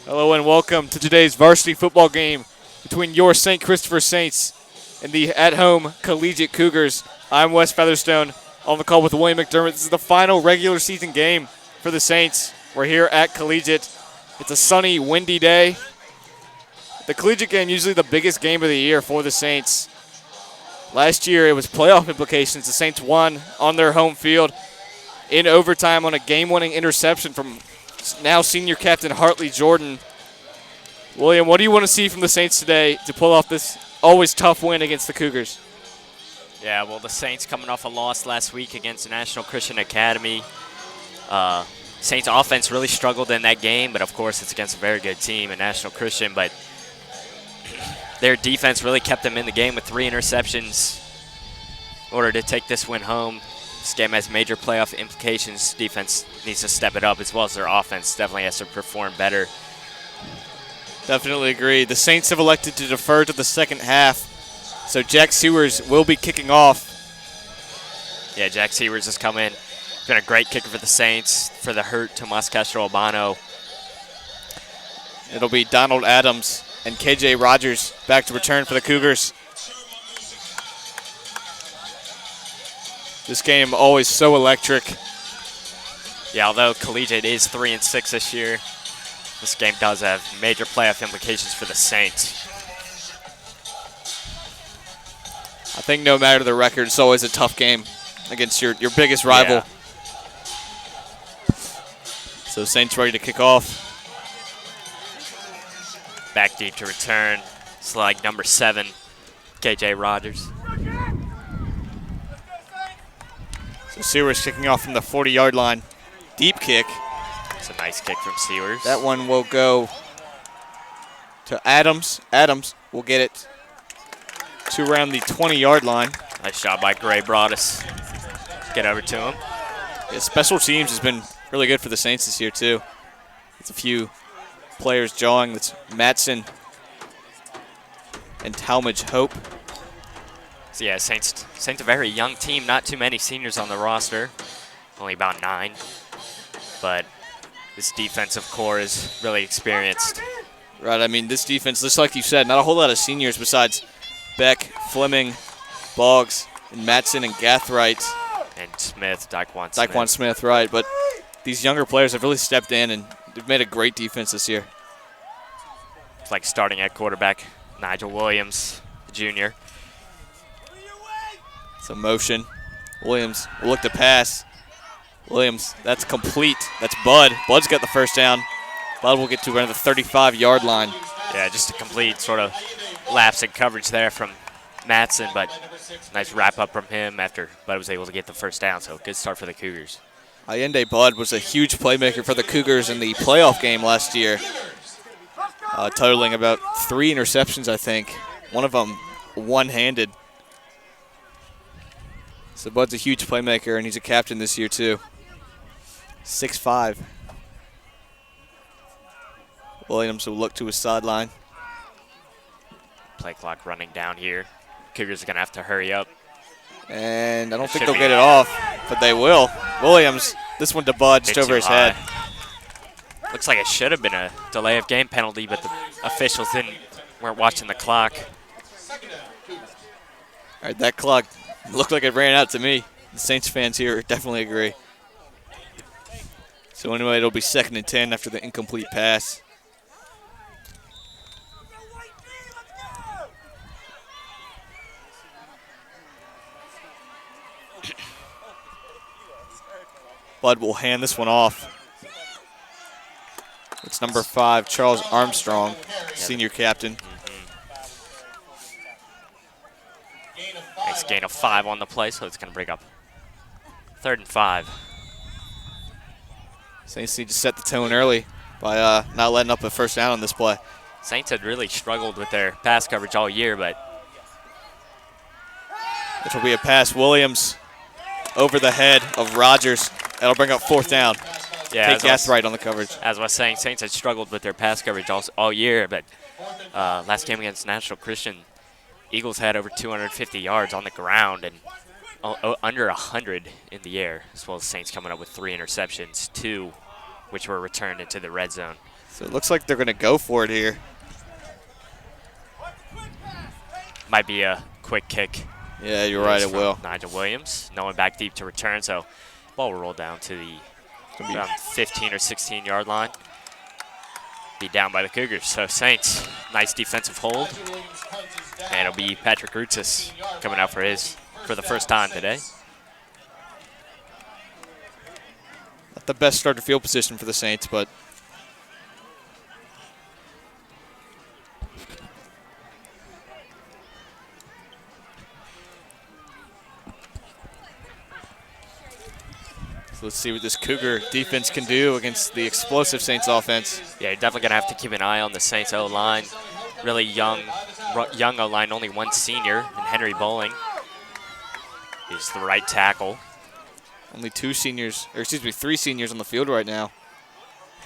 Hello and welcome to today's varsity football game between your St. Christopher Saints and the at-home Collegiate Cougars. I'm Wes Featherstone on the call with William McDermott. This is the final regular season game for the Saints. We're here at Collegiate. It's a sunny, windy day. The Collegiate game usually the biggest game of the year for the Saints. Last year it was playoff implications. The Saints won on their home field in overtime on a game-winning interception from now senior captain Hartley Jordan. William, what do you want to see from the Saints today to pull off this always tough win against the Cougars? Yeah, well, the Saints coming off a loss last week against National Christian Academy. Saints offense really struggled in that game, but of course it's against a very good team in National Christian. But their defense really kept them in the game with 3 interceptions in order to take this win home. This game has major playoff implications. Defense needs to step it up, as well as their offense definitely has to perform better. Definitely agree. The Saints have elected to defer to the second half, so Jack Sewers will be kicking off. Yeah, Jack Sewers has come in. Been a great kicker for the Saints. For the hurt Tomas Castro-Albano. It'll be Donald Adams and KJ Rogers back to return for the Cougars. This game always so electric. Yeah, although Collegiate is 3-6 this year, this game does have major playoff implications for the Saints. I think no matter the record, it's always a tough game against your biggest rival. Yeah. So Saints ready to kick off. Back deep to return. Slide number 7, KJ Rogers. So Sewers kicking off from the 40-yard line. Deep kick. It's a nice kick from Sewers. That one will go to Adams. Adams will get it to around the 20-yard line. Nice shot by Gray Broadus. Get over to him. Yeah, special teams has been really good for the Saints this year, too. It's a few players jawing. That's Matson and Talmadge Hope. So yeah, Saints a very young team. Not too many seniors on the roster. Only about 9. But this defensive core is really experienced. Right, I mean, this defense, just like you said, not a whole lot of seniors besides Beck, Fleming, Boggs, and Matson and Gathright. And Smith, Daquan Smith. Daquan Smith, right. But these younger players have really stepped in, and they've made a great defense this year. It's like starting at quarterback, Nigel Williams, Jr. So motion. Williams will look to pass. Williams, that's complete. That's Bud. Bud's got the first down. Bud will get to around the 35-yard line. Yeah, just a complete sort of lapse in coverage there from Matson, but nice wrap-up from him after Bud was able to get the first down, so good start for the Cougars. Allende Bud was a huge playmaker for the Cougars in the playoff game last year, totaling about 3 interceptions, I think. One of them one-handed. So Bud's a huge playmaker, and he's a captain this year, too. 6'5". Williams will look to his sideline. Play clock running down here. Cougars are going to have to hurry up. And I don't think they'll get it off, but they will. Williams, this one to Bud, just over his head. Looks like it should have been a delay of game penalty, but the officials weren't watching the clock. All right, that clock looked like it ran out to me. The Saints fans here definitely agree. So anyway, it'll be 2nd and 10 after the incomplete pass. Bud will hand this one off. It's number 5, Charles Armstrong, senior captain. Nice gain of 5 on the play, so it's going to bring up 3rd and 5. Saints need to set the tone early by not letting up a first down on this play. Saints had really struggled with their pass coverage all year, but it will be a pass. Williams over the head of Rogers. That'll bring up 4th down. Yeah, Take Gathright on the coverage. As I was saying, Saints had struggled with their pass coverage all year, but last game against National Christian, Eagles had over 250 yards on the ground and under 100 in the air, as well as Saints coming up with 3 interceptions, 2 which were returned into the red zone. So it looks like they're going to go for it here. Might be a quick kick. Yeah, you're right, it will. Nigel Williams. No one back deep to return, so ball will roll down to the around 15 or 16-yard line. Be down by the Cougars. So Saints, nice defensive hold. And it'll be Patrick Rutzis coming out for the first time today. Not the best starter field position for the Saints, but so let's see what this Cougar defense can do against the explosive Saints offense. Yeah, you're definitely going to have to keep an eye on the Saints O-line. Really young O-line, only one senior, and Henry Bowling is the right tackle. Only three seniors on the field right now.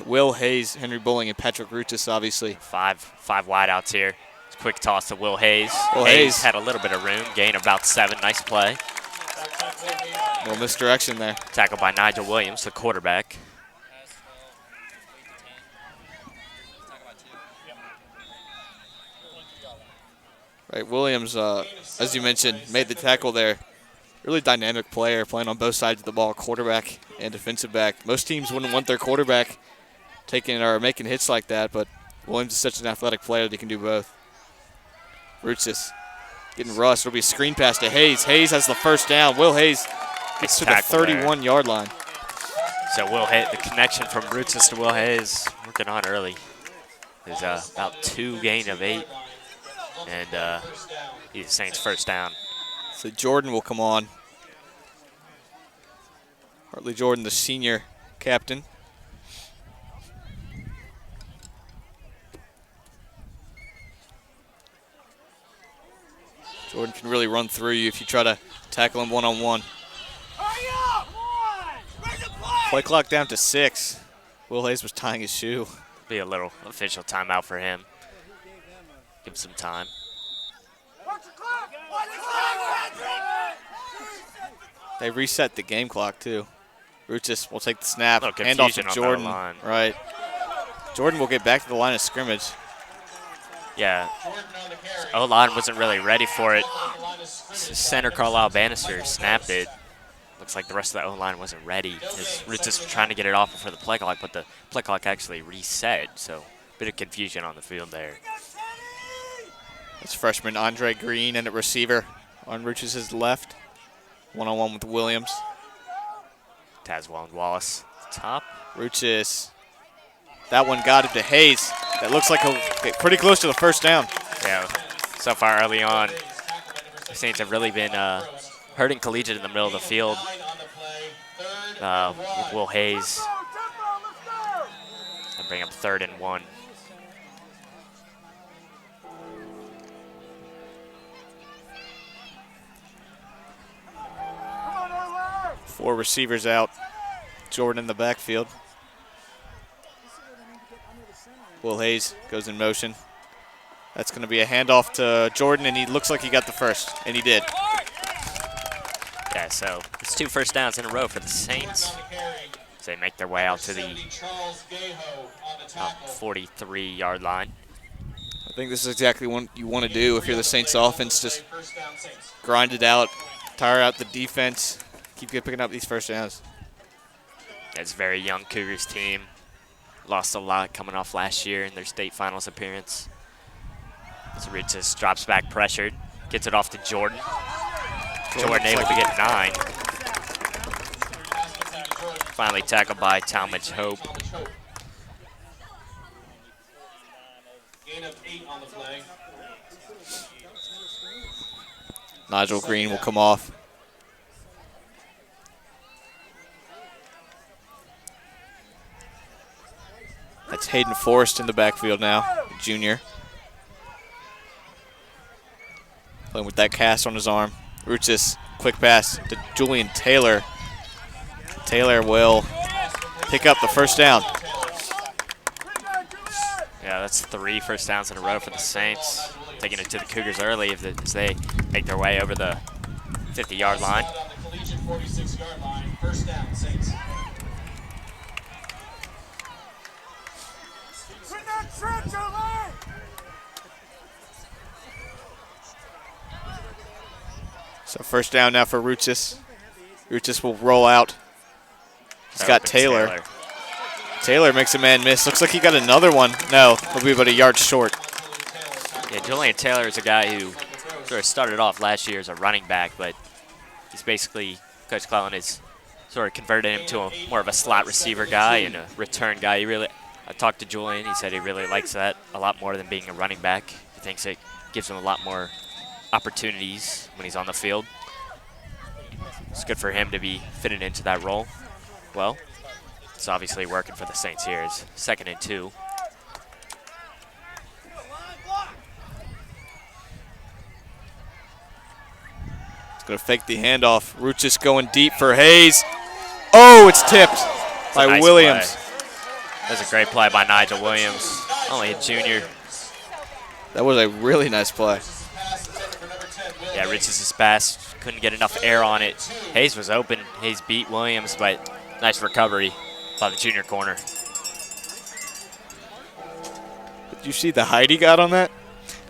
Will Hayes, Henry Bowling, and Patrick Rutzis, obviously. Five wideouts here. Quick toss to Will Hayes. Hayes had a little bit of room, gain of about 7. Nice play. A little misdirection there. Tackled by Nigel Williams, the quarterback. Right, Williams, as you mentioned, made the tackle there. Really dynamic player, playing on both sides of the ball, quarterback and defensive back. Most teams wouldn't want their quarterback taking or making hits like that, but Williams is such an athletic player that he can do both. Rutzis getting rushed. It'll be a screen pass to Hayes. Hayes has the first down. Will Hayes gets to the 31-yard line. So Will Hayes, the connection from Rutzis to Will Hayes, working on early. There's about 2 gain of 8, and he's Saints first down. So Jordan will come on. Hartley Jordan, the senior captain. Jordan can really run through you if you try to tackle him one-on-one. Play clock down to 6. Will Hayes was tying his shoe. Be a little official timeout for him. Give him some time. They reset the game clock, too. Rutzis will take the snap. Hand off to Jordan. Right. Jordan will get back to the line of scrimmage. Yeah. O-line wasn't really ready for it. Center Carlisle Bannister snapped it. Looks like the rest of the O-line wasn't ready. Rutzis was trying to get it off before the play clock, but the play clock actually reset. So a bit of confusion on the field there. It's freshman Andre Green and at receiver on Rutzis' left. One-on-one with Williams. Tazwell and Wallace top. Rutzis. That one got him to Hayes. That looks like he'll get pretty close to the first down. Yeah, so far early on, the Saints have really been hurting Collegiate in the middle of the field with Will Hayes. And bring up 3rd and 1. Four receivers out. Jordan in the backfield. Will Hayes goes in motion. That's going to be a handoff to Jordan, and he looks like he got the first, and he did. Yeah, so it's 2 first downs in a row for the Saints. As they make their way out to the 43-yard line. I think this is exactly what you want to do if you're the Saints offense. Just grind it out, tire out the defense, keep picking up these first downs. It's a very young Cougars team. Lost a lot coming off last year in their state finals appearance. So Rutzis drops back pressured, gets it off to Jordan. Jordan able to get 9. Finally tackled by Talmadge Hope. Gain of 8 on the play. Nigel Green will come off. That's Hayden Forrest in the backfield now, junior. Playing with that cast on his arm. Rutzis, quick pass to Julian Taylor. Taylor will pick up the first down. Yeah, that's 3 first downs in a row for the Saints. Taking it to the Cougars early as they make their way over the 50-yard line. Collegiate 46-yard line, first down, Saints. So first down now for Ruchis. Ruchis will roll out. He's got Taylor. Taylor makes a man miss. Looks like he got another one. No, he'll be about a yard short. Yeah, Julian Taylor is a guy who sort of started off last year as a running back, but he's basically, Coach Clellan has sort of converted him to more of a slot receiver guy and a return guy. I talked to Julian. He said he really likes that a lot more than being a running back. He thinks it gives him a lot more opportunities when he's on the field. It's good for him to be fitted into that role. Well, it's obviously working for the Saints here. It's 2nd and 2. It's going to fake the handoff. Ruchis going deep for Hayes. Oh, it's tipped by nice Williams. Play. That was a great play by Nigel Williams, only a junior. That was a really nice play. Yeah, Ruchis' pass couldn't get enough air on it. Hayes was open. Hayes beat Williams, but nice recovery by the junior corner. Did you see the height he got on that?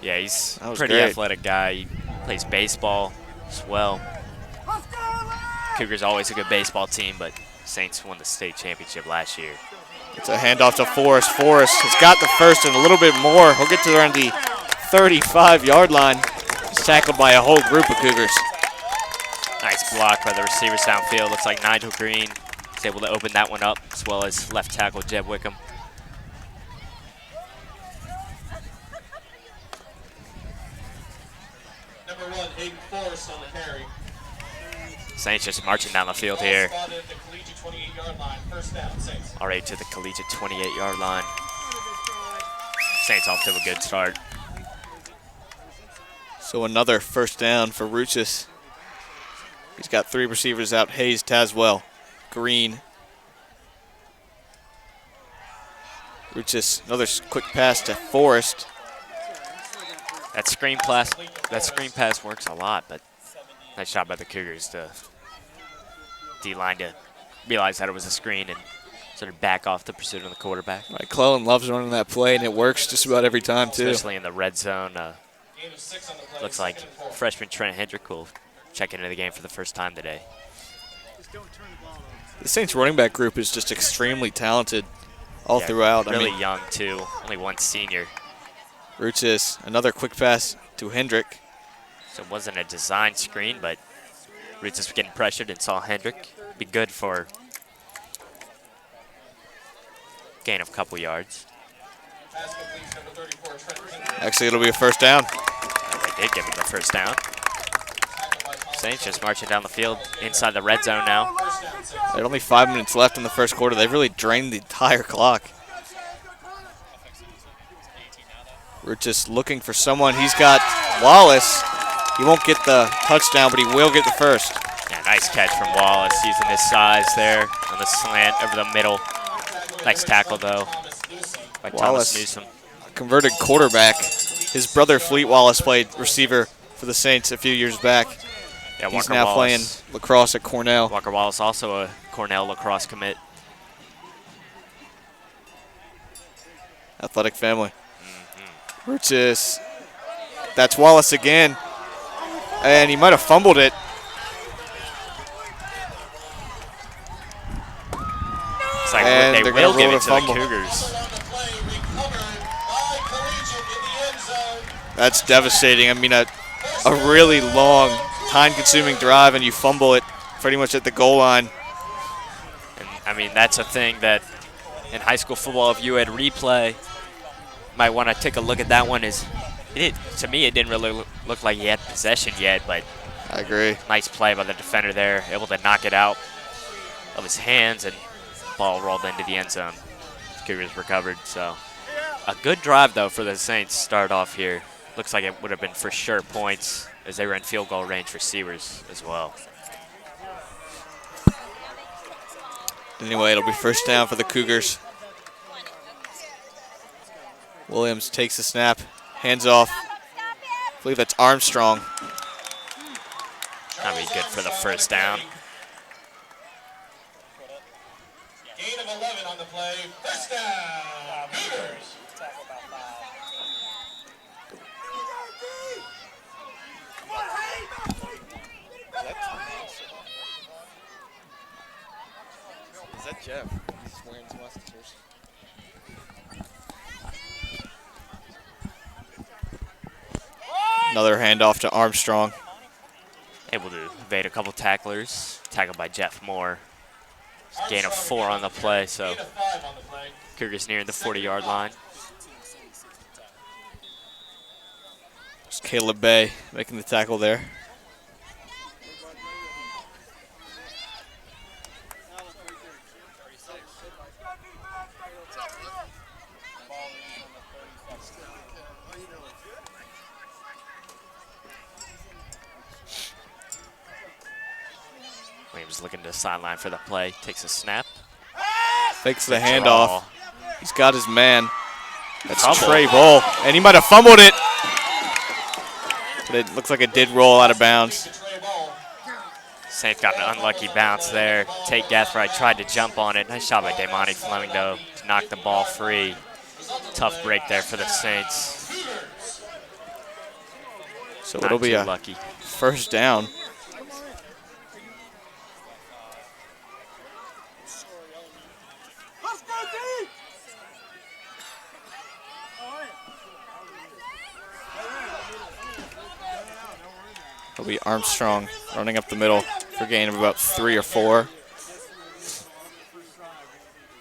Yeah, he's a was pretty great. athletic guy. He plays baseball as well. Cougars always a good baseball team, but Saints won the state championship last year. It's a handoff to Forrest. Forrest has got the first and a little bit more. He'll get to around the 35-yard line. He's tackled by a whole group of Cougars. Nice block by the receivers downfield. Looks like Nigel Green is able to open that one up, as well as left tackle Jeb Wickham. Number 1, Hayden Forrest on the carry. Saints just marching down the field here. Spotted at the Collegiate 28-yard line. First down, Saints. Already to the Collegiate 28-yard line. Saints off to a good start. So another first down for Ruchis. He's got 3 receivers out. Hayes, Tazwell, Green. Ruchis, another quick pass to Forrest. That screen pass works a lot, but nice job by the Cougars to D-line to realize that it was a screen and sort of back off the pursuit of the quarterback. Right, Clellan loves running that play, and it works just about every time, too. Especially in the red zone. Gain of 6 on the play. Looks like 2nd and 4. freshman Trent Hendrick will check into the game for the first time today. The Saints running back group is just extremely talented all throughout. Really young, too. Only one senior. Ruchis, another quick pass to Hendrick. So it wasn't a design screen, but Ruchis was getting pressured and saw Hendrick. Be good for gain of a couple yards. Pass completes number 34, Trent Hendrick. Actually, it'll be a first down. They did give him the first down. Tackled by Colin. Saints just marching down the field inside the red zone now. First down, Saints. There's only 5 minutes left in the first quarter. They've really drained the entire clock. We're just looking for someone. He's got Wallace. He won't get the touchdown, but he will get the first. Yeah, nice catch from Wallace using his size there on the slant over the middle. Nice tackle, though, by Wallace. Thomas Newsom. Converted quarterback. His brother Fleet Wallace played receiver for the Saints a few years back. Yeah, He's Walker now Wallace. playing lacrosse at Cornell. Walker Wallace, also a Cornell lacrosse commit. Athletic family. Ruchis. That's Wallace again. And he might have fumbled it. It's like And they they're will gonna give roll it the to the fumble. Cougars. On the play, recovered by Collegiate in the end zone. That's devastating. I mean, a really long, time-consuming drive, and you fumble it pretty much at the goal line. And I mean, that's a thing that in high school football, if you had replay, might want to take a look at that one. To me, it didn't really look like he had possession yet, but I agree. nice play by the defender there, able to knock it out of his hands, and the ball rolled into the end zone. Cougars recovered, so a good drive, though, for the Saints start off here. Looks like it would have been for sure points as they were in field goal range for Sewers as well. Anyway, it'll be first down for the Cougars. Williams takes the snap, hands off. I believe that's Armstrong. That'd be good for the first down. Gain of 11 on the play. First down, Cougars. Jeff. He's wearing his mustache. Another handoff to Armstrong. Able to evade a couple tacklers. Tackled by Jeff Moore. Gain of 4 on the play, so Cougars near the 40-yard line. It's Caleb Bay making the tackle there. Williams looking to the sideline for the play. Takes a snap. Fakes the Good handoff. draw. He's got his man. That's Fumble. Trey Bull. And he might have fumbled it. But it looks like it did roll out of bounds. Saints got an unlucky bounce there. Tate Gathright tried to jump on it. Nice shot by Damani Fleming, though, to knock the ball free. Tough break there for the Saints. So Not it'll be too a lucky. first down. It'll be Armstrong running up the middle for a gain of about 3 or 4.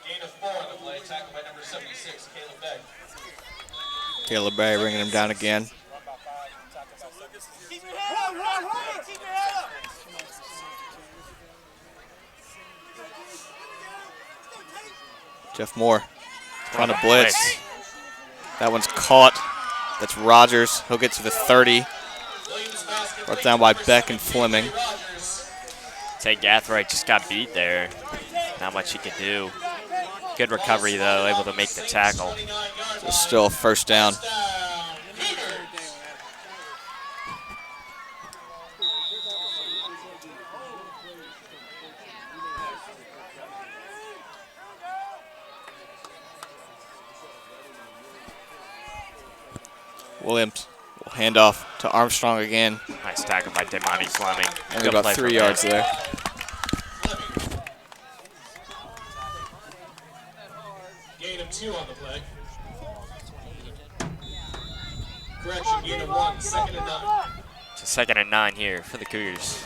Gain of 4 on the play, tackled by number 76, Caleb Beck. Caleb Bay bringing him down again. Jeff Moore trying to blitz. That one's caught. That's Rogers. He'll get to the 30. Brought down by Beck and Fleming. Tate Gathright just got beat there. Not much he could do. Good recovery, though, able to make the tackle. So still a first down. Williams will hand off to Armstrong again. Nice tackle by Damani Fleming. Only Good about play 3 from yards him. there. Gain of 2 on the play. Correction, gain of 1, second and 9. It's a 2nd and 9 here for the Cougars.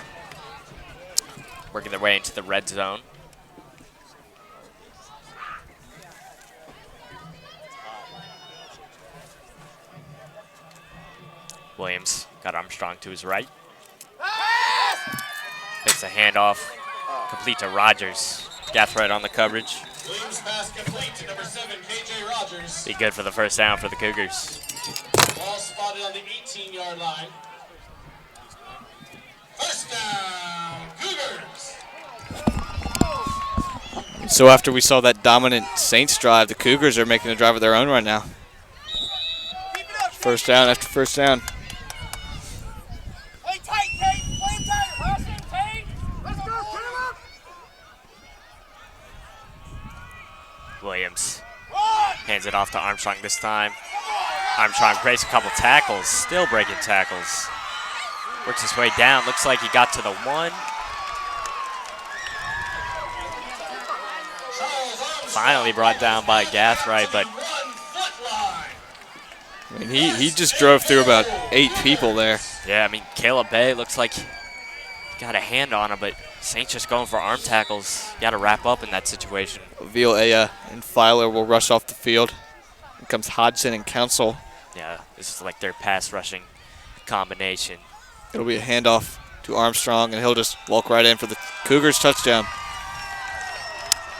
Working their way into the red zone. Williams got Armstrong to his right. Takes a handoff, complete to Rogers. Gathright on the coverage. Williams pass complete to number 7, KJ Rogers. Be good for the first down for the Cougars. Ball spotted on the 18-yard line. First down, Cougars. So after we saw that dominant Saints drive, the Cougars are making a drive of their own right now. First down after first down. Play tight, Tate. Play tight. Rush him, Tate. Let's go, Caleb. Williams hands it off to Armstrong this time. Armstrong breaks a couple tackles, still breaking tackles. Works his way down, looks like he got to the 1. Finally brought down by Gathright, but I mean, he just drove through about 8 people there. yeah, I mean, Caleb Bay looks like he got a hand on him, but Saints just going for arm tackles. Got to wrap up in that situation. Veal Aya and Filer will rush off the field. Here comes Hodgson and Council. Yeah, this is like their pass rushing combination. It'll be a handoff to Armstrong, and he'll just walk right in for the Cougars touchdown.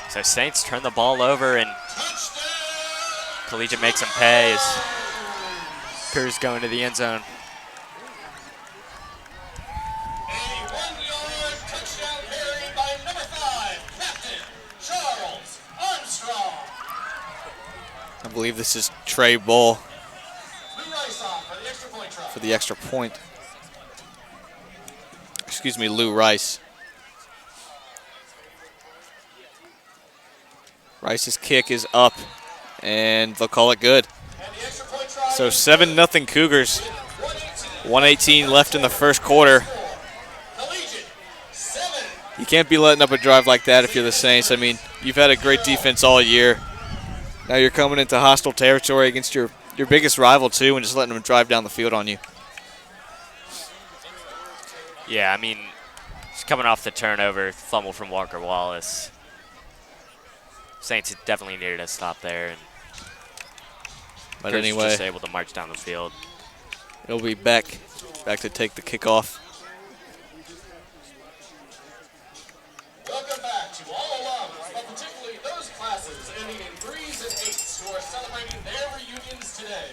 So Saints turn the ball over, and Collegiate makes them pay as Cougars go into the end zone. A 1-yard touchdown carry by number 5, Captain Charles Armstrong. I believe this is Trey Bull Blue Rice off for the extra point try. for the extra point. Excuse me, Lou Rice. Rice's kick is up, and they'll call it good. And the extra point try. So 7-0 Cougars. 1:18 left in the first quarter. Collegiate 7, You can't be letting up a drive like that if you're the Saints. I mean, you've had a great defense all year. Now you're coming into hostile territory against your biggest rival, too, and just letting them drive down the field on you. Yeah, I mean, just coming off the turnover, fumble from Walker Wallace. Saints definitely needed a stop there. And But Cougars anyway, just able to march down the field. it'll be back to take the kickoff. Welcome back to all alums, but particularly those classes ending in 3s and 8s who are celebrating their reunions today.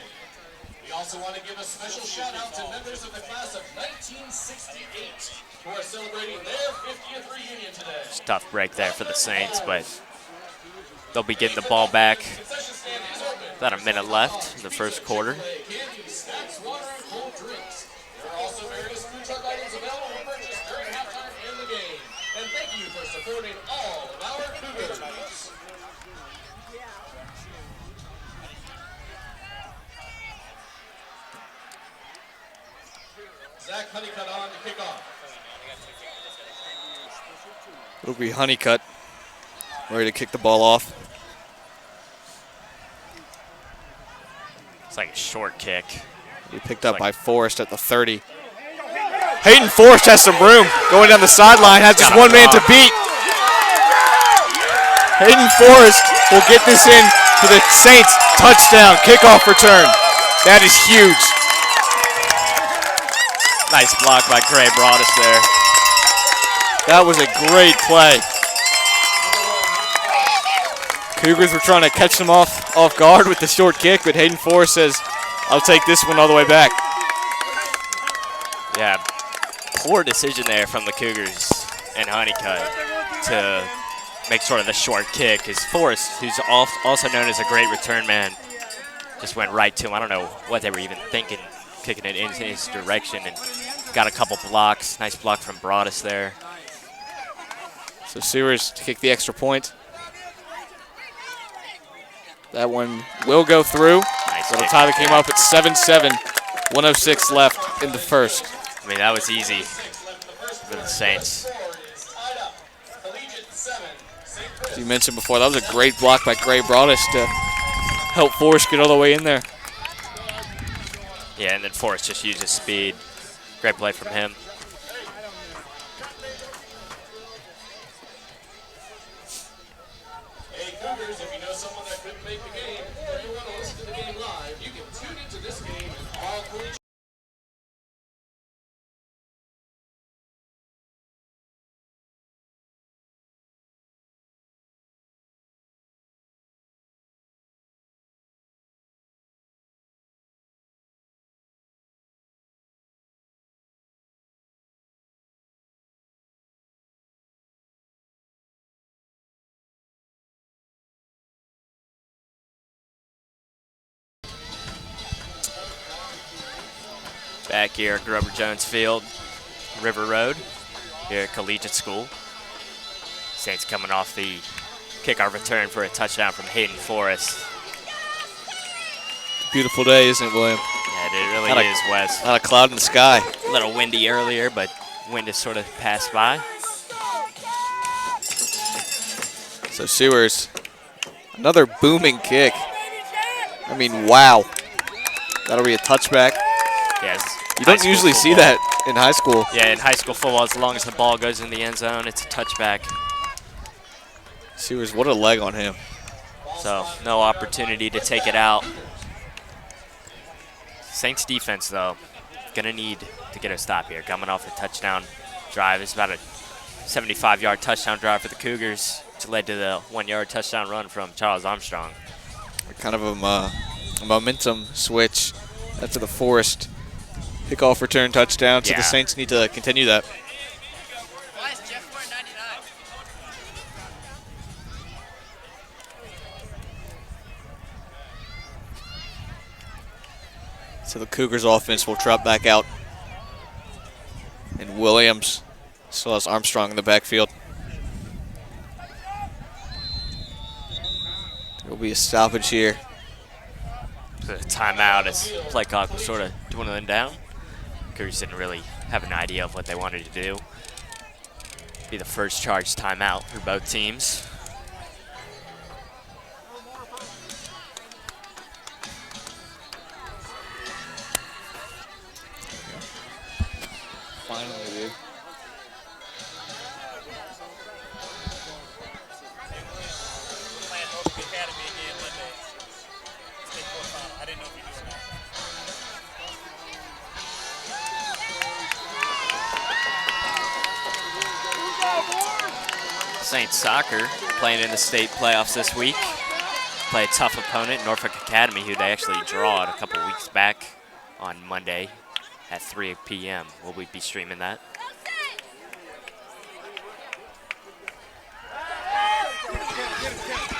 We also want to give a special shout out to members of the class of 1968 who are celebrating their 50th reunion today. It's a tough break there for the Saints, but they'll be getting the ball back. Concession stand is open. About a minute left in the first quarter. Candy, snacks, water, and cold drinks. There are also various food truck items available for purchase during halftime in the game. And thank you for supporting all of our Cougars. Zach Honeycutt on to kick off. It'll be Honeycutt ready to kick the ball off. It's like a short kick. He picked up by Forrest at the 30. Hayden Forrest has some room going down the sideline, has just one man to beat. Hayden Forrest will get this in for the Saints touchdown kickoff return. That is huge. Nice block by Gray Broadus there. That was a great play. Cougars were trying to catch them off guard with the short kick, but Hayden Forrest says, I'll take this one all the way back. Yeah, poor decision there from the Cougars and Honeycutt to make sort of the short kick. As Forrest, who's also known as a great return man, just went right to him. I don't know what they were even thinking, kicking it in his direction, and got a couple blocks. Nice block from Broadus there. So Sewers to kick the extra point. That one will go through. Nice Little kick. tie that came up at 7-7. 1:06 left in the first. I mean, that was easy for the Saints. Tied up. Collegiate 7. St. Chris As you mentioned before, that was a great block by Gray Broadus to help Forrest get all the way in there. Yeah, and then Forrest just used his speed. Great play from him. Hey Cougars, if you know someone that couldn't make the game, or you want to listen to the game live, you can tune into this game and all Collegiate. Back here at Grover Jones Field, River Road, here at Collegiate School. Saints coming off the kickoff return for a touchdown from Hayden Forrest. Beautiful day, isn't it, William? Yeah, it really Not a- is, Wes. Not a cloud in the sky. A little windy earlier, but wind has sort of passed by. So Sewers, another booming kick. I mean, wow. That'll be a touchback. Yes. You don't usually see that in high school. Yeah, in high school football, as long as the ball goes in the end zone, it's a touchback. Sewers, what a leg on him. So no opportunity to take it out. Saints defense, though, gonna need to get a stop here. Coming off a touchdown drive. It's about a 75-yard touchdown drive for the Cougars, which led to the 1-yard touchdown run from Charles Armstrong. Kind of a momentum switch after the Forrest kickoff return touchdown. So Yeah. the Saints need to continue that. Why is Jeff wearing 99? So the Cougars offense will trot back out. And Williams still has Armstrong in the backfield. There will be a stoppage here. The timeout as play clock was sort of dwindling down. Cougars didn't really have an idea of what they wanted to do. Be the first charge timeout for both teams. Finally, dude. Playing Norfolk Academy again Monday. State quarterfinal. I didn't know if you knew or not. Saints soccer playing in the state playoffs this week. Play a tough opponent, Norfolk Academy, who they actually drawed a couple weeks back on Monday at 3 p.m. Will we be streaming that?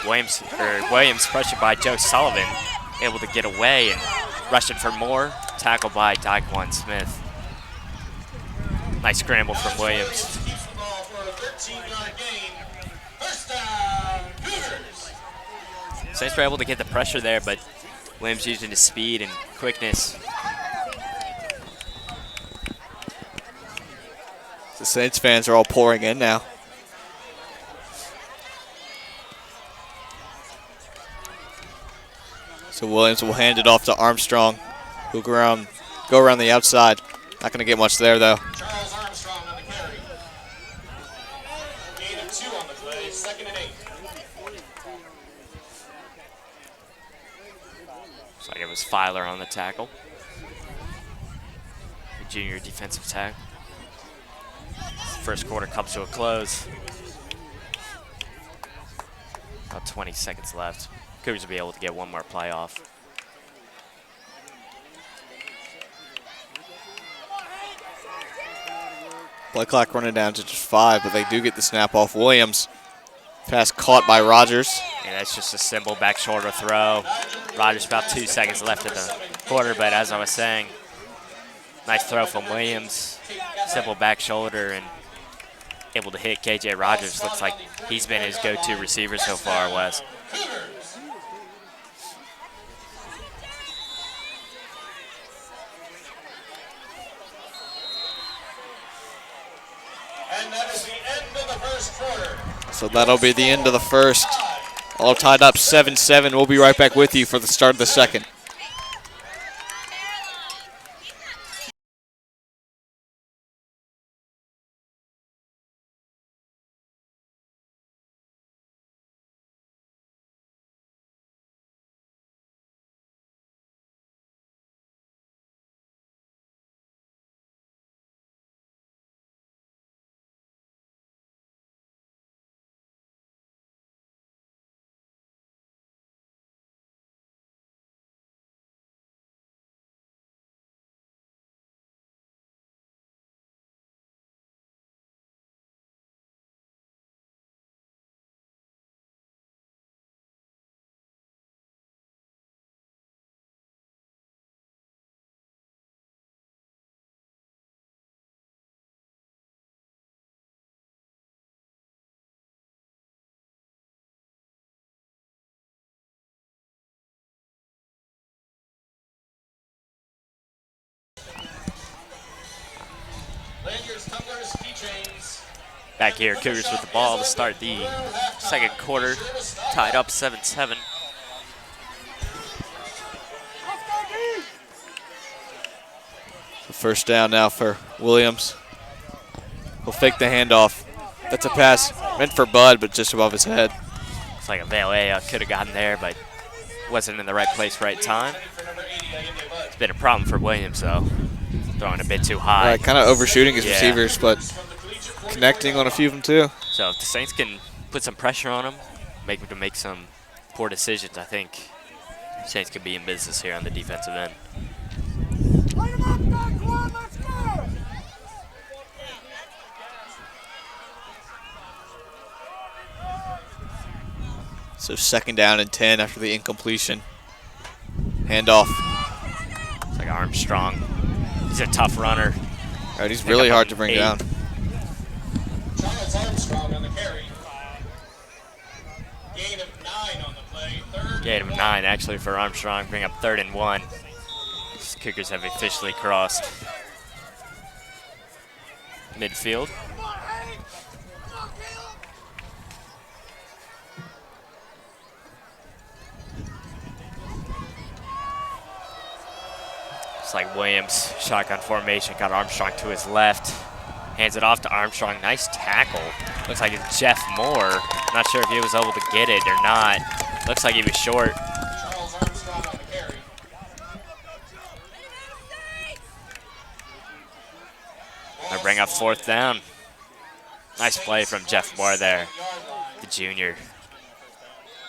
Williams pressured by Joe Sullivan, able to get away and rushing for more. Tackled by Daquan Smith. Nice scramble from Williams. Keeps the ball for a 13-yard gain. First down, Cougars. Saints were able to get the pressure there, but Williams using his speed and quickness. The Saints fans are all pouring in now. So Williams will hand it off to Armstrong, who'll go around the outside. Not going to get much there, though. Charles Armstrong on the carry. Gain of 2 on the play, 2nd and 8. Looks like it was Filer on the tackle. The junior defensive tackle. First quarter comes to a close. About 20 seconds left. Cougars will be able to get one more play off. Play clock running down to just 5, but they do get the snap off Williams. Pass caught by Rogers. Yeah, that's just a simple back shoulder throw. Rogers about 2 seconds left in the quarter, but as I was saying, nice throw from Williams. Simple back shoulder and able to hit KJ Rogers. Looks like he's been his go-to receiver so far, Wes. And that is the end of the first quarter. So that'll be the end of the first. All tied up 7-7. We'll be right back with you for the start of the second. Lanyards, tumblers, keychains. Back here, Cougars with the ball to start the second quarter. Tied up 7-7. So first down now for Williams. He'll fake the handoff. That's a pass meant for Bud, but just above his head. It's like a Valea could have gotten there, but wasn't in the right place, right time. It's been a problem for Williams, though. Throwing a bit too high. Right, kind of overshooting his Yeah. receivers, but connecting on a few of them too. So if the Saints can put some pressure on him, make him to make some poor decisions, I think Saints could be in business here on the defensive end. Light 'em up, Daquan, let's go! So second down and 10 after the incompletion. Handoff. It's like Armstrong. He's a tough runner. All right, he's really hard to bring down. Charles Armstrong on the carry. Gain of 9 on the play. Third Gain of 9 actually for Armstrong. Bring up 3rd and 1. These Cougars have officially crossed midfield. It's like Williams, shotgun formation, got Armstrong to his left. Hands it off to Armstrong. Nice tackle. Looks like it's Jeff Moore. Not sure if he was able to get it or not. Looks like he was short. Charles Armstrong on the carry. They bring up 4th down. Nice play from Jeff Moore there, the junior.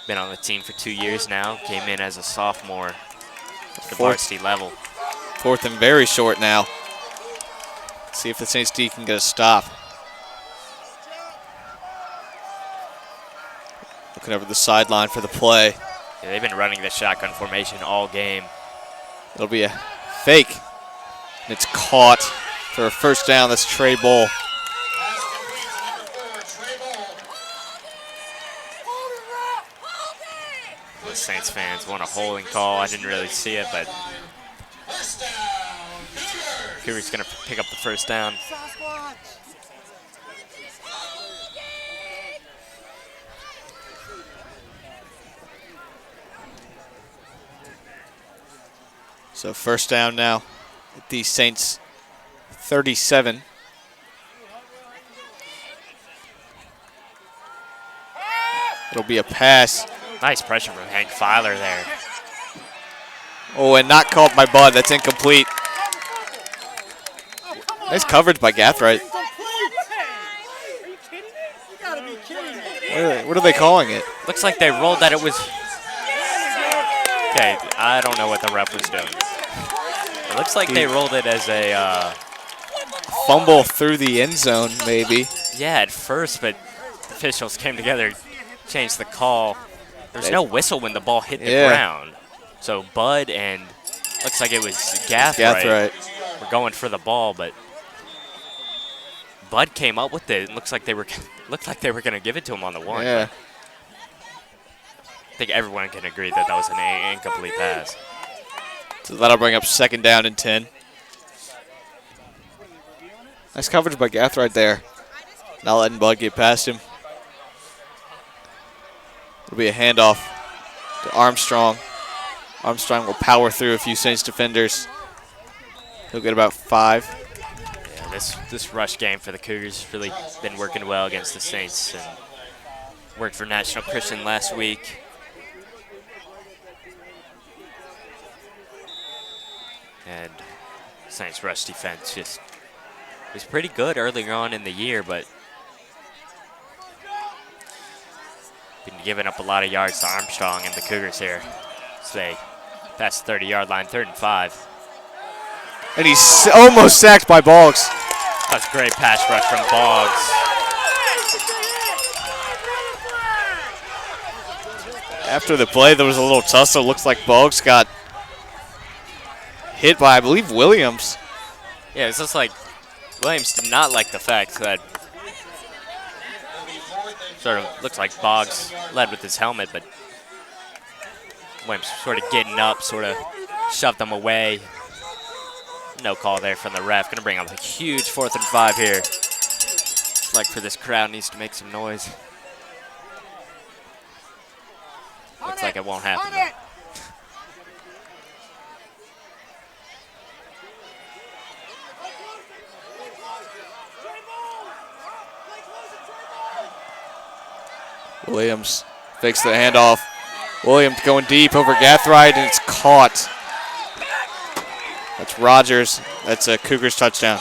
Been on the team for 2 years now. Came in as a sophomore at the varsity level. 4th and very short now. See if the Saints D can get a stop. Looking over the sideline for the play. Yeah, they've been running the shotgun formation all game. It'll be a fake. And it's caught for a first down. That's Trey Bull. Pass complete to number 4, Trey Bull. The Saints fans want a holding call. I didn't really see it, but First down, Cougars. Cougars going to pick up the first down. So first down now at the Saints 37. It'll be a pass. Nice pressure from Hank Filer there. Oh, and not called by Bud. That's incomplete. Nice coverage by Gathright. What are they calling it? Looks like they rolled that it was... Okay, I don't know what the ref was doing. It looks like they rolled it as a... Fumble through the end zone, maybe. Yeah, at first, but officials came together, changed the call. There's no whistle when the ball hit the ground. So Bud and looks like it was Gathright were going for the ball, but Bud came up with it. Looks like they were going to give it to him on the one. Yeah. I think everyone can agree that that was an incomplete pass. So that'll bring up second down and 10. Nice coverage by Gathright there. Not letting Bud get past him. It'll be a handoff to Armstrong. Armstrong will power through a few Saints defenders. He'll get about 5. Yeah, this rush game for the Cougars really been working well against the Saints, and worked for National Christian last week. And Saints rush defense just was pretty good earlier on in the year, but been giving up a lot of yards to Armstrong and the Cougars here. Say, past the 30-yard line, 3rd and 5. And he's almost sacked by Boggs. That was a great pass rush from Boggs. After the play, there was a little tussle. Looks like Boggs got hit by, I believe, Williams. Yeah, it's just like Williams did not like the fact that sort of looks like Boggs led with his helmet, but Williams sort of getting up, sort of shoved them away. No call there from the ref. Going to bring up a huge 4th and 5 here. Looks like for this crowd needs to make some noise. Looks like it won't happen. Williams fakes the handoff. Williams going deep over Gathright, and it's caught. That's Rogers. That's a Cougars touchdown. A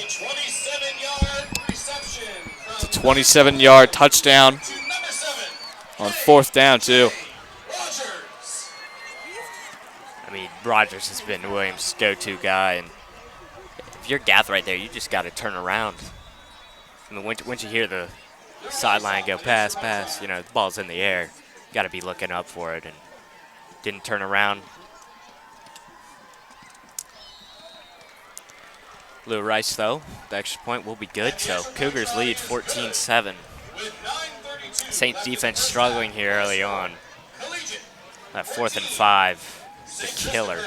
27-yard reception It's a 27-yard touchdown to number 7, on 4th down, too. Rogers. I mean, Rogers has been Williams' go-to guy, and if you're Gathright there, you just got to turn around. I mean, once you hear the sideline go pass, you know, the ball's in the air. You got to be looking up for it, and didn't turn around. Lou Rice, though, the extra point will be good, so Cougars lead 14-7. With 9:32 Saints defense struggling here early on. Collegiate. That 4th and 5, the killer.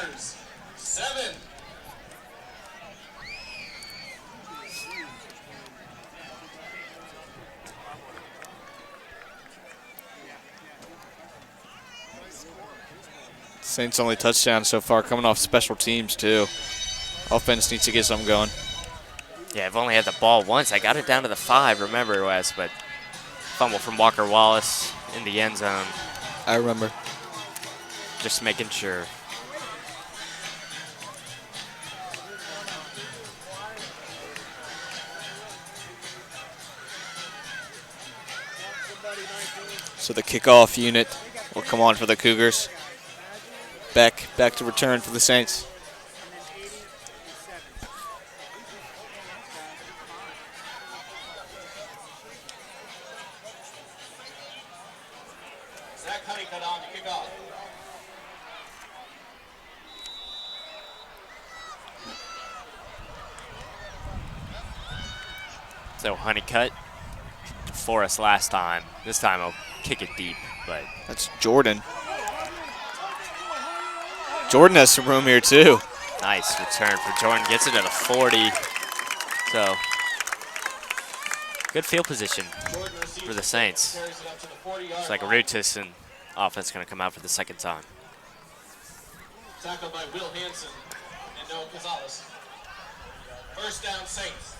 7. Saints' only touchdown so far coming off special teams, too. Offense needs to get something going. Yeah, I've only had the ball once. I got it down to the 5, remember, Wes, but fumble from Walker Wallace in the end zone. I remember. Just making sure. So the kickoff unit will come on for the Cougars. Back to return for the Saints. Zach Honeycutt on to kick off. So Honeycutt for us last time. This time I'll kick it deep, but That's Jordan. Jordan has some room here, too. nice return for Jordan. Gets it to the 40. So good field position for the Saints. It's like Rutis and offense going to come out for the second time. Tackled by Will Hansen and Noah Gonzalez. First down, Saints.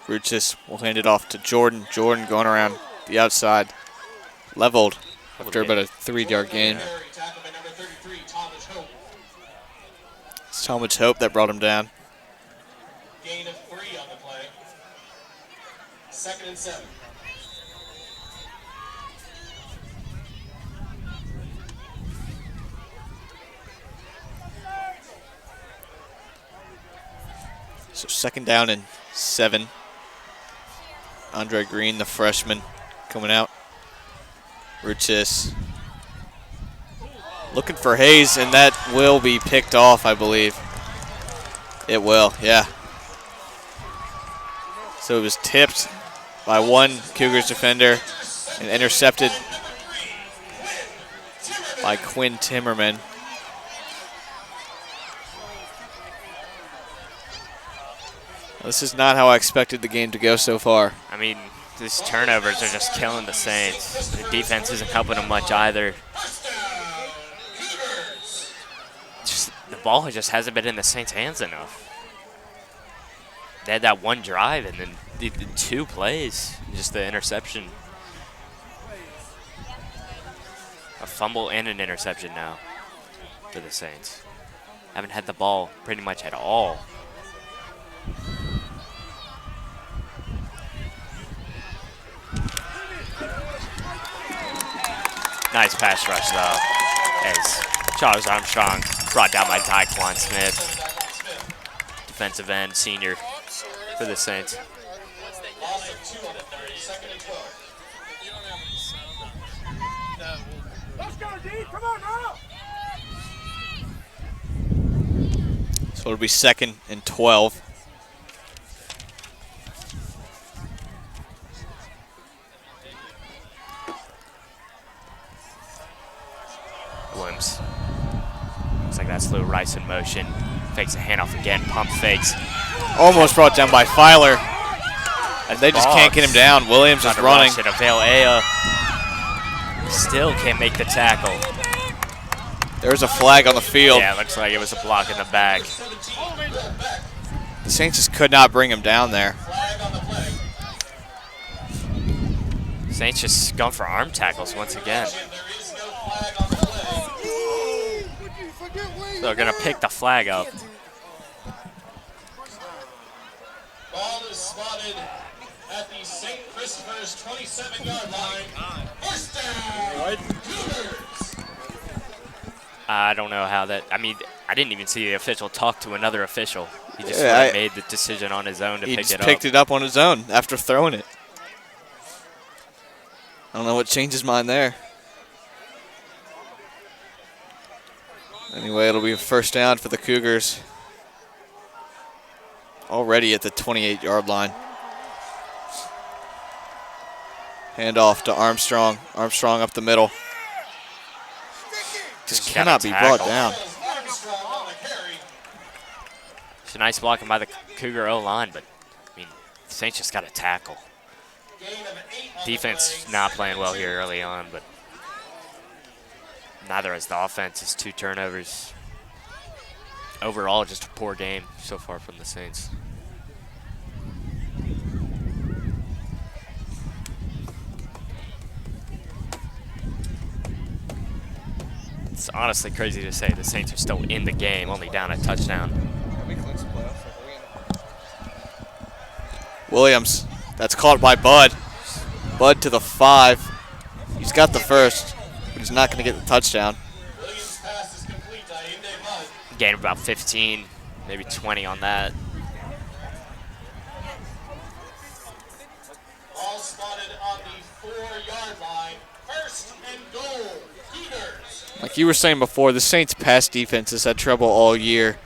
Ruchis will hand it off to Jordan. Jordan going around the outside. Leveled after about a 3-yard gain. Tackled by number 33, Thomas Hope. It's Talmadge Hope that brought him down. Gain of 3 on the play. 2nd and 7. So 2nd down and 7. Andre Green, the freshman, coming out. Ruchis looking for Hayes, and that will be picked off, I believe. It will, yeah. So it was tipped by one Cougars defender and intercepted by Quinn Timmerman. This is not how I expected the game to go so far. I mean, these turnovers are just killing the Saints. The defense isn't helping them much either. Just, the ball just hasn't been in the Saints' hands enough. They had that one drive and then the 2 plays, just the interception. A fumble and an interception now for the Saints. Haven't had the ball pretty much at all. Nice pass rush, though, as Charles Armstrong brought down by Tyquan Smith. Defensive end, senior for the Saints. Loss of 2 on the 30, 2nd and 12. Let's go, D. Come on now. So it'll be 2nd and 12. Williams. Looks like that's Lou Rice in motion. Fakes a handoff again, pump fakes. Almost brought down by Filer. And they just can't get him down. Williams is running. Rush it, Avail Aya still can't make the tackle. There's a flag on the field. Yeah, it looks like it was a block in the back. The Saints just could not bring him down there. Flag on the play. Saints just going for arm tackles once again. There is no flag on the play. So they're going to pick the flag up. Ball is spotted at the St. Christopher's 27-yard line. First down, Cougars. I don't know how that. I mean, I didn't even see the official talk to another official. He just Yeah, sort of made the decision on his own to He pick just it up. picked it up on his own after throwing it. I don't know what changed his mind there. Anyway, it'll be a first down for the Cougars. Already at the 28-yard line. Hand off to Armstrong. Armstrong up the middle. just cannot be brought down. It's a nice blocking by the Cougar O-line, but, I mean, the Saints just got to tackle. Defense not playing well here early on, but neither has the offense. It's 2 turnovers. Overall, just a poor game so far from the Saints. It's honestly crazy to say the Saints are still in the game, only down a touchdown. Williams, that's caught by Bud. Bud to the 5. He's got the first, but he's not going to get the touchdown. Williams' pass is complete to Ainde Bud. Gained about 15, maybe 20 on that. Ball spotted on the 4-yard line. First and goal. Cougars. Like you were saying before, the Saints' pass defense has had trouble all year,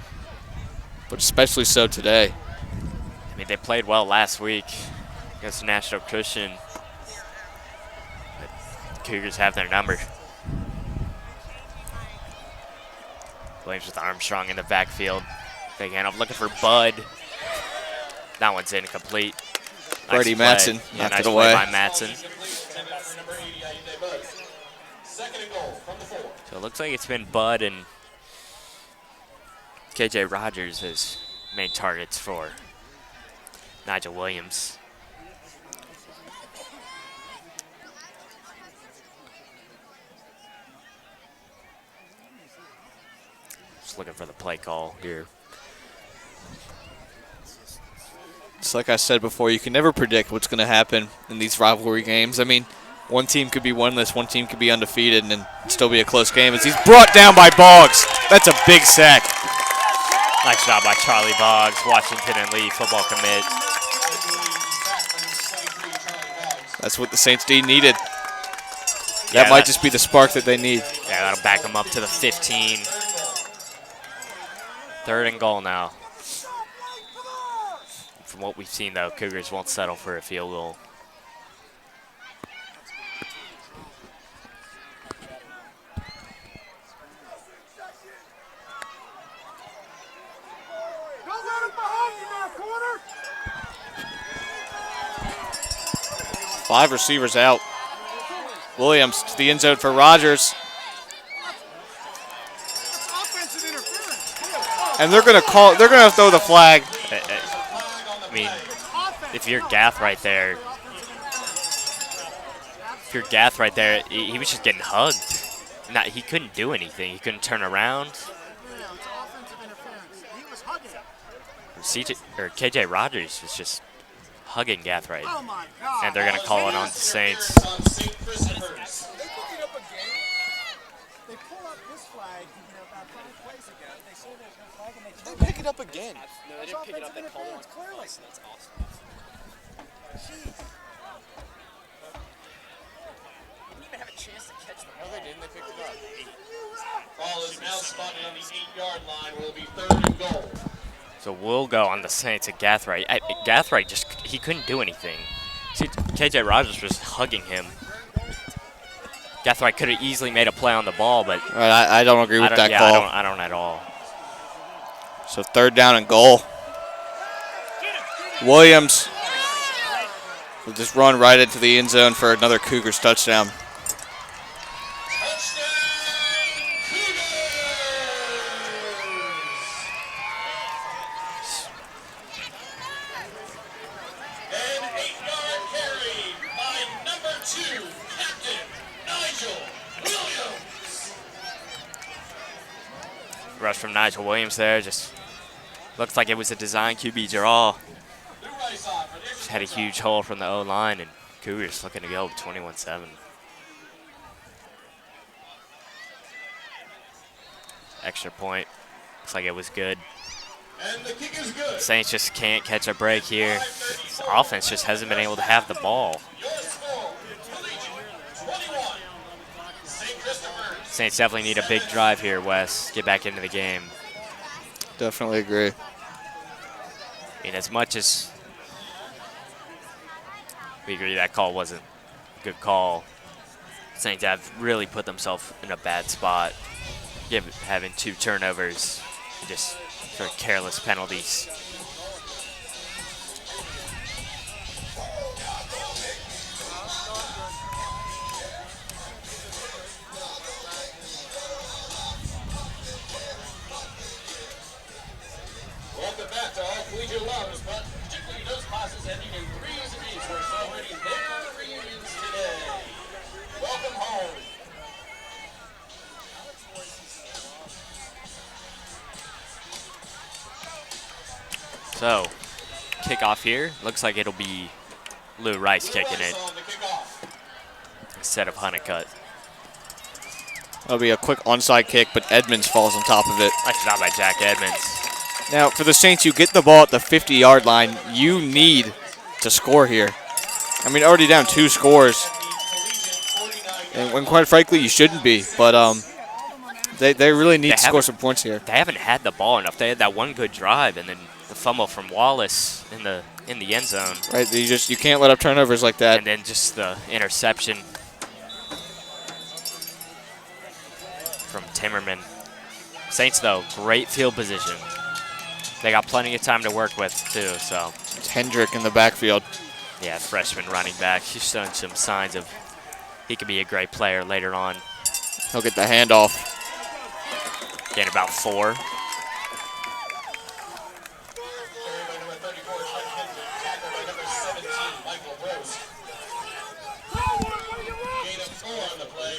but especially so today. I mean, they played well last week against National Christian. But the Cougars have their number. Williams with Armstrong in the backfield. Big hand up, looking for Bud. That one's incomplete. Brady play. Matson Yeah, knocked nice it play away. by Matson. Number 80, Ainde Bud. Second and goal from the 4. So it looks like it's been Bud and KJ Rogers as main targets for Nigel Williams. Just looking for the play call here. Just like I said before, you can never predict what's going to happen in these rivalry games. I mean, one team could be winless, one team could be undefeated, and then still be a close game. As he's brought down by Boggs. That's a big sack. Nice job by Charlie Boggs, Washington and Lee football commit. That's what the Saints D needed. Yeah, That might just be the spark that they need. Yeah, that'll back them up to the 15. Third and goal now. From what we've seen, though, Cougars won't settle for a field goal. Five receivers out. Williams to the end zone for Rogers. And they're going to throw the flag. I mean, if you're Gath right there, he was just getting hugged. He couldn't do anything. He couldn't turn around. KJ Rogers was just hugging Gathright. And they're going to call it on the Saints. They pull up this flag, about 5 plays ago. They saw there's no flag and they pick it up again. No, they didn't pick it up. They called it on clearly. That's awesome. Jeez. Didn't even have a chance to catch the ball. No, they didn't. They picked it up. Ball is now spotted on the 8-yard line. Will be third and goal. So we'll go on the Saints at Gathright. Gathright he couldn't do anything. See, KJ Rogers was hugging him. Gathright could have easily made a play on the ball, but I don't agree with that call. I don't at all. So third down and goal. Williams will just run right into the end zone for another Cougars touchdown. Rush from Nigel Williams there. Just looks like it was a design QB draw. Just had a huge hole from the O-line, and Cougars looking to go 21-7. Extra point. Looks like it was good. And the kick is good. Saints just can't catch a break here. This offense just hasn't been able to have the ball. Your score, Collegiate 21. St. Christopher's. Saints definitely need a big drive here, Wes. Get back into the game. Definitely agree. I mean, as much as we agree that call wasn't a good call, Saints have really put themselves in a bad spot, having 2 turnovers, and just sort of careless penalties. Welcome back to all collegiate lovers, but particularly those classes ending in 3s and 8s who are celebrating their reunions today. Welcome home. So, kickoff here. Looks like it'll be Lou Rice kicking it On the kickoff. instead of Honeycutt. That'll be a quick onside kick, but Edmonds falls on top of it. Nice job by Jack Edmonds. Now, for the Saints, you get the ball at the 50-yard line. You need to score here. I mean, already down 2 scores. And when, quite frankly, you shouldn't be. But they really need to score some points here. They haven't had the ball enough. They had that one good drive, and then the fumble from Wallace in the end zone. Right, you can't let up turnovers like that. And then just the interception from Timmerman. Saints, though, great field position. They got plenty of time to work with, too. So It's Hendrick in the backfield. yeah, freshman running back. He's shown some signs of he could be a great player later on. He'll get the handoff. Gain about 4.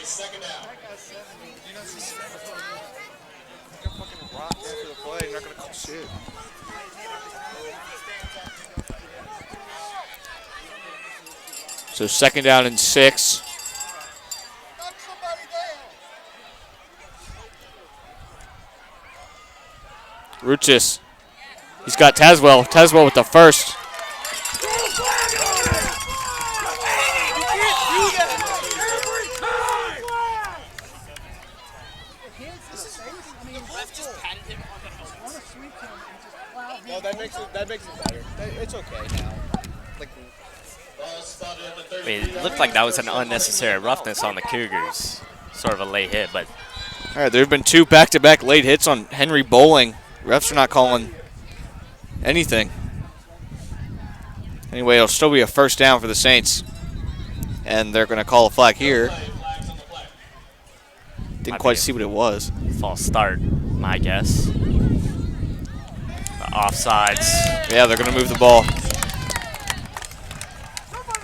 Second down. So 2nd down and 6. Ruchis. He's got Tazwell. Tazwell with the first. No, that makes it better. It's okay now. Like, I mean, it looked like that was an unnecessary roughness on the Cougars. Sort of a late hit, but All right, there have been 2 back-to-back late hits on Henry Bowling. Refs are not calling anything. Anyway, it'll still be a 1st down for the Saints. And they're going to call a flag here. Didn't quite see what it was. false start, my guess. The offsides. Yeah, they're going to move the ball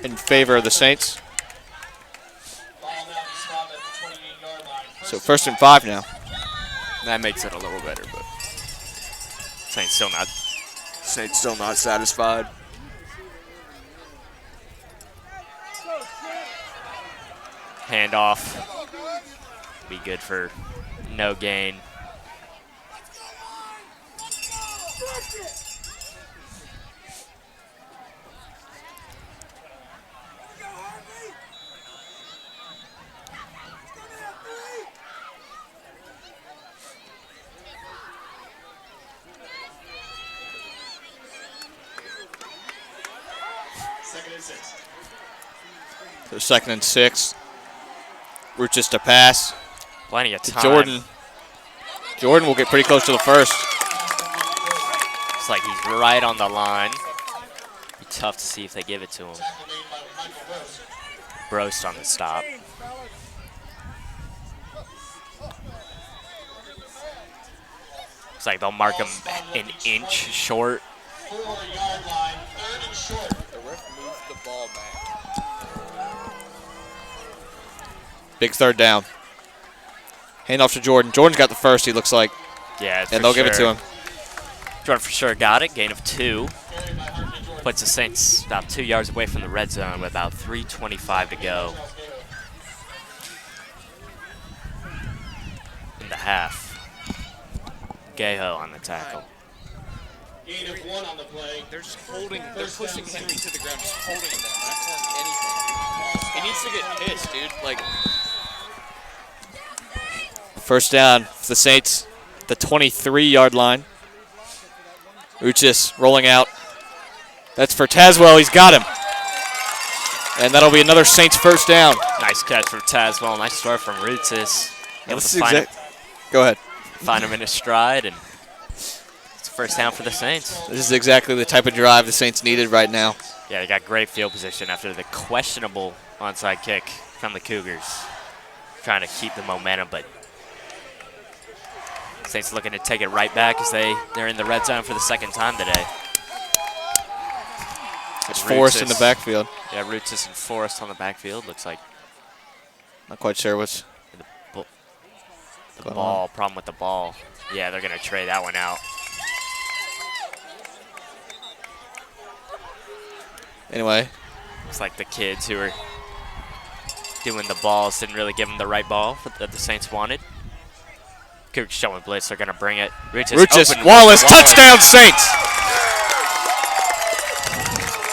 in favor of the Saints. So 1st and 5 now. That makes it a little better, but Saints still not satisfied. Handoff. Be good for no gain. So 2nd and 6. We're just a pass. Plenty of to time. Jordan. Jordan will get pretty close to the first. It's like he's right on the line. Be tough to see if they give it to him. Brost on the stop. Looks like they'll mark him an inch short. 4-yard line, 3rd and short. the ref moved the ball back. Big 3rd down. Handoff to Jordan. Jordan's got the first, he looks like. Yeah, And they'll give it to him. Jordan for sure got it. Gain of 2. Puts the Saints about 2 yards away from the red zone with about 3:25 to go in the half. Gaho on the tackle. Gain of 1 on the play. They're just holding. They're pushing Henry to the ground, just holding him there, not calling anything. He needs to get pissed, dude. Like, 1st down for the Saints. The 23-yard line. Uchis rolling out. That's for Tazwell. He's got him. And that'll be another Saints first down. Nice catch from Tazwell. Nice throw from Rootis. Go ahead. Find him in his stride, and it's a first down for the Saints. This is exactly the type of drive the Saints needed right now. Yeah, they got great field position after the questionable onside kick from the Cougars. Trying to keep the momentum, but Saints looking to take it right back as they're in the red zone for the second time today. It's Forrest in the backfield. Yeah, Rootis and Forrest on the backfield. Looks like not quite sure what's the ball. Problem with the ball. Yeah, they're going to trade that one out. Anyway. Looks like the kids who are doing the balls didn't really give them the right ball that the Saints wanted. Cougars showing blitz. They're going to bring it. Rootis, Wallace, touchdown Saints!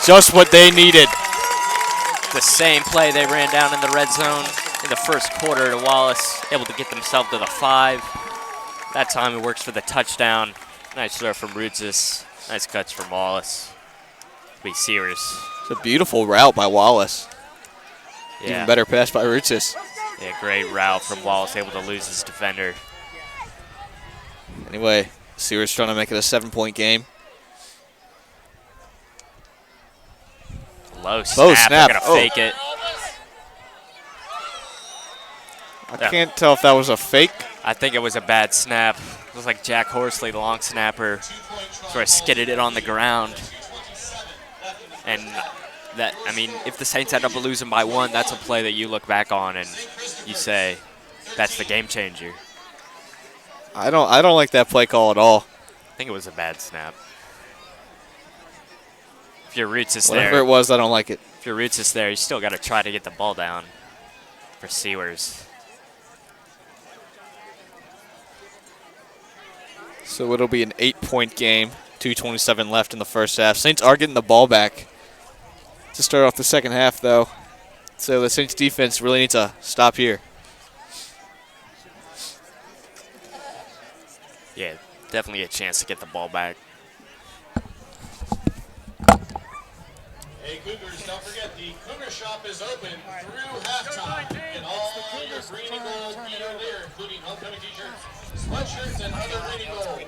Just what they needed. The same play they ran down in the red zone in the first quarter to Wallace, able to get themselves to the 5. That time it works for the touchdown. Nice throw from Rootis. Nice cuts from Wallace. Be serious. It's a beautiful route by Wallace. Yeah. Even better pass by Rootis. Yeah, great route from Wallace, able to lose his defender. Anyway, Sears trying to make it a 7-point game. Low snap. They're going to fake it. I can't tell if that was a fake. I think it was a bad snap. It was like Jack Horsley, the long snapper, sort of skidded it on the ground. And that, I mean, if the Saints end up losing by 1, that's a play that you look back on and you say, that's the game changer. I don't like that play call at all. I think it was a bad snap. If your roots is Whatever there, it was, I don't like it. If your roots is there, you still got to try to get the ball down for Sewers. So it'll be an 8-point game. 2:27 left in the first half. Saints are getting the ball back to start off the second half, though. So the Saints defense really needs to stop here. Yeah, definitely a chance to get the ball back. Hey, Cougars, don't forget, the Cougar Shop is open through halftime. And all your green and gold gear there, including homecoming t-shirts, sweatshirts, and other green and gold.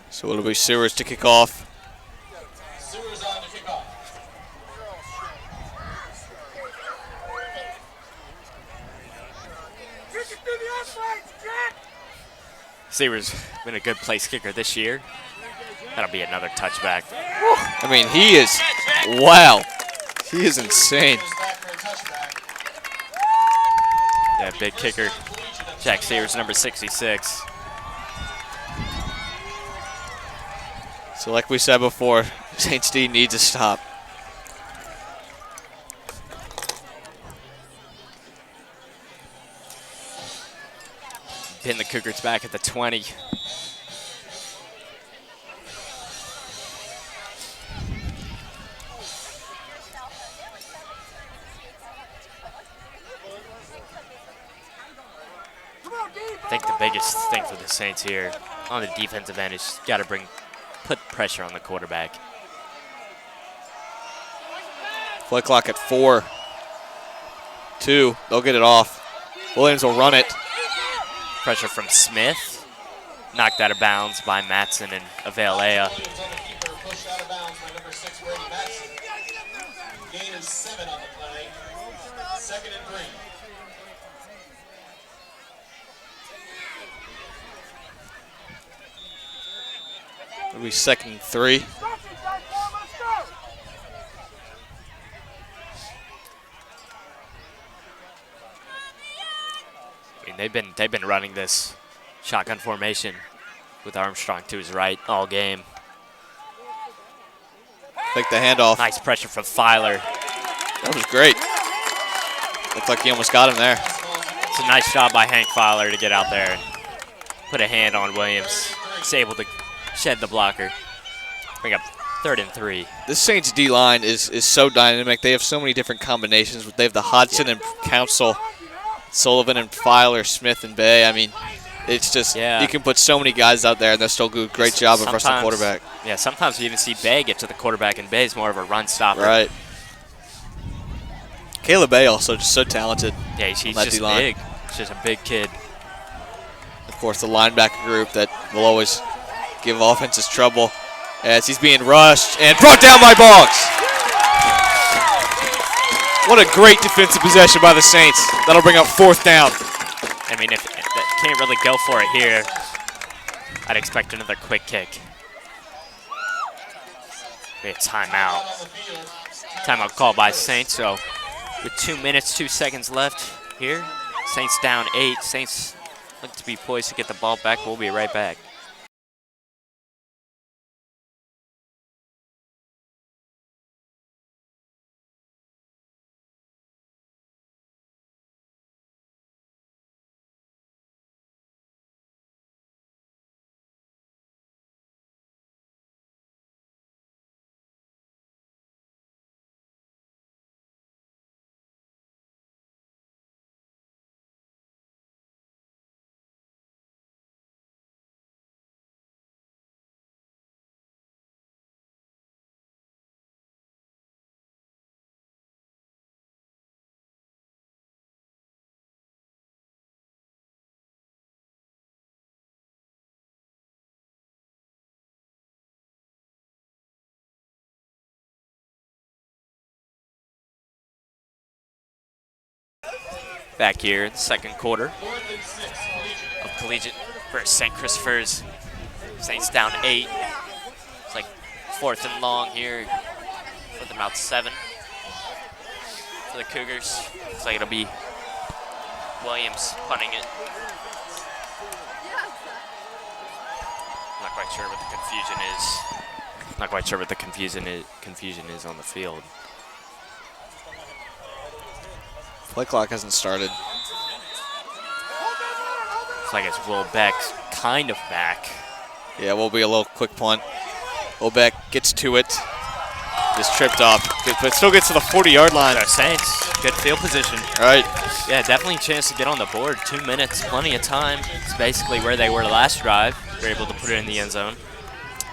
So it'll be Sewers to kick off. Sewers on to kick off. Sewers been a good place kicker this year. That'll be another touchback. I mean, he is, wow. He is insane. Yeah, big kicker. Jack Sewers, number 66. So like we said before, Saints D needs to stop. Pin the Cougars back at the 20. I think the biggest thing for the Saints here on the defensive end is got to put pressure on the quarterback. Play clock at 4. 2, they'll get it off. Williams will run it. Pressure from Smith. Knocked out of bounds by Matson and Avalea. Pushed out of bounds by number 6, Brady Matson. Gain is 7 on the play. 2nd and 3. It'll be 2nd and 3. I mean, they've been running this shotgun formation with Armstrong to his right all game. Take the handoff. Nice pressure from Filer. That was great. Looked like he almost got him there. It's a nice job by Hank Filer to get out there and put a hand on Williams. He's able to shed the blocker. Bring up 3rd and 3. This Saints D-line is so dynamic. They have so many different combinations. They have the Hodgson and Council Sullivan and Filer, Smith and Bay. I mean, it's just you can put so many guys out there and they'll still do a great job of rushing the quarterback. Yeah, sometimes you even see Bay get to the quarterback, and Bay's more of a run stopper. Right. Caleb Bay also just so talented. Yeah, he's just big. He's just a big kid. Of course, the linebacker group that will always give offenses trouble as he's being rushed and brought down by Boggs. What a great defensive possession by the Saints. That'll bring up 4th down. I mean, if that can't really go for it here, I'd expect another quick kick. We have timeout. Timeout called by Saints, so with 2 minutes, 2 seconds left here. Saints down 8. Saints look to be poised to get the ball back. We'll be right back. Back here in the second quarter of Collegiate versus St. Christopher's. Saints down 8. It's like 4th and long here. Put them out 7 for the Cougars. Looks like it'll be Williams punting it. Not quite sure what the confusion is. Not quite sure what the confusion is on the field. Play clock hasn't started. Looks like it's Will Beck kind of back. Yeah, will be a little quick punt. Will Beck gets to it. Just tripped off. But still gets to the 40-yard line. So Saints, good field position. All right. Yeah, definitely a chance to get on the board. 2 minutes, plenty of time. It's basically where they were last drive. They're able to put it in the end zone.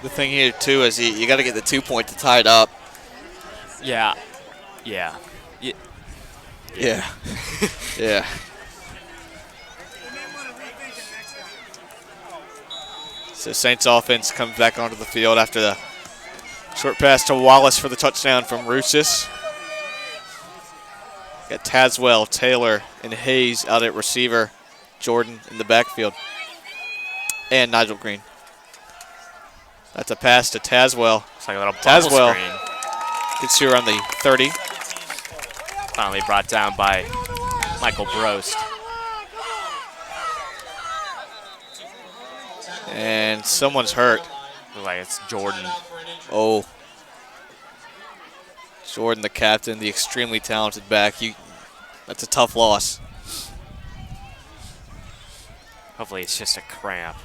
The thing here, too, is you got to get the 2 point to tie it up. Yeah. Yeah. Yeah. Yeah. So Saints offense comes back onto the field after the short pass to Wallace for the touchdown from Russis. Got Tazwell, Taylor, and Hayes out at receiver. Jordan in the backfield. And Nigel Green. That's a pass to Tazwell. It's like a little bubble Tazwell screen. gets here on the 30. Finally brought down by Michael Brost. And someone's hurt. Looks like it's Jordan. Oh. Jordan, the captain, the extremely talented back. That's a tough loss. Hopefully it's just a cramp.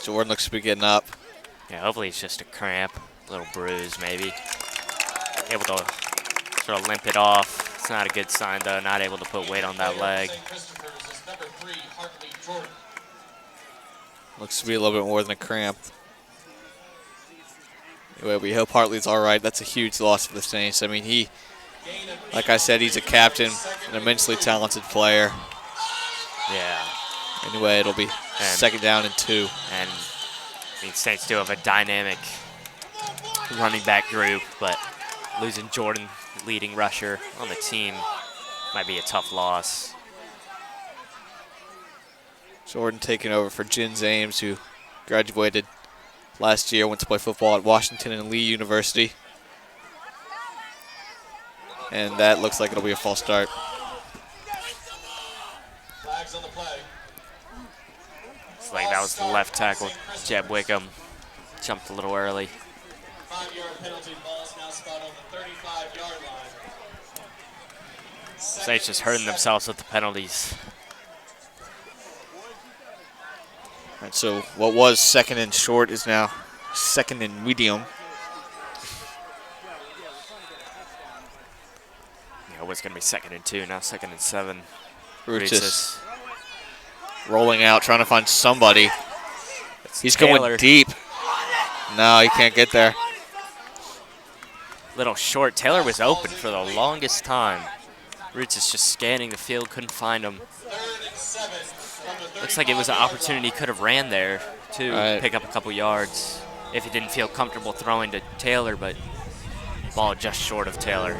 Jordan looks to be getting up. Yeah, hopefully it's just a cramp, a little bruise maybe. Able to sort of limp it off. It's not a good sign though, not able to put weight on that leg. Looks to be a little bit more than a cramp. Anyway, we hope Hartley's all right. That's a huge loss for the Saints. I mean, like I said, he's a captain, an immensely talented player. Yeah. Anyway, it'll be second down and 2. And I mean, Saints do have a dynamic running back group, but losing Jordan, leading rusher on the team, might be a tough loss. Jordan taking over for Jins Ames, who graduated last year, went to play football at Washington and Lee University. And that looks like it'll be a false start. Flags on the play. It's like that was the left tackle, Jeb Wickham. Jumped a little early. 5-yard penalty. Ball's now spot on the 35-yard line. Saints just hurting themselves with the penalties. All right, so what was second and short is now second and medium. Yeah, it was going to be 2nd and 2, now 2nd and 7. Ruchis rolling out, trying to find somebody. He's Taylor. going deep. No, he can't get there. Little short. Taylor was open for the longest time. Roots is just scanning the field, couldn't find him. Looks like it was an opportunity he could have ran there to pick up a couple yards if he didn't feel comfortable throwing to Taylor, but ball just short of Taylor.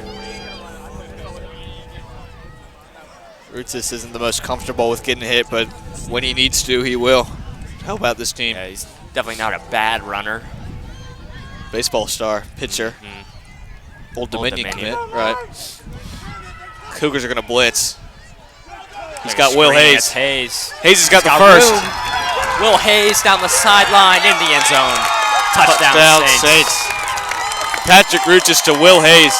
Roots isn't the most comfortable with getting hit, but when he needs to, he will help out this team. Yeah, he's definitely not a bad runner. Baseball star, pitcher. Old Dominion commit, right. Cougars are going to blitz. He's got Will Hayes. Hayes Hayes has got the first. Room. Will Hayes down the sideline in the end zone. Touchdown Saints. Patrick Ruchis to Will Hayes.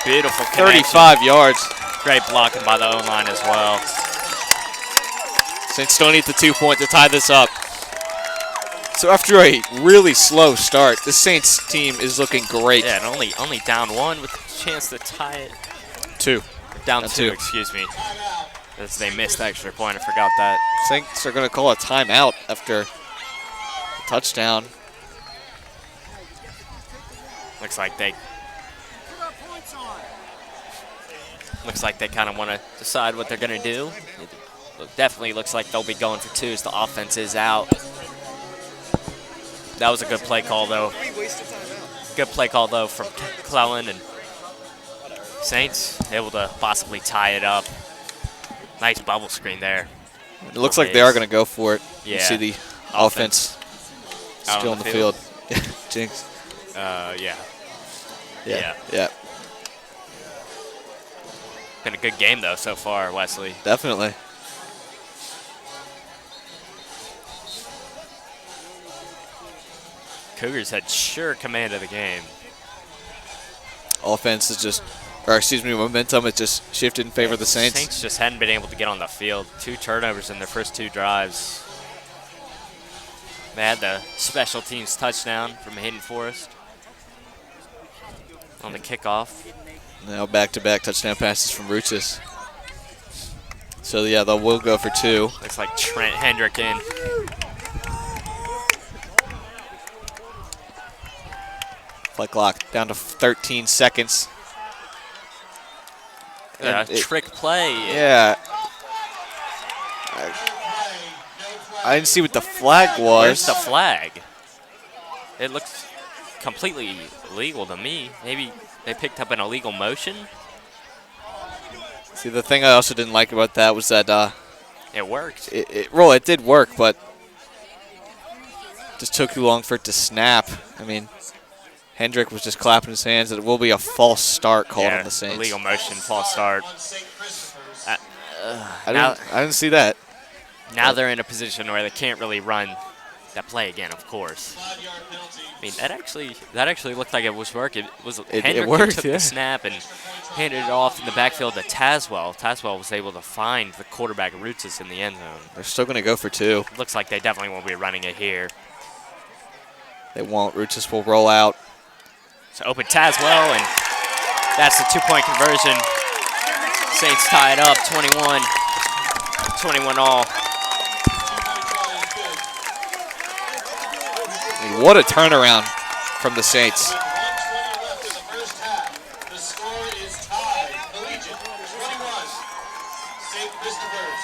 Beautiful connection. 35 yards. Great blocking by the O-line as well. Saints still need the 2-point to tie this up. So after a really slow start, the Saints team is looking great. Yeah, and only down 1 with a chance to tie it. 2. Down two, excuse me. As they missed the extra point, I forgot that. Saints are going to call a timeout after a touchdown. Looks like they kind of want to decide what they're going to do. It definitely looks like they'll be going for 2 as the offense is out. That was a good play call, though. Good play call, though, from Clellan, and Saints able to possibly tie it up. Nice bubble screen there. It looks like they are going to go for it. Yeah. You see the offense still on the field. Jinx. Yeah. Been a good game, though, so far, Wesley. Definitely. Cougars had sure command of the game. Offense is just, or excuse me, momentum has just shifted in favor of the Saints. Saints just hadn't been able to get on the field. 2 turnovers in their first 2 drives. They had the special teams touchdown from Hayden Forrest on the kickoff. Now back-to-back touchdown passes from Ruchis. So yeah, they will go for 2. Looks like Trent Hendrick in. Play clock down to 13 seconds. Yeah, trick play. Yeah. I didn't see what the flag was. Where's the flag? It looks completely illegal to me. Maybe they picked up an illegal motion. See, the thing I also didn't like about that was that it worked. It did work, but just took too long for it to snap. I mean, Hendrick was just clapping his hands. It will be a false start called on the Saints. Illegal motion, false start. I didn't see that. Now they're in a position where they can't really run that play again, of course. I mean, that actually looked like it was working. Hendrick worked, took yeah. the snap and handed it off in the backfield to Tazwell. Tazwell was able to find the quarterback Rutzis in the end zone. They're still going to go for 2. Looks like they definitely won't be running it here. They won't. Rutzis will roll out. So open Tazwell, and that's the 2-point conversion. Saints tie it up, 21 all. I mean, what a turnaround from the Saints. 1:20 left in the first half. The score is tied. Collegiate 21. St. Christopher's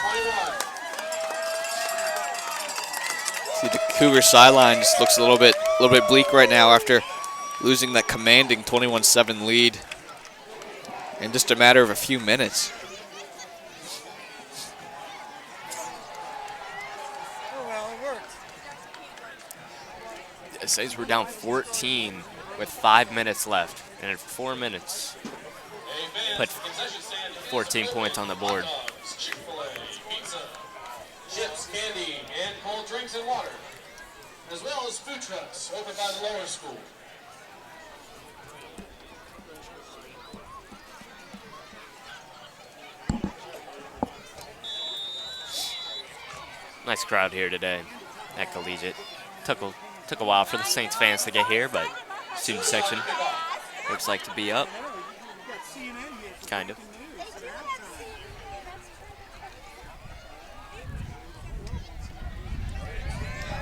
21. See, the Cougar sideline just looks a little bit bleak right now after losing that commanding 21-7 lead in just a matter of a few minutes. Oh, well, it worked. The Saints were down 14 with 5 minutes left, and in 4 minutes, put 14 points on the board. Chick-fil-A, pizza, chips, candy, and cold drinks and water. as well as food trucks over by the lower school. Nice crowd here today at Collegiate. Took a while for the Saints fans to get here, but student section looks like to be up. Kind of.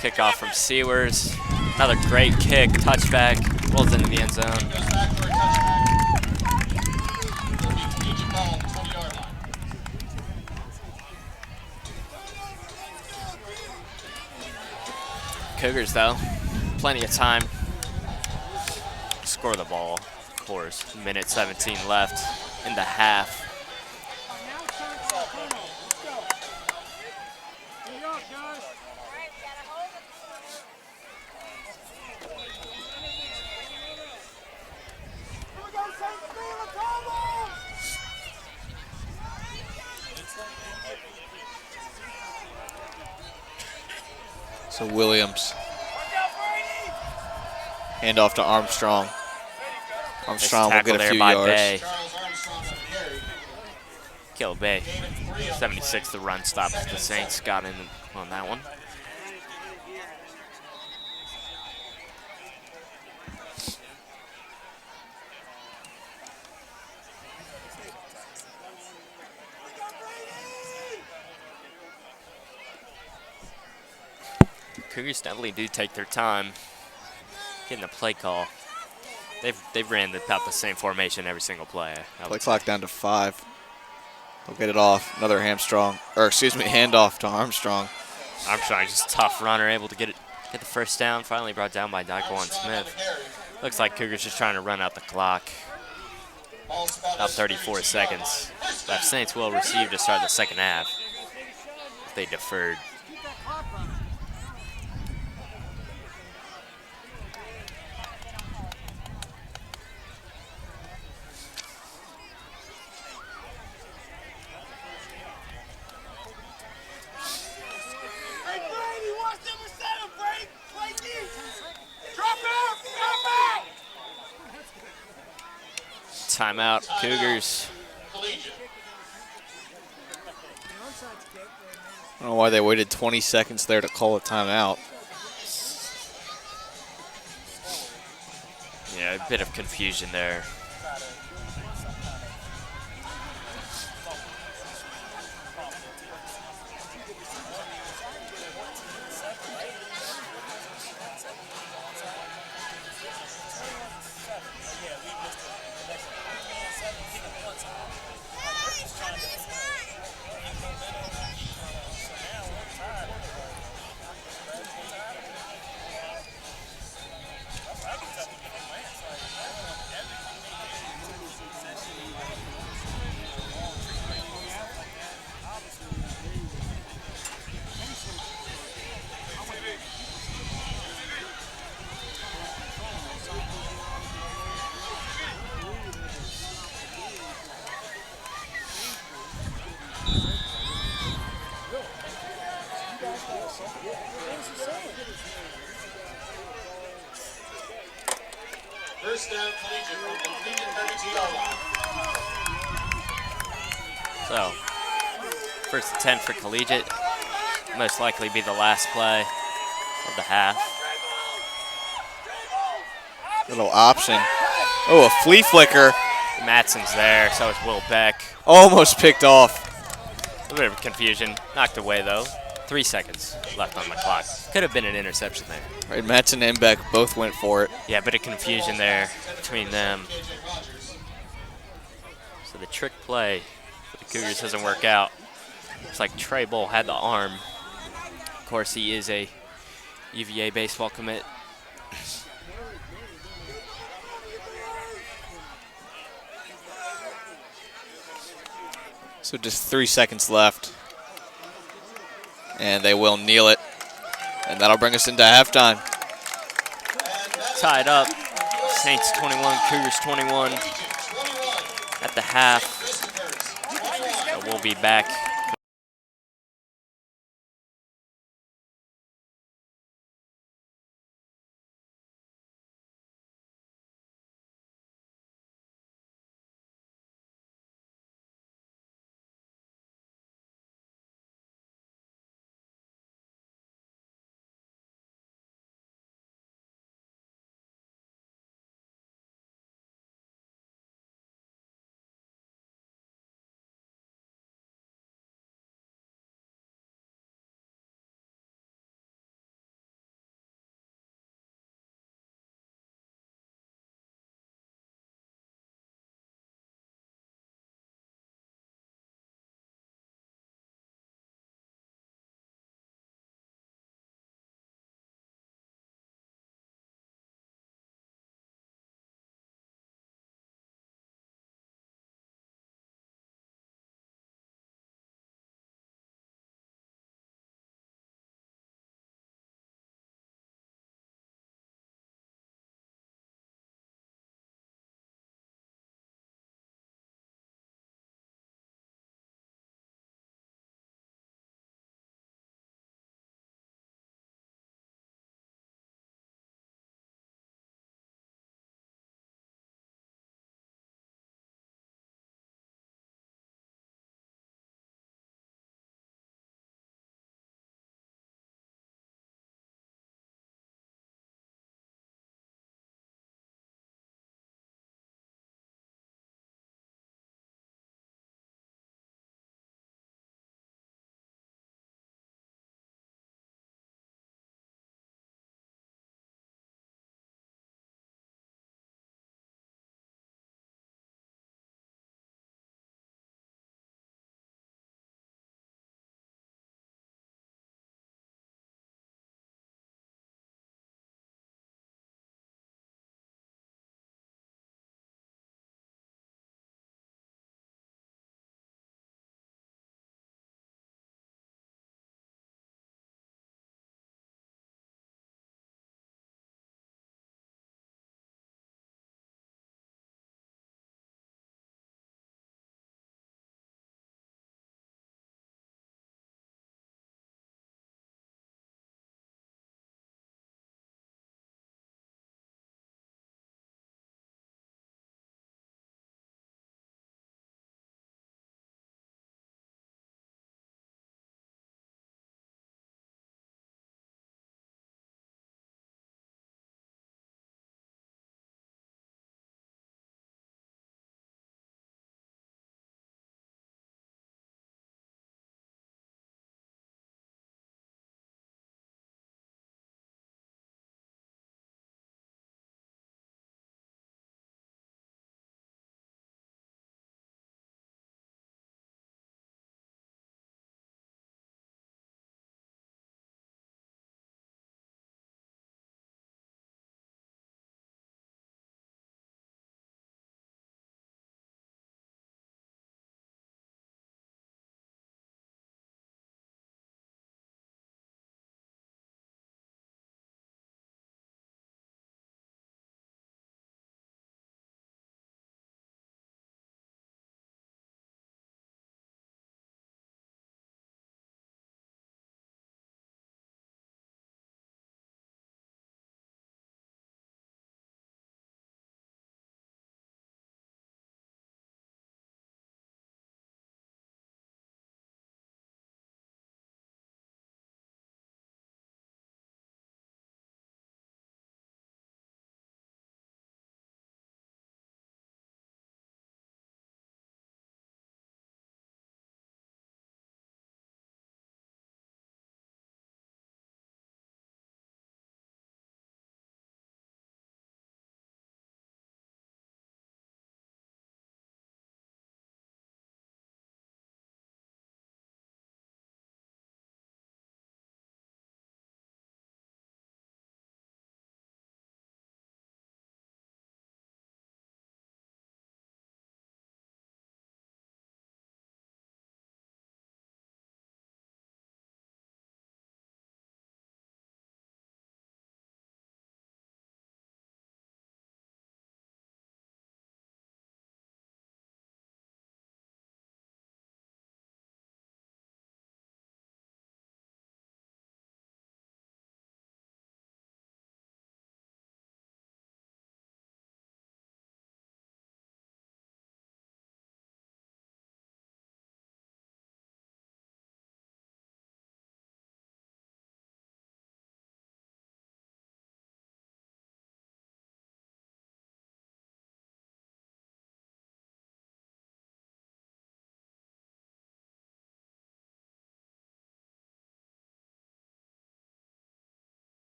Kickoff from Sewers. Another great kick, touchback, rolls into the end zone. Goes back for a touchback. Collegiate ball, 20-yard line. Cougars, though, plenty of time to score the ball, of course. Minute 17 left in the half. So Williams. Hand off to Armstrong. Armstrong will get a few yards. Bay. Charles Armstrong on the carry. Kill Bay. Gain of 3 on 76 the run stop. The Saints got in on that one. Cougars definitely do take their time getting the play call. They've ran about the same formation every single play. Play clock down to 5. They'll get it off. Another handoff to Armstrong. Armstrong just a tough runner, able to get the first down. Finally brought down by Daquan Smith. Looks like Cougars just trying to run out the clock. About 34 seconds. That Saints will receive to start the second half. They deferred. Timeout, Cougars. Collegiate. I don't know why they waited 20 seconds there to call a timeout. Yeah, a bit of confusion there. First down, Collegiate from the Collegiate 32-yard line. So, first and 10 for Collegiate. Most likely be the last play of the half. Little option. Oh, a flea flicker. Matson's there, so is Will Beck. Almost picked off. A bit of confusion. Knocked away, though. 3 seconds left on the clock. Could have been an interception there. Right, Matson and Beck both went for it. Yeah, a bit of confusion there between them. So the trick play for the Cougars doesn't work out. Looks like Trey Bull had the arm. Of course, he is a UVA baseball commit. So just 3 seconds left. And they will kneel it. And that'll bring us into halftime. Tied up. Saints 21, Cougars 21 at the half. So we'll be back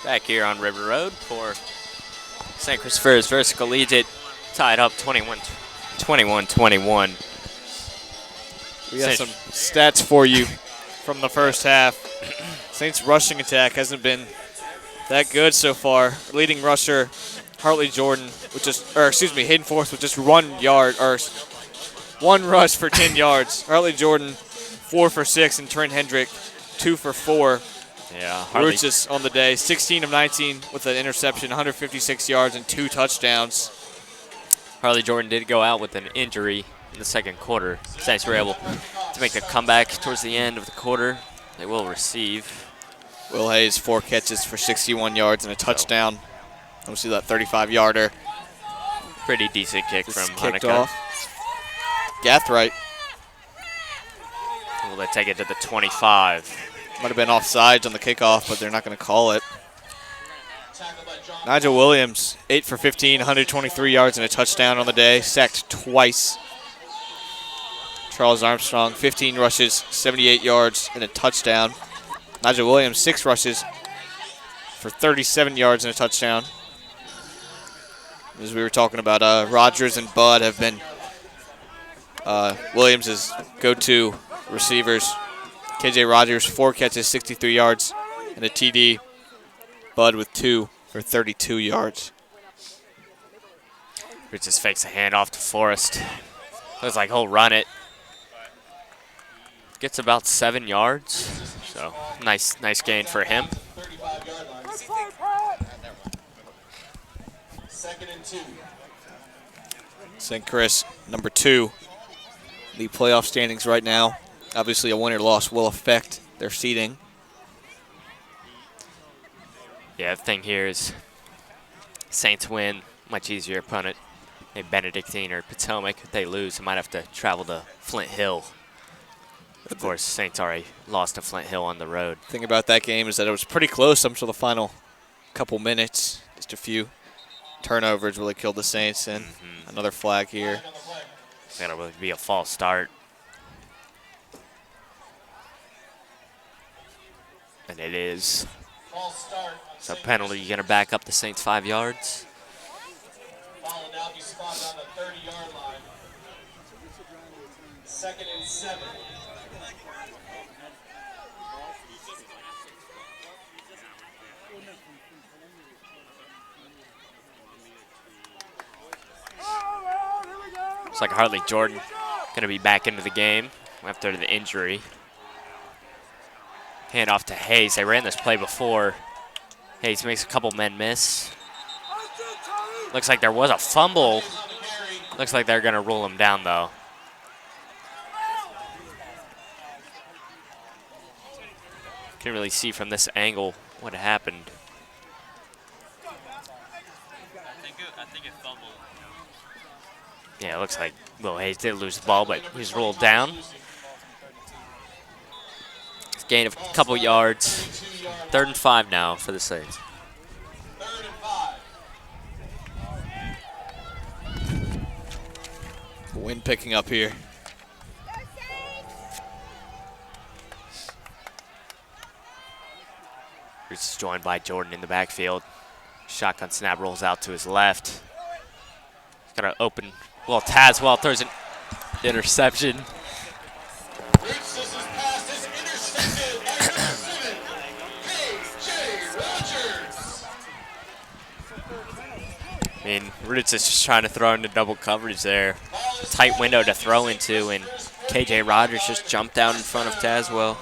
Back here on River Road for St. Christopher's versus Collegiate. Tied up 21-21. We got some stats for you from the first half. Saints' rushing attack hasn't been that good so far. Leading rusher Hartley Jordan, Hayden Forrest with just 1 yard, or one rush for 10 yards. Hartley Jordan 4 for 6, and Trent Hendrick 2 for 4. Yeah, Roots is on the day, 16 of 19 with an interception, 156 yards and 2 touchdowns. Hartley Jordan did go out with an injury in the second quarter. Saints were able to make the comeback towards the end of the quarter. They will receive. Will Hayes, 4 catches for 61 yards and a touchdown. We'll see that 35-yarder. Pretty decent kick Just from kicked Hanukkah. off. Gathright Will they take it to the 25? might have been offsides on the kickoff, but they're not going to call it. Nigel Williams, 8 for 15, 123 yards and a touchdown on the day, sacked twice. Charles Armstrong, 15 rushes, 78 yards and a touchdown. Nigel Williams, 6 rushes for 37 yards and a touchdown. As we were talking about, Rogers and Bud have been Williams' go-to receivers. KJ Rogers, 4 catches, 63 yards and a TD. Bud with 2 for 32 yards. Rich just fakes a handoff to Forrest. Looks like he'll run it. Gets about 7 yards. So nice gain for him. 35-yard line. 2nd and 2. St. Chris, number 2. The playoff standings right now. Obviously, a win or loss will affect their seeding. Yeah, the thing here is Saints win, much easier opponent. Maybe Benedictine or Potomac. If they lose, they might have to travel to Flint Hill. Of course, Saints already lost to Flint Hill on the road. The thing about that game is that it was pretty close up until the final couple minutes. Just a few turnovers really killed the Saints, and another flag here. It's going to be a false start. And it is. False start. So penalty, you're going to back up the Saints 5 yards. Ball will now be spotted on the 30-yard line. 2nd and 7. Looks like Hartley Jordan going to be back into the game after the injury. Hand off to Hayes. They ran this play before. Hayes makes a couple men miss. Looks like there was a fumble. Looks like they're going to rule him down, though. Can't really see from this angle what happened. I think it fumbled. Yeah, it looks like Will Hayes did lose the ball, but he's ruled down. Gain of a couple yards. 3rd and 5 now for the Saints. 3rd and 5. Wind picking up here. Roots is joined by Jordan in the backfield. Shotgun snap rolls out to his left. He's got to open. Well, Tazwell throws an interception. Roots, this is passed, is intercepted by number 7, KJ Rogers. I mean, Roots is just trying to throw into double coverage there. Tight window to throw into, and KJ Rogers just jumped out in front of Tazwell.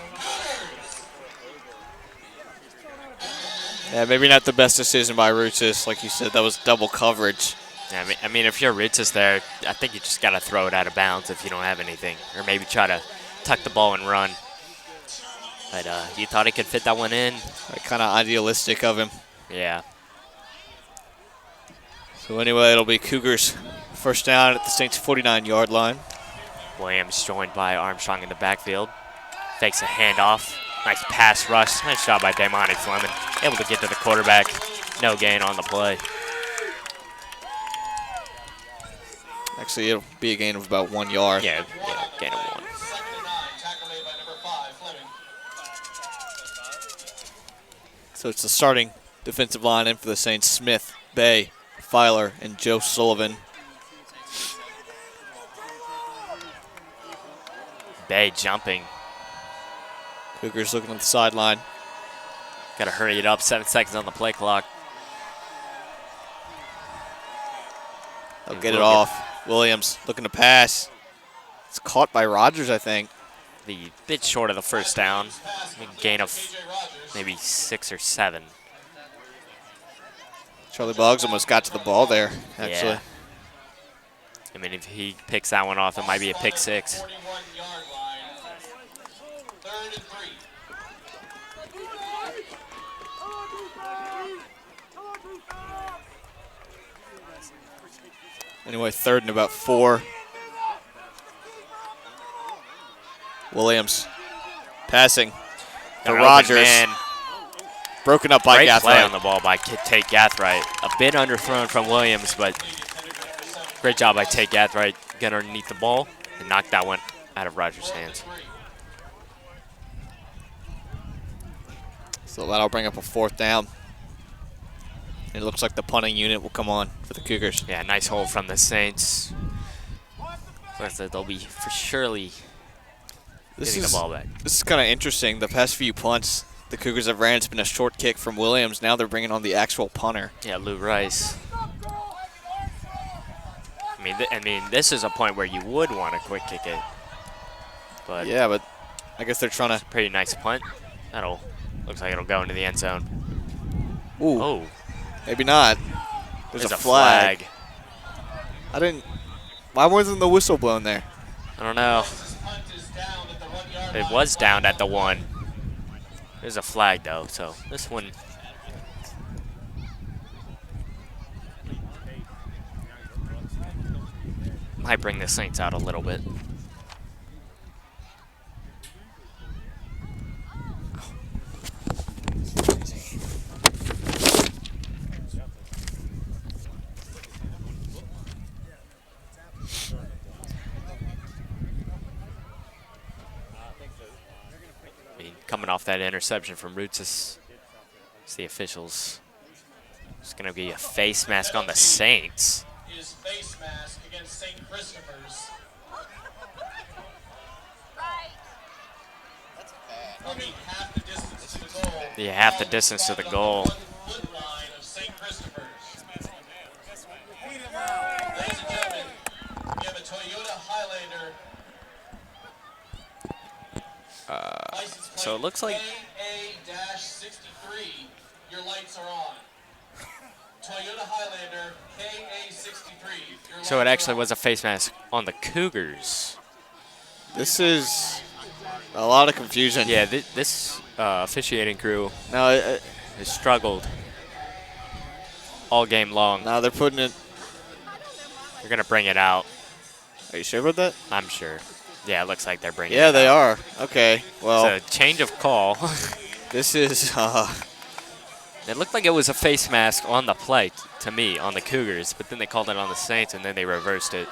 Yeah, maybe not the best decision by Roots. Like you said, that was double coverage. Yeah, I mean, if you're Roots there, I think you just got to throw it out of bounds if you don't have anything, or maybe try to tuck the ball and run. But you thought he could fit that one in. Kind of idealistic of him. Yeah. So anyway, it'll be Cougars first down at the Saints' 49-yard line. Williams joined by Armstrong in the backfield. Fakes a handoff. Nice pass rush. Nice job by Damani Fleming. Able to get to the quarterback. No gain on the play. Actually, it'll be a gain of about 1 yard. Yeah, gain of 1. 2nd and 9. Tackle made by number 5, Fleming. So it's the starting defensive line in for the Saints: Smith, Bay, Filer, and Joe Sullivan. Bay jumping. Cougars looking at the sideline. Got to hurry it up. 7 seconds on the play clock. They'll get it off. Williams looking to pass. It's caught by Rogers, I think. The bit short of the first down. Gain of maybe 6 or 7. Charlie Boggs almost got to the ball there, actually. Yeah. I mean, if he picks that one off, it might be a pick 6. 41-yard line. 3rd and 3. Anyway, 3rd and about 4. Williams passing for Rogers. Man. Broken up by Great play Gathright. on the ball by Tate Gathright. A bit underthrown from Williams, but great job by Tate Gathright. Get underneath the ball and knock that one out of Rogers' hands. So that'll bring up a 4th down. It looks like the punting unit will come on for the Cougars. Yeah, nice hold from the Saints. Looks like they'll be for surely getting the ball back. This is kind of interesting. The past few punts the Cougars have ran, it's been a short kick from Williams. Now they're bringing on the actual punter. Yeah, Lou Rice. I mean, this is a point where you would want to quick kick it. But Yeah, but I guess they're trying to. pretty nice punt. Looks like it'll go into the end zone. Ooh, Oh, maybe not. There's there's a flag. Why wasn't the whistle blown there? I don't know. Punt is down at the 1-yard It line. was down at the 1. There's a flag though, so this one. Might bring the Saints out a little bit. Coming off that interception from Roots, it's the officials. It's going to be a face mask on the Saints. His face mask against St. Christopher's. I mean, half the distance to the goal. Yeah, half the distance to the goal. 1-foot line of St. Christopher's. Ladies and gentlemen, we have a Toyota Highlander. License plate So it looks like KA-63. Your lights are on. Toyota Highlander KA-63. Your so it lights actually are on. was a face mask on the Cougars. This is a lot of confusion. Yeah, this officiating crew No, has struggled all game long. no, they're putting it. They're going to bring it out, Are you sure about that? I'm sure. Yeah, it looks like they're bringing it Yeah, out. they are. Okay. Well, So change of call. this is. It looked like it was a face mask on the play to me on the Cougars, but then they called it on the Saints and then they reversed it.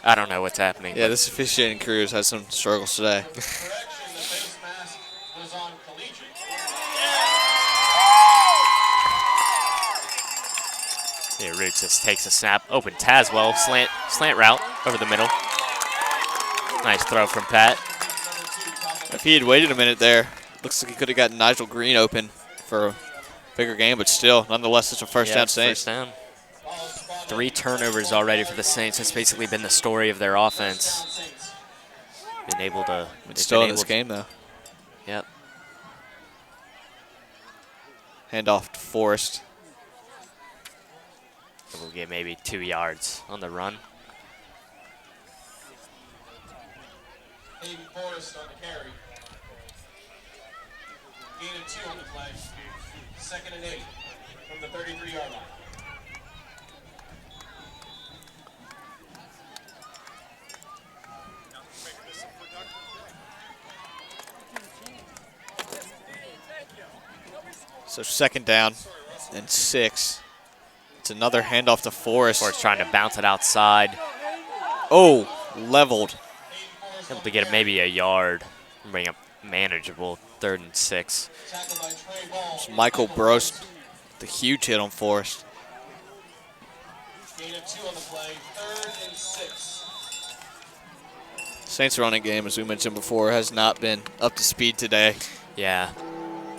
I don't know what's happening. Yeah, this officiating crew has had some struggles today. Correction, the face mask was on Collegiate. Yeah, Roots just takes a snap. Open Tazwell, slant route over the middle. Nice throw from Pat. If he had waited a minute there, looks like he could have gotten Nigel Green open for a bigger game, but still, nonetheless, it's a first down Saints. First down. 3 turnovers already for the Saints. That's basically been the story of their offense. Been able to. It's still in this game, though. Yep. Handoff to Forrest. We'll get maybe 2 yards on the run. Hayden Forrest on the carry. Gain of 2 on the play. 2nd and 8 from the 33-yard line. So 2nd down and 6. It's another handoff to Forrest. Forrest trying to bounce it outside. Oh, leveled. Able to get maybe a yard. Bring up manageable 3rd and 6. Tackled by Trey Ball. It's Michael Brost, The huge hit on Forrest. Gain of 2 on the play, 3rd and 6. Saints running game, as we mentioned before, has not been up to speed today. Yeah.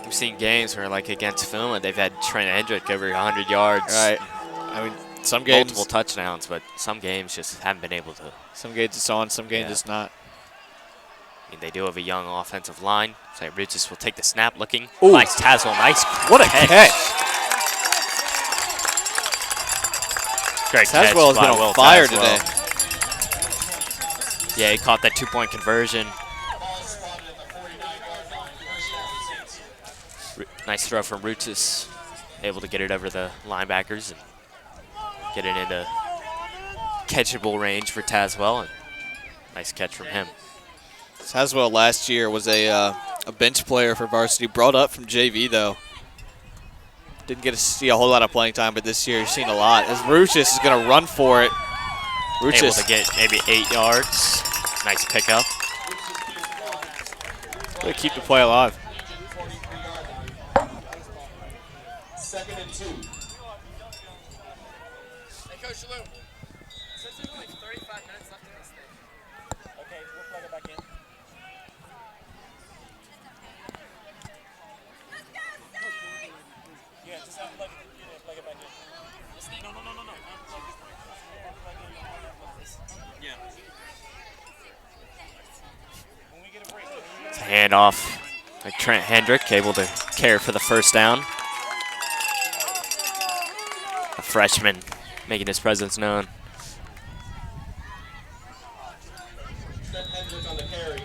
We've seen games where, like against Philma, they've had Trent Hendrick over 100 yards. Right. I mean, some games. Multiple touchdowns, but some games just haven't been able to. Some games it's on, some games it's not. I mean, they do have a young offensive line. So Regis will take the snap looking. Ooh. Nice Tazwell. Nice. What a catch. Great catch Tazwell has by been on Will fire Tazwell. today. Yeah, he caught that 2-point conversion. Ball spotted at the 49-yard line, 1st down Saints. Nice throw from Rutis. Able to get it over the linebackers and get it into catchable range for Tazwell. And nice catch from him. Tazwell last year was a bench player for Varsity, brought up from JV though. Didn't get to see a whole lot of playing time, but this year he's seen a lot. As Ruchis is going to run for it. Able Ruchis to get maybe 8 yards. Nice pickup. going to keep the play alive. 2nd and 2. Hey, Coach Lou. Since there's only 35 minutes left in this thing. Okay, we'll plug it back in. Yeah, just unplug it. Yeah, plug it back in. No. Unplug this one. Unplug it. Yeah. When we get a break. It's a handoff. Like Trent Hendrick able to carry for the 1st down. A freshman making his presence known. Trent Hendrick on the carry.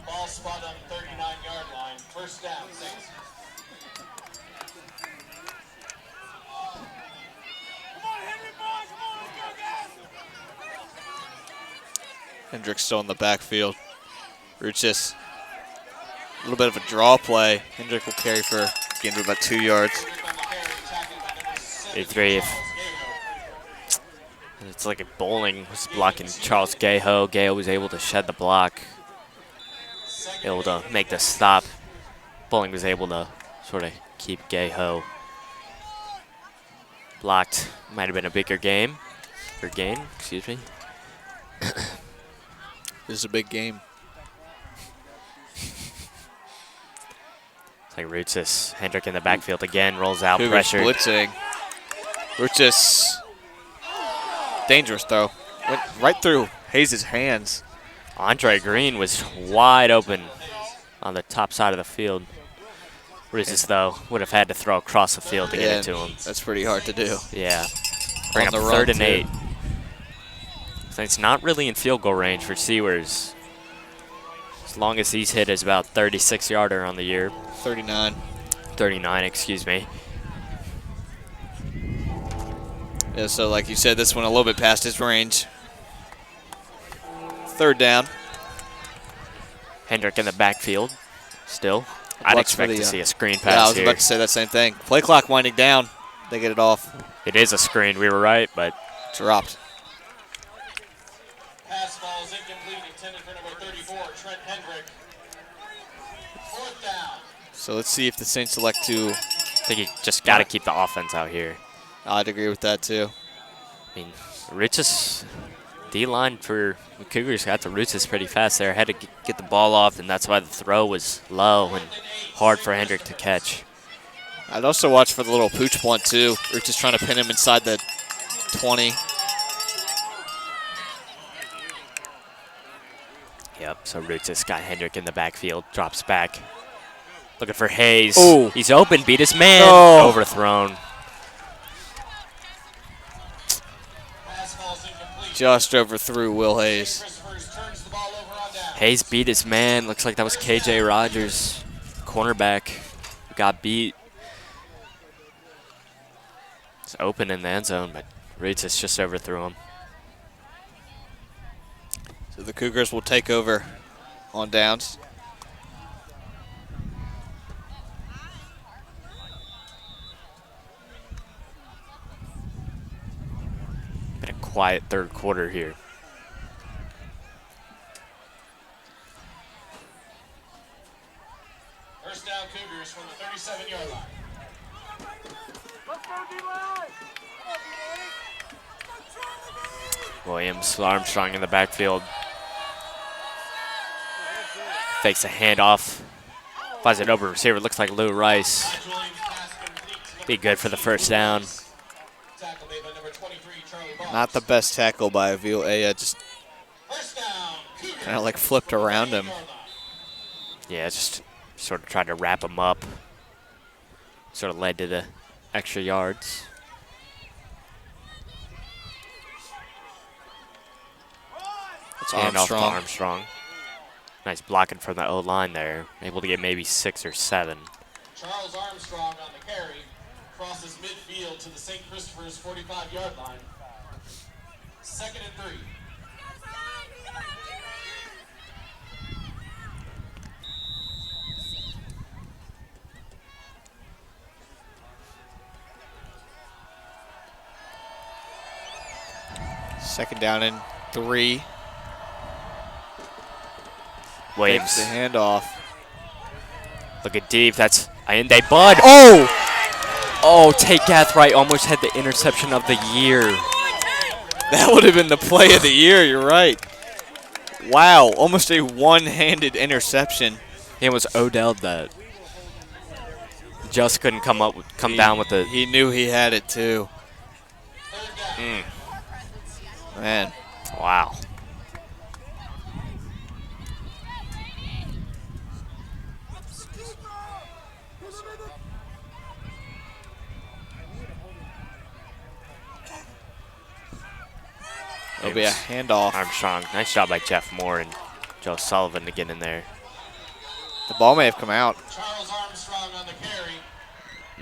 Ball spot on the 39-yard line, 1st down Saints. Hendrick's still in the backfield. Ruchis, a little bit of a draw play. Hendrick will carry for gain of about 2 yards. Big 3. It's like a Bowling was blocking Charles Gaho. Gaho was able to shed the block, able to make the stop. Bowling was able to sort of keep Gaho blocked. Might have been a bigger game, or gain, excuse me. This is a big game. It's like Rutis. Hendrick in the backfield again, rolls out, Cougars pressure. blitzing. Ruchis, dangerous throw. Went right through Hayes' hands. Andre Green was wide open on the top side of the field. Rutis, though, would have had to throw across the field to get it to him. That's pretty hard to do. Yeah. Bring up On the 3rd run, and too. 8. So it's not really in field goal range for Sewers. As long as he's hit is about 36-yarder on the year. 39. 39, excuse me. Yeah, so like you said, this one a little bit past his range. 3rd down. Hendrick in the backfield still. I'd Watch for expect the, to see a screen pass Yeah, I was here. about to say that same thing. Play clock winding down. They get it off. It is a screen. We were right, but Dropped. Pass falls incomplete, intended for number 34, Trent Hendrick. 4th down. So let's see if the Saints elect to. I think you just got to keep the offense out here. I'd agree with that too. I mean, Rich's D-line for the Cougars got to Rutis pretty fast there. Had to get the ball off, and that's why the throw was low and hard for Hendrick to catch. I'd also watch for the little pooch punt too. We're just trying to pin him inside the 20. Yep, so Rutis got Hendrick in the backfield, drops back. Looking for Hayes. Oh. He's open, beat his man. No. Overthrown. Pass falls incomplete. Just overthrew Will Hayes. Christopher turns the ball over on down. Hayes beat his man. Looks like that was KJ Rogers, cornerback, who got beat. It's open in the end zone, but Rutis just overthrew him. So the Cougars will take over on downs. Been a quiet 3rd quarter here. First down Cougars from the 37-yard line. Williams, Armstrong in the backfield. Fakes a handoff. Finds an open receiver. Looks like Lou Rice. Be good for the first down. Not the best tackle by Avil Aya, just kind of like flipped around him. Yeah, just sort of tried to wrap him up. Sort of led to the extra yards. It's Hand off to Armstrong. Armstrong. Nice blocking from the O-line there. Able to get maybe 6 or 7. Charles Armstrong on the carry crosses midfield to the St. Christopher's 45-yard line. 2nd and 3. Second down and 3. Williams. Takes the handoff. Look at deep. That's Ayende Bud. Oh! Oh, Tate Gathright almost had the interception of the year. That would have been the play of the year, you're right. Wow, almost a one-handed interception. It was Odell that just couldn't come down with it. He knew he had it too. Man. Wow. It'll be a handoff. Armstrong. Nice job by Jeff Moore and Joe Sullivan to get in there. The ball may have come out. Charles Armstrong on the carry.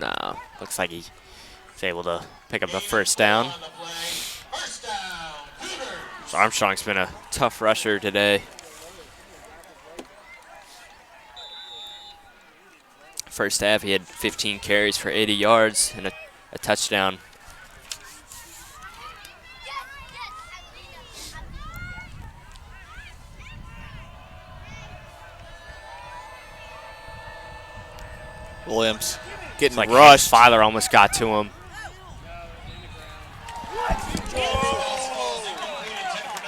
No, looks like he's able to pick up the first down. On the play. First down, Cougars. So Armstrong's been a tough rusher today. First half, he had 15 carries for 80 yards and a touchdown. Williams getting Like rushed. Filer almost got to him.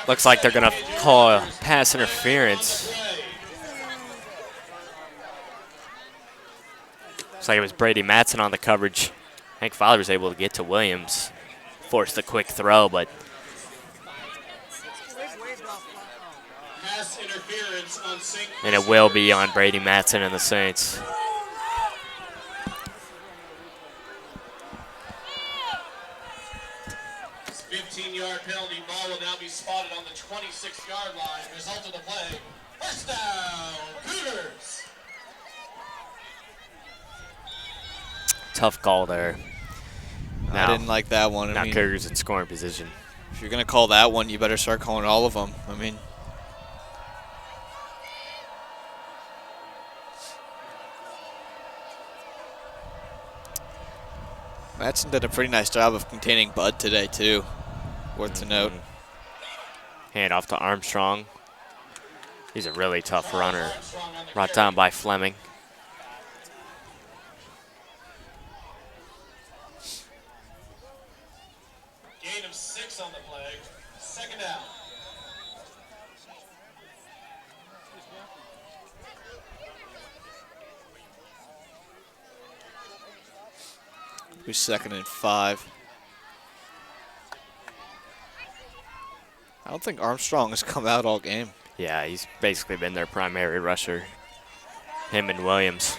Looks like they're going to call a pass interference. Looks like it was Brady Matson on the coverage. Hank Filer was able to get to Williams. Forced the quick throw, but Pass interference on St. and it will be on Brady Matson and the Saints. This 15-yard penalty. Ball will now be spotted on the 26-yard line. Result of the play. First down, Cougars. Tough call there. I didn't like that one. Now Cougars in scoring position. If you're going to call that one, you better start calling all of them. I mean, Matson did a pretty nice job of containing Bud today, too. Worth to note. Hand off to Armstrong. He's a really tough runner. Brought down by Fleming. Gain of 6 on the play. Second down. Who's 2nd and 5? I don't think Armstrong has come out all game. Yeah, he's basically been their primary rusher. Him and Williams.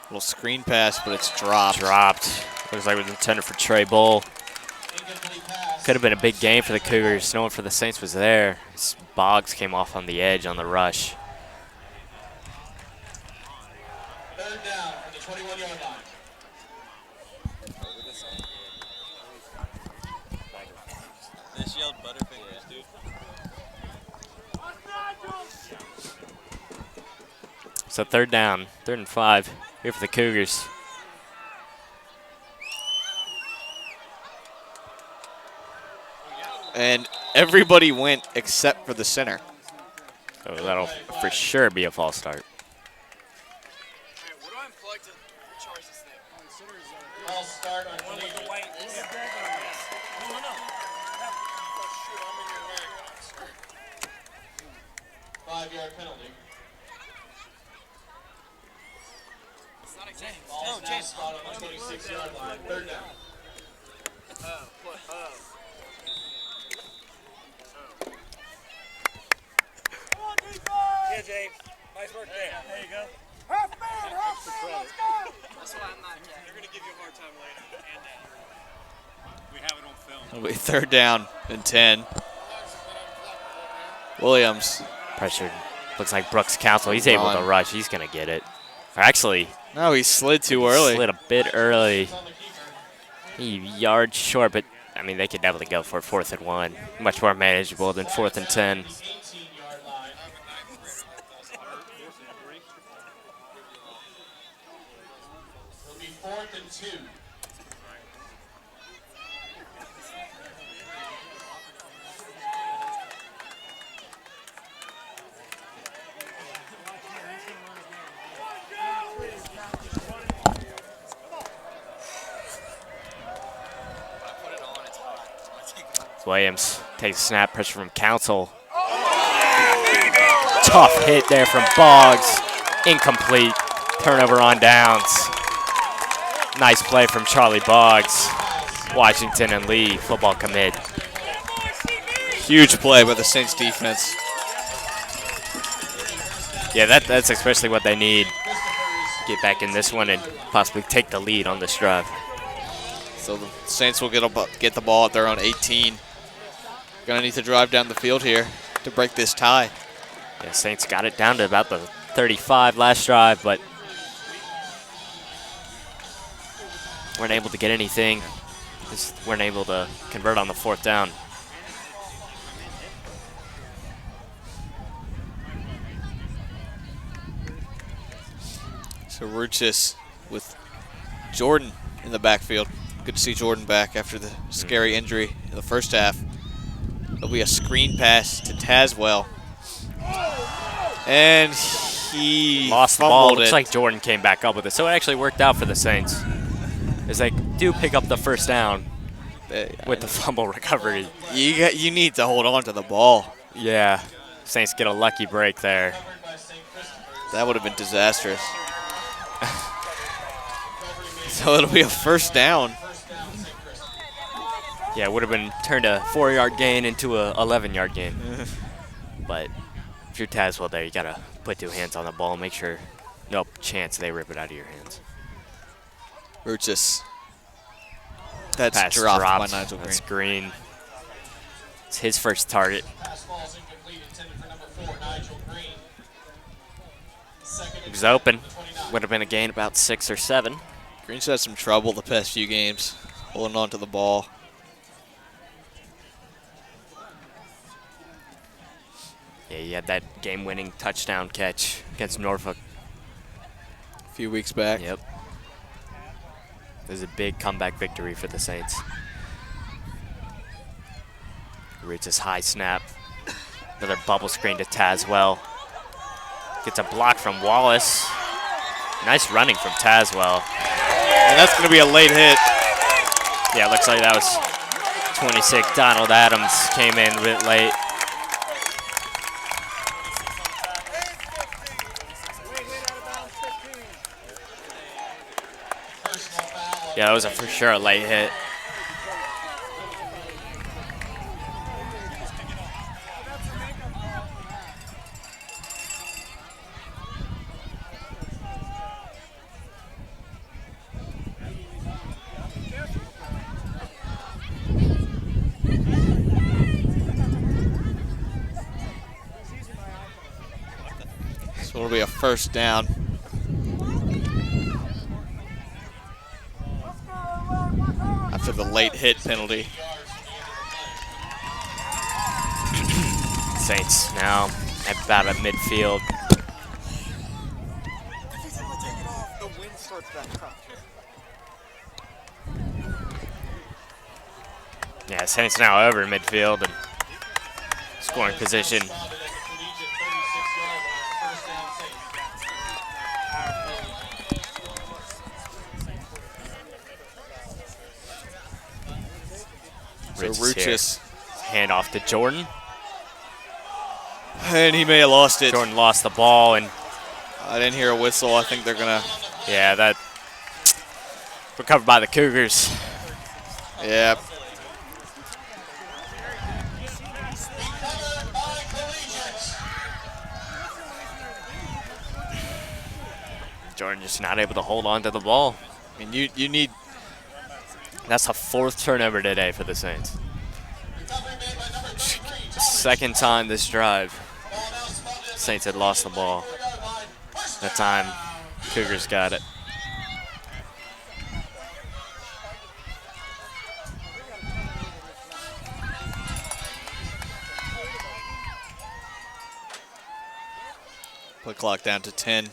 Little screen pass, but it's dropped. Looks like it was intended for Trey Bull. Incomplete pass. Could have been a big game for the Cougars. No one for the Saints was there. Boggs came off on the edge on the rush. Third down from the 21-yard line. They yelled Butterfingers, dude. So third down, 3rd and 5 here for the Cougars. And everybody went except for the center. So that'll for sure be a false start. False start on One with the Collegiate. white. No. 5-yard penalty. James. Ball's now spot on the 26-yard line. 3rd down. Yeah, James. Nice work there. There you go. Half man, let's go! They're going to give you a hard time later. And we have it on film. It'll be 3rd down and 10. Williams. Pressure. Looks like Brooks Council. He's able to Run. rush. He's going to get it. Or actually, No, he slid too early. slid a bit early. He yards short, but I mean, they could definitely go for 4th and 1. Much more manageable than 4th and 10. 18-yard line. It'll be 4th and 2. Williams takes a snap, pressure from Council. Tough hit there from Boggs. Incomplete. Turnover on downs. Nice play from Charlie Boggs. Washington and Lee, football commit. Huge play by the Saints defense. Yeah, that's especially what they need. Get back in this one and possibly take the lead on this drive. So the Saints will get the ball at their own 18. Gonna need to drive down the field here to break this tie. Yeah, Saints got it down to about the 35 last drive, but weren't able to get anything. Just weren't able to convert on the 4th down. So Ruchis with Jordan in the backfield. Good to see Jordan back after the scary injury in the first half. It'll be a screen pass to Tazwell. And he Lost the ball. fumbled Looks it. like Jordan came back up with it. So it actually worked out for the Saints. As they do pick up the 1st down with the fumble recovery. You need to hold on to the ball. Yeah. Saints get a lucky break there. That would have been disastrous. So it'll be a 1st down. Yeah, it would have been turned a 4-yard gain into a 11-yard gain. But if you're Tazwell there, you got to put 2 hands on the ball and make sure no chance they rip it out of your hands. Ruchis. That's Pass dropped dropped. by Nigel Green. That's Green. It's his first target. Pass ball's incomplete, intended for number 4, Nigel Green. 2nd He and was 10 open. from the 29. Would have been a gain about 6 or 7. Green's had some trouble the past few games holding on to the ball. Yeah, he had that game-winning touchdown catch against Norfolk. A few weeks back. Yep. It was a big comeback victory for the Saints. Reaches high snap. Another bubble screen to Tazwell. Gets a block from Wallace. Nice running from Tazwell. And that's going to be a late hit. Yeah, looks like that was 26. Donald Adams came in a bit late. Yeah, that was for sure a late hit. So it'll be a 1st down. After the late hit penalty. Saints now at about at midfield. The wind starts back up. Yeah, Saints now over midfield and scoring position. Spotted at the Collegiate 36-yard line. 1st down, Saints. So Ridge is Ruchis. here. Hand off to Jordan. And he may have lost it. Jordan lost the ball, and I didn't hear a whistle. I think they're going to. yeah, that recovered by the Cougars. Yeah. Recovered by Collegiate. Jordan just not able to hold on to the ball. I mean, you need. That's a 4th turnover today for the Saints. Recovery made by number 33. Second time this drive, Ball now spotted Saints had lost the ball. 4-yard line. First That time, Cougars got it. Play clock down to 10.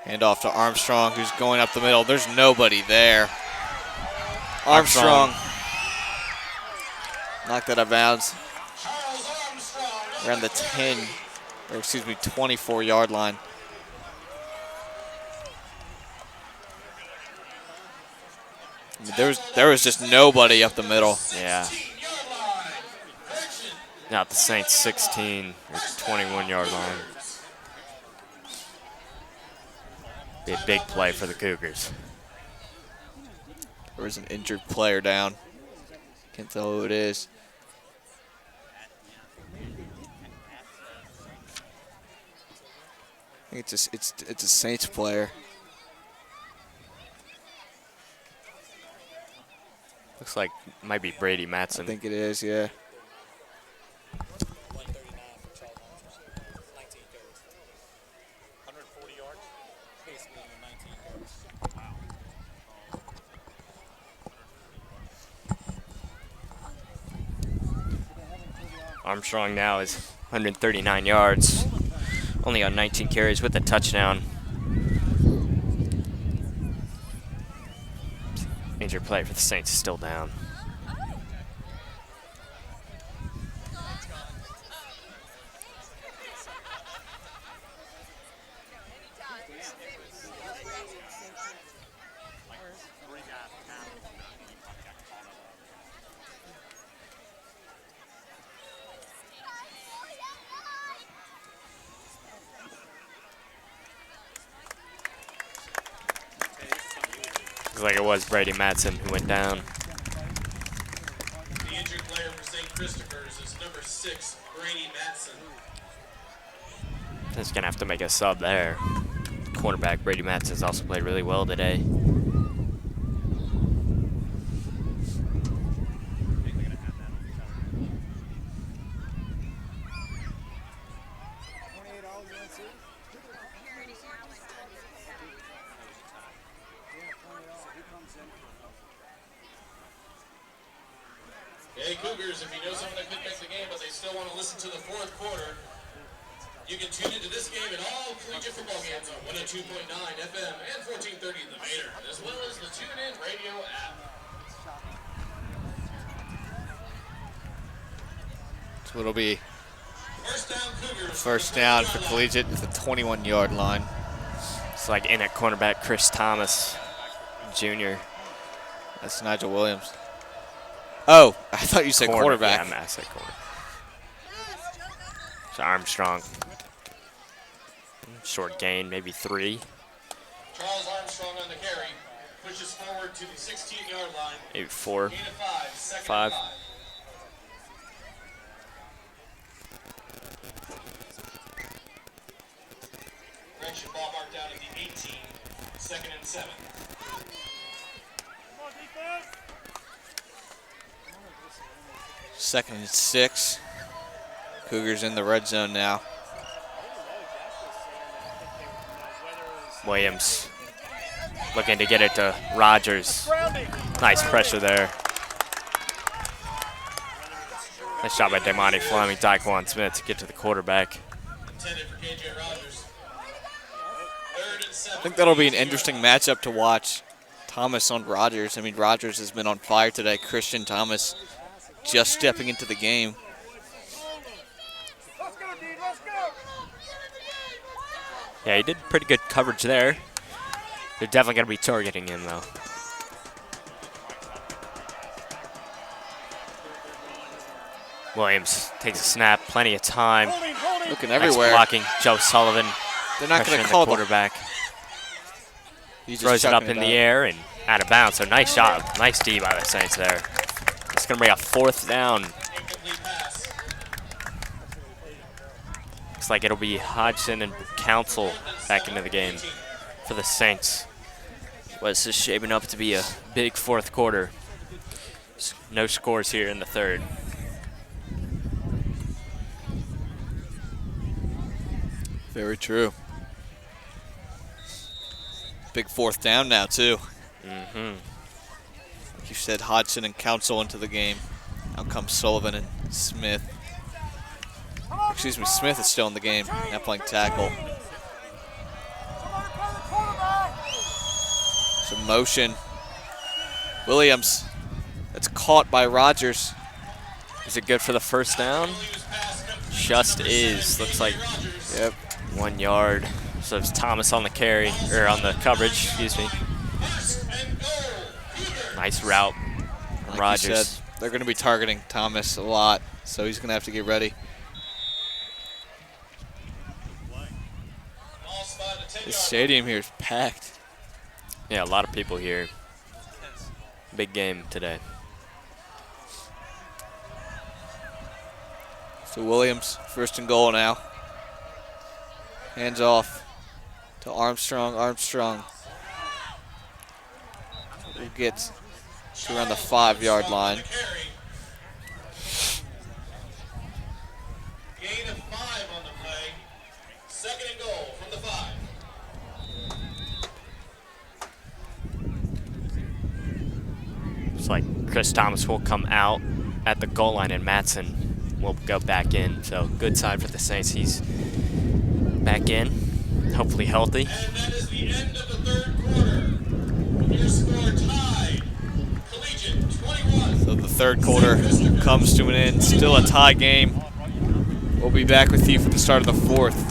Hand off to Armstrong, who's going up the middle. There's nobody there. Armstrong. Knocked that out of bounds. Charles Armstrong. Around the 10, or excuse me, 24-yard line. I mean, there was just nobody up the middle. Yeah. 16-yard line. Correction. Now at the Saints 16 or 21-yard line. Be a big play for the Cougars. There was an injured player down. Can't tell who it is. I think it's a Saints player. Looks like it might be Brady I Matson. think it is, yeah. 139 for Charles Armstrong. 19 carries. 140 yards. Basically, 19 carries. Armstrong now is 139 yards. Only got 19 carries with a touchdown. Major play for the Saints is still down. Looks like it was Brady Matson who went down. The injured player for St. Christopher's is number 6, Brady Matson. Just gonna have to make a sub there. Cornerback Brady Matson's also played really well today. Hey, Cougars, if you know someone that could make the game, but they still want to listen to the fourth quarter, you can tune into this game and all collegiate football games on 102.9 FM and 1430 The Vader, as well as the TuneIn Radio app. So it'll be First down, Cougars. first down for Collegiate at the 21-yard line. It's like in at cornerback Chris Thomas Jr. That's Nigel Williams. Oh, I thought you said quarterback. Yeah, I said corner. It's Armstrong. Short gain, maybe 3. Charles Armstrong on the carry. Pushes forward to the 16-yard line. Maybe 4. Gain of 5. Second 5. and 5. Correction, ball marked out at the 18. Second and 7. Second and 6. Cougars in the red zone now. Williams looking to get it to Rogers. Nice pressure there. Nice shot by Demonte Fleming, Tyquan Smith to get to the quarterback. Intended for KJ Rogers. Third and 7. I think that'll be an interesting matchup to watch. Thomas on Rogers. I mean, Rogers has been on fire today. Christian Thomas just stepping into the game. Yeah, he did pretty good coverage there. They're definitely going to be targeting him, though. Williams takes a snap, plenty of time. Looking Nice everywhere. blocking. Joe Sullivan They're not going pressuring to the call the quarterback. He's just Throws it up chucking in out. the air and out of bounds. So nice job. Nice D by the Saints there. It's going to bring a 4th down. Incomplete pass. Looks like it'll be Hodgson and Council back into the game for the Saints. What's this shaping up to be a big 4th quarter. No scores here in the 3rd. Very true. Big 4th down now, too. Mm-hmm. Like you said, Hodgson and Council into the game. Out comes Sullivan and Smith. Excuse me, Smith is still in the game, now playing tackle. Some motion. Williams. That's caught by Rogers. Is it good for the 1st down? Just is. Looks like Yep. 1 yard. So it's Thomas on the carry, or on the coverage, excuse me. Nice route from Like Rogers. you said, they're going to be targeting Thomas a lot, so he's going to have to get ready. This stadium here is packed. Yeah, a lot of people here. Big game today. So Williams, 1st and goal now. Hands off to Armstrong. Armstrong will get to around the 5-yard line. Gain of 5 on the play. 2nd and goal from the 5. Looks like Chris Thomas will come out at the goal line and Matson will go back in. So good sign for the Saints. He's back in, hopefully healthy. And that is the end of the 3rd quarter. Your score tied. Collegiate 21. So the 3rd quarter comes to an end. Still a tie game. We'll be back with you for the start of the 4th.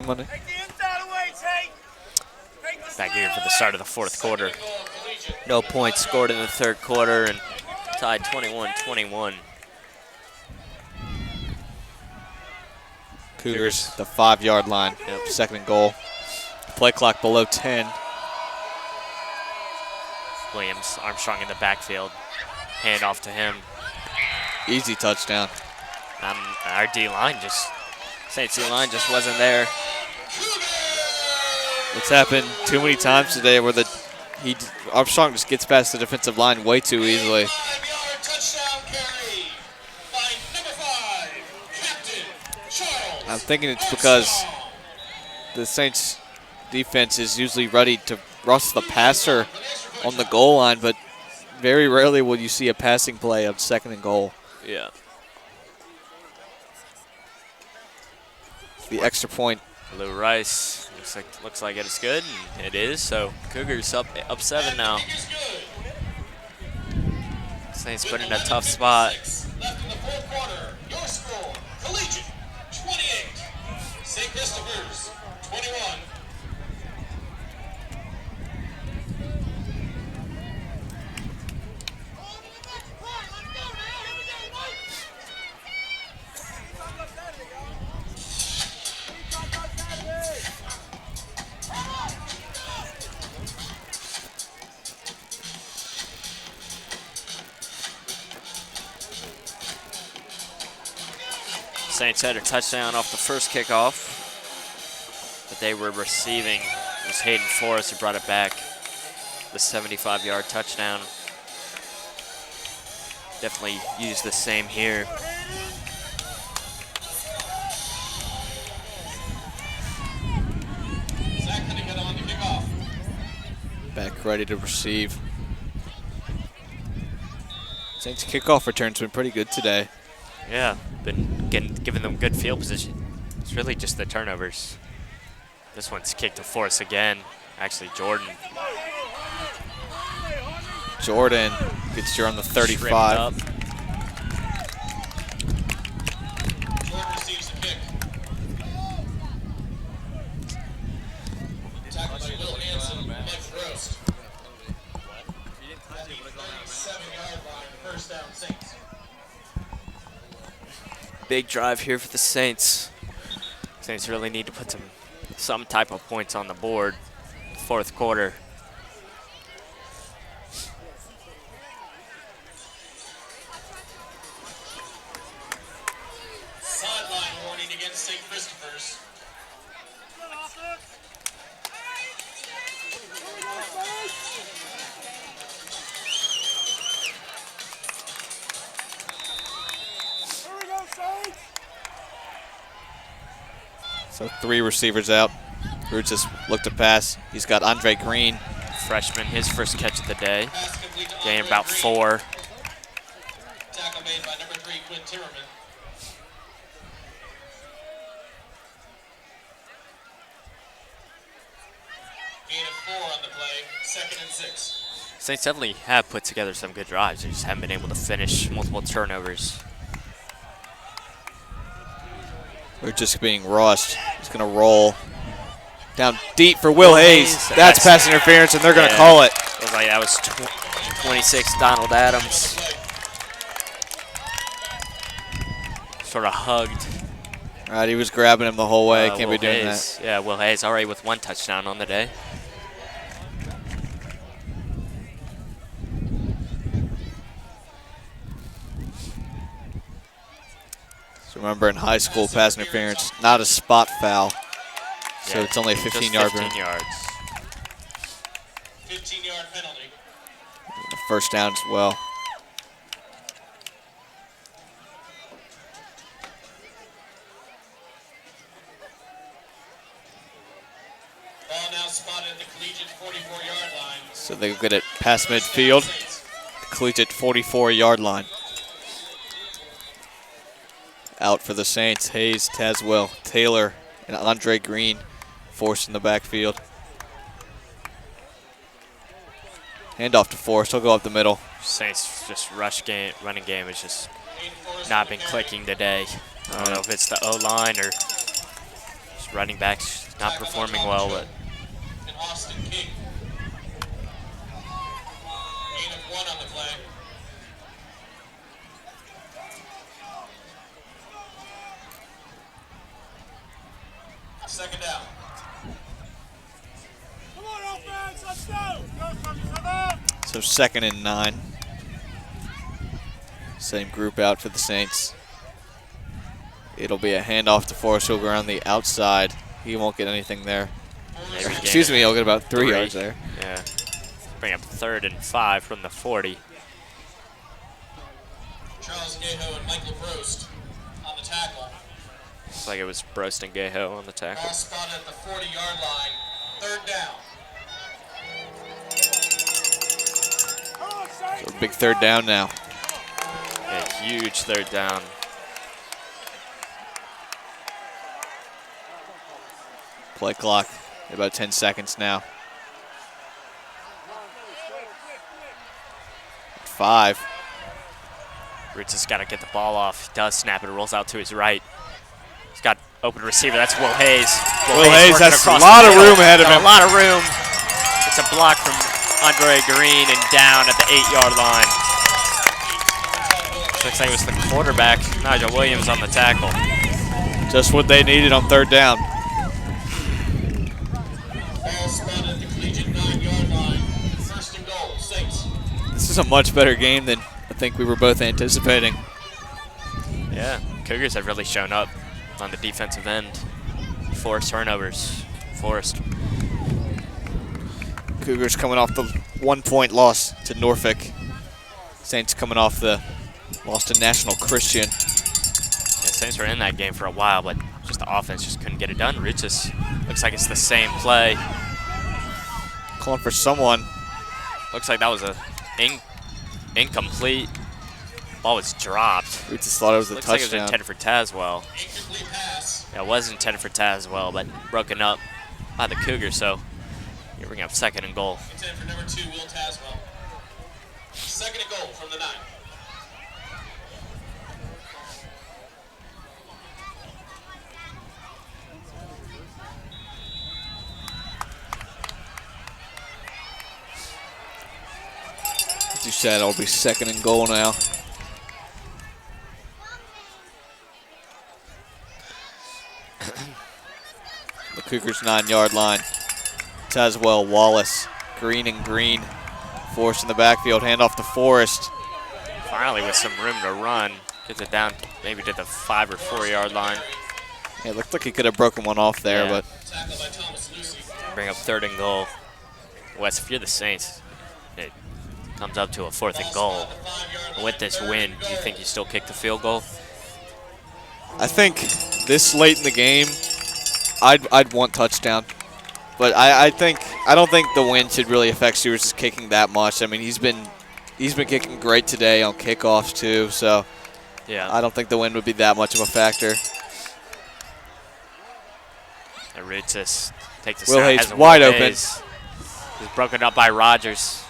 Money. Back here for the start of the 4th quarter. No points scored in the 3rd quarter and tied 21-21. Cougars, the 5-yard line. Yep. 2nd and goal. Play clock below 10. Williams, Armstrong in the backfield. Hand off to him. Easy touchdown. Our D-line Saints D-line just wasn't there. It's happened too many times today where Armstrong just gets past the defensive line way too easily. 5-yard touchdown carry by number 5, Captain Charles. I'm thinking it's because the Saints defense is usually ready to rush the passer on the goal line, but very rarely will you see a passing play on 2nd and goal. Yeah. The extra point. Lou Rice looks like it is good, and it is. So Cougars up 7 now. Saints put in a tough spot. Left in the 4th quarter. Your score: Collegiate 28, St. Christopher's Saints had a touchdown off the first kickoff that they were receiving. It was Hayden Forrest who brought it back. The 75-yard touchdown. Definitely use the same here. Zach Cunningham on the kickoff. Back ready to receive. Saints kickoff return's been pretty good today. Yeah, been giving them good field position. It's really just the turnovers. This one's kicked to Forrest again. Actually, Jordan. Jordan gets you on the Trimmed 35. up. Jordan receives the kick. Tackled by Will Hanson, Mike Gross. At the 37-yard line, first down Saints. Big drive here for the Saints. Saints really need to put some type of points on the board. Fourth quarter. Sideline warning against St. Christopher's. So 3 receivers out. Roots just looked to pass. He's got Andre Green. Freshman, his first catch of the day. Pass complete to Gained Andre about Green. 4. Tackle made by number 3, Quinn Timmerman. Gain of 4 on the play, 2nd and 6. Saints definitely have put together some good drives. They just haven't been able to finish. Multiple turnovers. They're just being rushed. He's going to roll down deep for Will Hayes. That's pass interference, and they're going to call it. It was like that was 26 Donald Adams. Sort of hugged. All right, he was grabbing him the whole way. Can't Will be doing Hayes. that. Yeah, Will Hayes already with 1 touchdown on the day. So remember, in high school, pass interference, not a spot foul. So Yeah, it's only a just 15-yard 15 yards. 15-yard penalty. first down as well. Ball now spotted at the Collegiate 44-yard line. So they get it past midfield. Collegiate 44-yard line. Out for the Saints, Hayes, Tazwell, Taylor, and Andre Green forced in the backfield. Handoff to Forrest, he'll go up the middle. Saints just running game has just not been clicking today. I don't know if it's the O-line or just running backs not performing well, but And Austin King. Gain of 1 on the play. Second down. Come on, offense, let's go! Go, So 2nd and 9. Same group out for the Saints. It'll be a handoff to Forrest. He'll go around the outside. He won't get anything there. maybe gain Excuse me, he'll get about 3 3. yards there. Yeah. Bring up 3rd and 5 from the 40. Charles Gaho and Michael Prost on the tackle. Looks like it was Brost and Gaho on the tackle. Ball spotted at the 40-yard line. 3rd down. So big 3rd down now. A huge 3rd down. Play clock, about 10 seconds now. 5. Roots has got to get the ball off. He does snap it. It rolls out to his right. He's got open receiver. That's Will Hayes. Will Hayes working has across a lot the of middle. room ahead of Got him. A lot of room. It's a block from Andre Green and down at the 8-yard line. Looks like it was the quarterback, Nigel Williams, on the tackle. Just what they needed on 3rd down. Ball spotted at the Collegiate 9-yard line. 1st and goal. Saints. This is a much better game than I think we were both anticipating. Yeah, Cougars have really shown up on the defensive end. 4 turnovers forced. Cougars coming off the 1-point loss to Norfolk. Saints coming off the loss to National Christian. Yeah, Saints were in that game for a while, but just the offense just couldn't get it done. Roots looks like it's the same play. Calling for someone. Looks like that was a incomplete. Ball was dropped. We just thought it was a Looks like it touchdown. was intended for Tazwell. Incomplete pass. Yeah, it was intended for Tazwell, but broken up by the Cougars, so you're bringing up 2nd and goal. Intended for number 2, Will Tazwell. 2nd and goal from the 9. As you said, it'll be 2nd and goal now. The Cougars 9-yard line. Tazwell, Wallace, Green and Green. Forced in the backfield, handoff to Forrest. Finally with some room to run. Gets it down maybe to the 5 or 4-yard line. Yeah, it looked like he could have broken one off there, Yeah. but Tackled by Thomas Lucy. Bring up 3rd and goal. Wes, if you're the Saints, it comes up to a 4th and goal. With this win, do you think you still kick the field goal? I think this late in the game, I'd want touchdown. But I don't think the win should really affect Stewart's kicking that much. I mean, he's been kicking great today on kickoffs too, so Yeah. I don't think the win would be that much of a factor. And Roots takes the Will snap, Hayes has a wide Will open. Hayes. Is broken up by Rogers.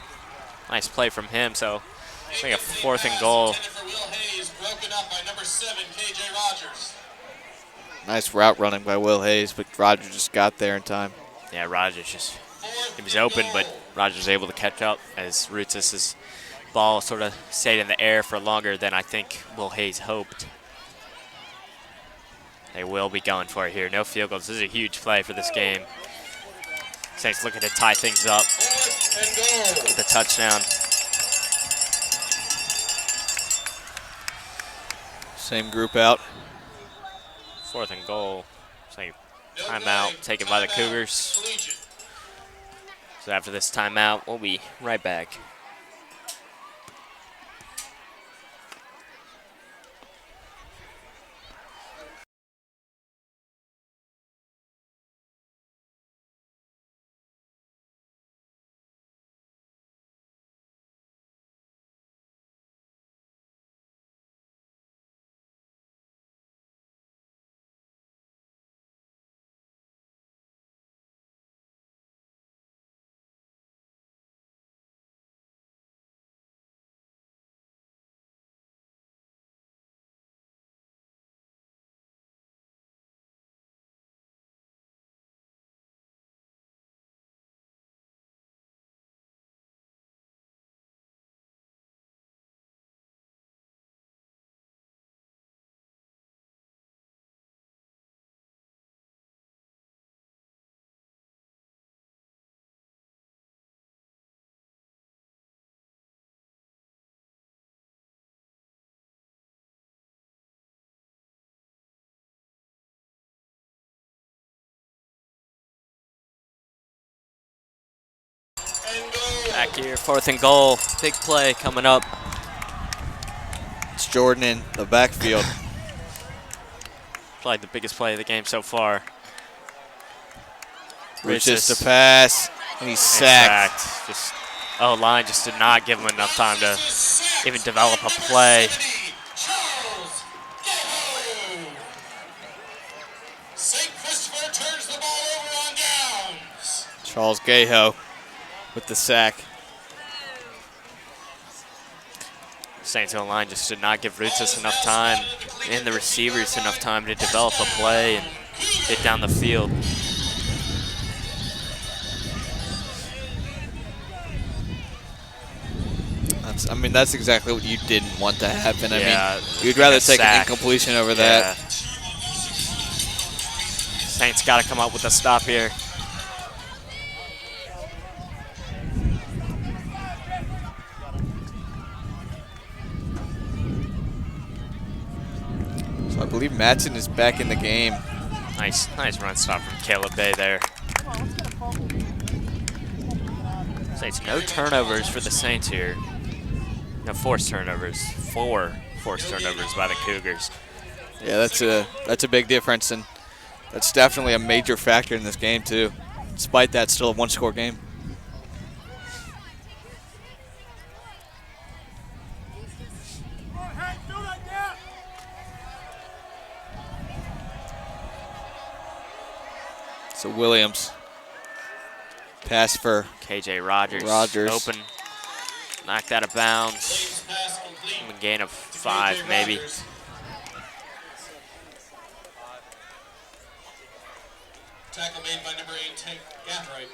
Nice play from him, so I think a 4th and goal. Intended for Will Hayes, broken up by number 7, KJ Rogers. Nice route running by Will Hayes, but Roger just got there in time. Yeah, Rogers he was open, but Rogers was able to catch up as Roots' ball sort of stayed in the air for longer than I think Will Hayes hoped. They will be going for it here. No field goals. This is a huge play for this game. Saints looking to tie things up 4th and goal. with a touchdown. Same group out. 4th and goal. So No timeout flag, taken by the timeout, Cougars. Collegiate. So after this timeout, we'll be right back. And goal. Back here, 4th and goal. Big play coming up. It's Jordan in the backfield. Probably the biggest play of the game so far. Reaches the pass, and he's sacked. Just line just did not give him enough time to even develop a play. Charles Gay-Ho. St. Christopher turns the ball over on downs. Charles Gay-Ho with the sack. Saints O-line just did not give Roots enough time and the receivers enough time to develop a play and get down the field. That's exactly what you didn't want to happen. Yeah, You'd rather a take an sack. incompletion over Yeah. that. Saints got to come up with a stop here. So So I believe Matson is back in the game. Nice run stop from Caleb Bay there. Saints, no turnovers for the Saints here. No forced turnovers. 4 forced turnovers by the Cougars. Yeah, that's a big difference, and that's definitely a major factor in this game too. Despite that, still a one-score game. So Williams, pass for KJ Rogers. Open, knocked out of bounds. A gain of 5 maybe. Tackle made by number 8, Tank Gathright.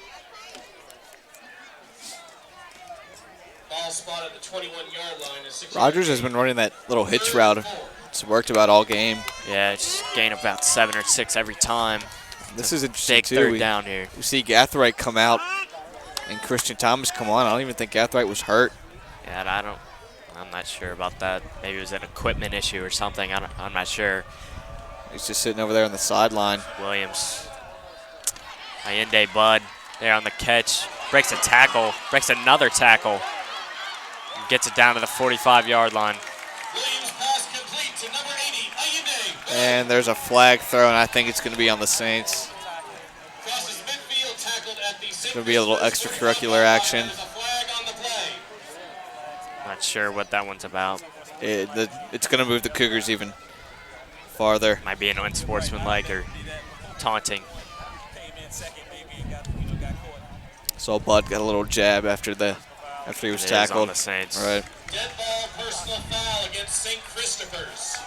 Ball spot at the 21-yard line. Rogers has been running that little hitch route. It's worked about all game. Yeah, it's gain of about 7 or 6 every time. This is interesting big too. Third down here. We see Gathright come out and Christian Thomas come on. I don't even think Gathright was hurt. Yeah, I'm not sure about that. Maybe it was an equipment issue or something. I'm not sure. He's just sitting over there on the sideline. Williams. Allende Bud there on the catch. Breaks a tackle. Breaks another tackle. Gets it down to the 45-yard line. Williams pass complete to number 80, Allende Bud. And there's a flag thrown. I think it's going to be on the Saints. Crosses midfield, tackled at the It's going to be a little extracurricular action. Not sure what that one's about. It's going to move the Cougars even farther. Might be an unsportsmanlike or taunting. So Bud got a little jab after he was tackled. On the Saints. Right. Dead ball, personal foul against St. Christopher's.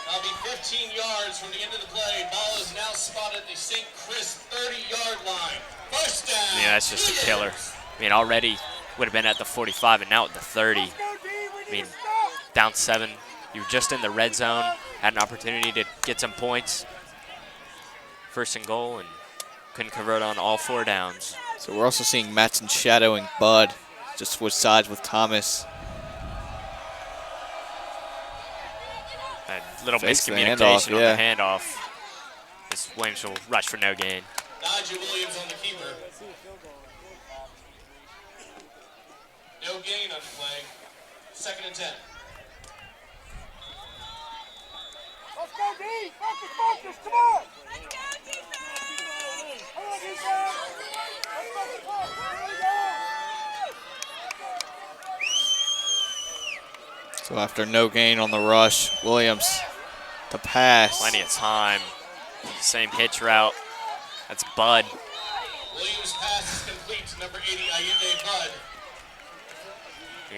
That'll be 15 yards from the end of the play. Ball is now spotted at the St. Chris 30-yard line. First down. Yeah, that's just a killer. I mean, already would have been at the 45 and now at the 30. I mean, down 7. You were just in the red zone, had an opportunity to get some points. First and goal, and couldn't convert on all 4 downs. So we're also seeing Matson shadowing Bud, just switch sides with Thomas. A little Fakes the miscommunication handoff, on yeah. the handoff. This Williams will rush for no gain. Nigel Williams on the keeper. No gain on the play. 2nd and 10. Let's go, D! Focus, come on! Come on, D-Boy! Let's go, here we go! So after no gain on the rush, Williams to pass. Plenty of time. Same hitch route. That's Bud. Williams pass is complete to number 80, Allende Bud.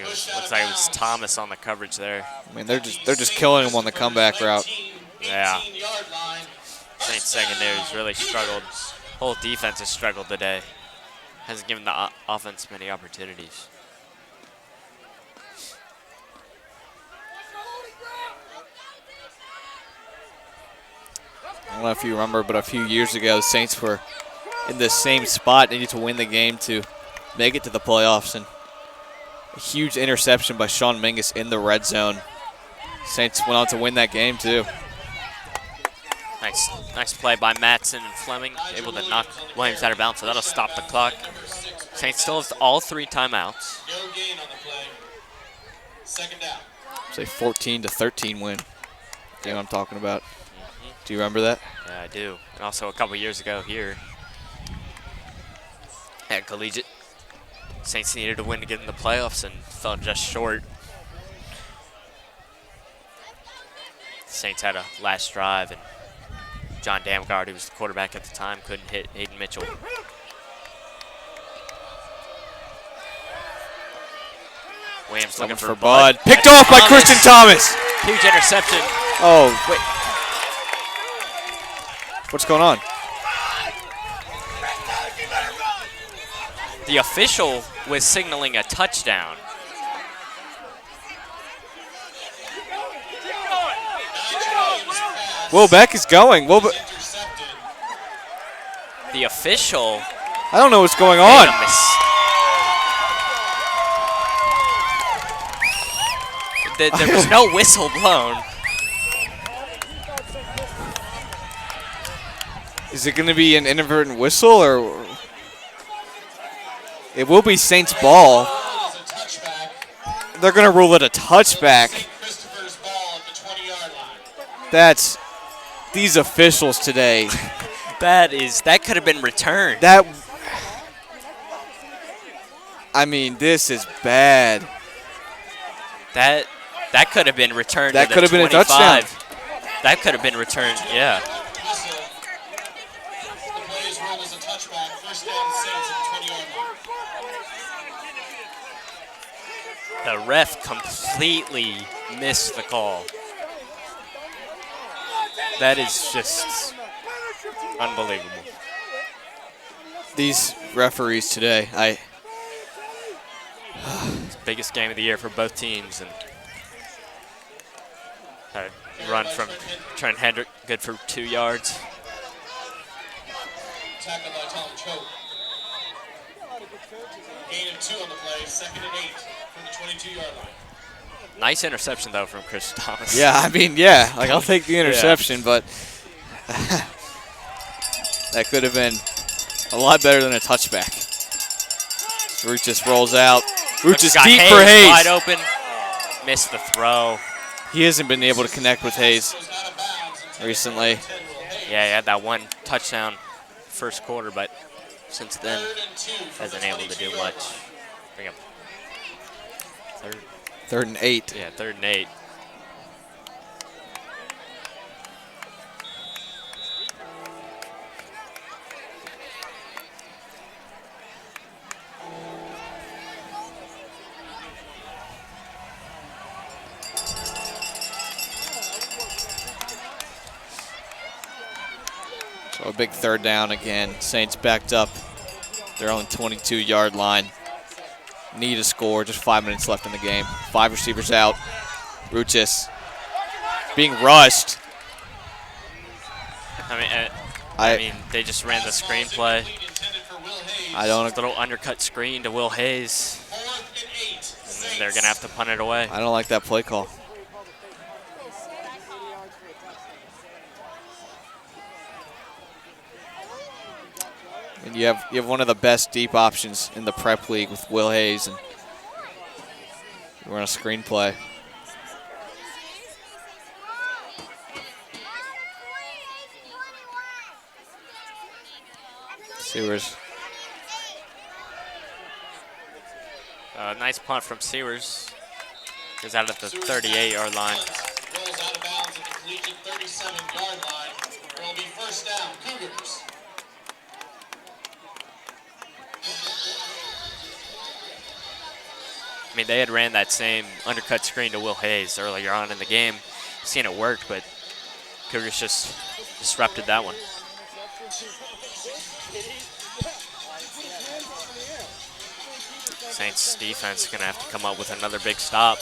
Looks like it was Thomas on the coverage there. I mean, they're just killing him on the comeback route. Yeah. Saints secondary's really struggled. Whole defense has struggled today. Hasn't given the offense many opportunities. I don't know if you remember, but a few years ago, the Saints were in the same spot, needed to win the game to make it to the playoffs, and a huge interception by Sean Mingus in the red zone. Saints went on to win that game too. Nice play by Matson and Fleming, able to knock Williams out of bounds, so that'll stop the clock. Saints still have all 3 timeouts. No gain on the play. 2nd down. It's a 14-13 win. You know what I'm talking about. Do you remember that? Yeah, I do. And also a couple years ago here at Collegiate, Saints needed to win to get in the playoffs and fell just short. Saints had a last drive, and John Damgard, who was the quarterback at the time, couldn't hit Hayden Mitchell. Williams looking for Bud. Picked off by Christian Thomas. Huge interception. Oh, wait. What's going on? The official was signaling a touchdown. Will Beck is going. The official. I don't know what's going made on. a there was no whistle blown. Is it going to be an inadvertent whistle, or it will be Saints ball? Ball is a touchback. They're going to rule it a touchback. St. Christopher's ball at the 20-yard line. That's these officials today. That could have been returned. I mean, this is bad. That could have been returned. That to the could have been a 25. touchdown. That could have been returned. Yeah. Whistle. The play is ruled as a touchback. First down, Saints at the 20-yard line. The ref completely missed the call. That is just unbelievable. These referees today, Biggest game of the year for both teams, and run from Trent Hendrick, good for 2 yards. Tackled by Tom Choate. Gain of 2 on the play, 2nd and 8 from the 22-yard line. Nice interception though from Chris Thomas. yeah, I mean, yeah, like I'll take the interception, but that could have been a lot better than a touchback. Root just rolls out. Root is Got deep Hayes for Hayes. wide open. Missed the throw. He hasn't been able to connect with Hayes Goes out of bounds until recently. 10 will Hayes. Yeah, he had that one touchdown first quarter, but since then 3rd and 2 from hasn't the able to do 22-yard much. line. Bring up 3rd and 8. Yeah, 3rd and 8. So a big 3rd down again. Saints backed up their own 22-yard line. Need a score, just 5 minutes left in the game. 5 receivers out. Ruchis being rushed. I mean, they just ran the screenplay. Lead intended for Will Hayes. I don't Little undercut screen to Will Hayes. 4th and 8. Saints. They're gonna have to punt it away. I don't like that play call. And you have one of the best deep options in the prep league with Will Hayes, and you run a screenplay. Sewers. Nice punt from Sewers. Goes out at the 38-yard line. Rolls out of bounds at the Collegiate 37-yard line. There will be first down, Cougars. I mean, they had ran that same undercut screen to Will Hayes earlier on in the game. Seen it worked, but Cougars just disrupted that one. Saints defense gonna have to come up with another big stop.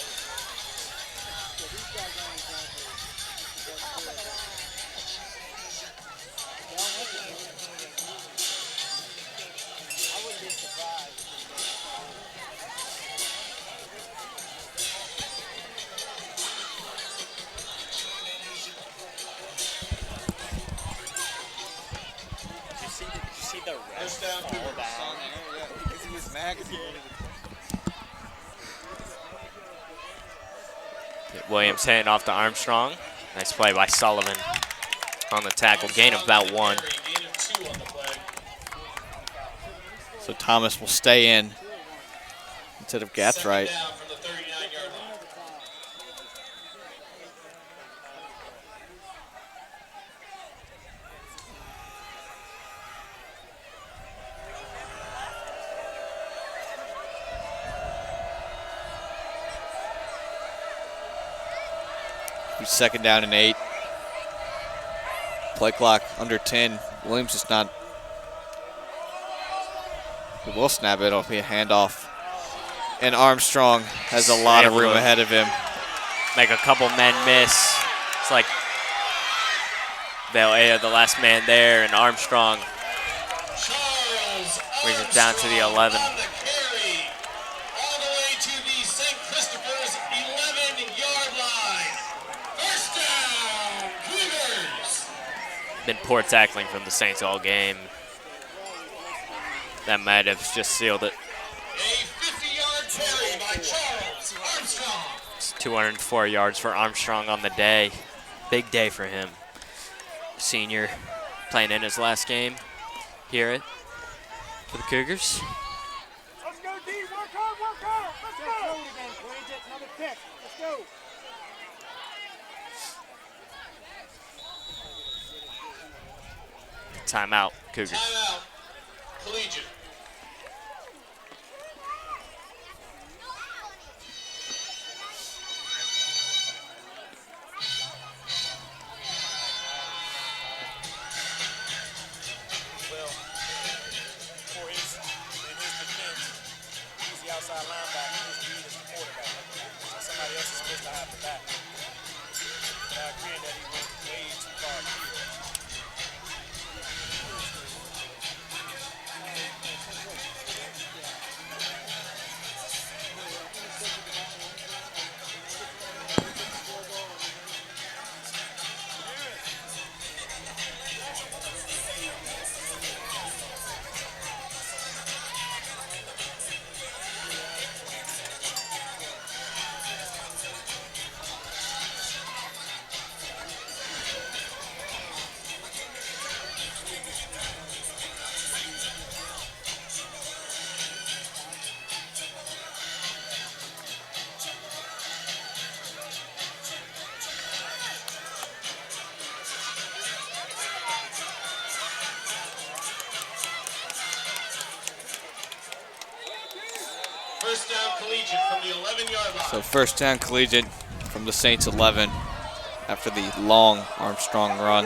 First down, Cougars. Williams handing off to Armstrong. Nice play by Sullivan on the tackle. Gain of about 1. Gain of 2 on the play. So Thomas will stay in instead of Gathright. Second down from the 39-yard line. Second down and 8. Play clock under 10. Williams is not. He will snap it. It'll be a handoff. And Armstrong has a lot of room ahead of him. Make a couple men miss. It's like Belair, the last man there, and Armstrong Charles brings it down to the 11. on the carry. All the way to the St. Christopher's 11-yard been poor tackling from the Saints all game. That might have just sealed it. A 50-yard carry by Charles Armstrong. It's 204 yards for Armstrong on the day. Big day for him. Senior playing in his last game here for the Cougars. Let's go, D. Work hard, work hard. Let's go. Again, Collegiate. Another pick. Let's go. Timeout, Cougars. Timeout. Collegiate. Well, for his defense, he's the outside linebacker. His lead is the quarterback. So somebody else is supposed to have the back. But I agree that he went way too far field. First down Collegiate from the 11-yard line. So first down Collegiate from the Saints 11 after the long Armstrong run.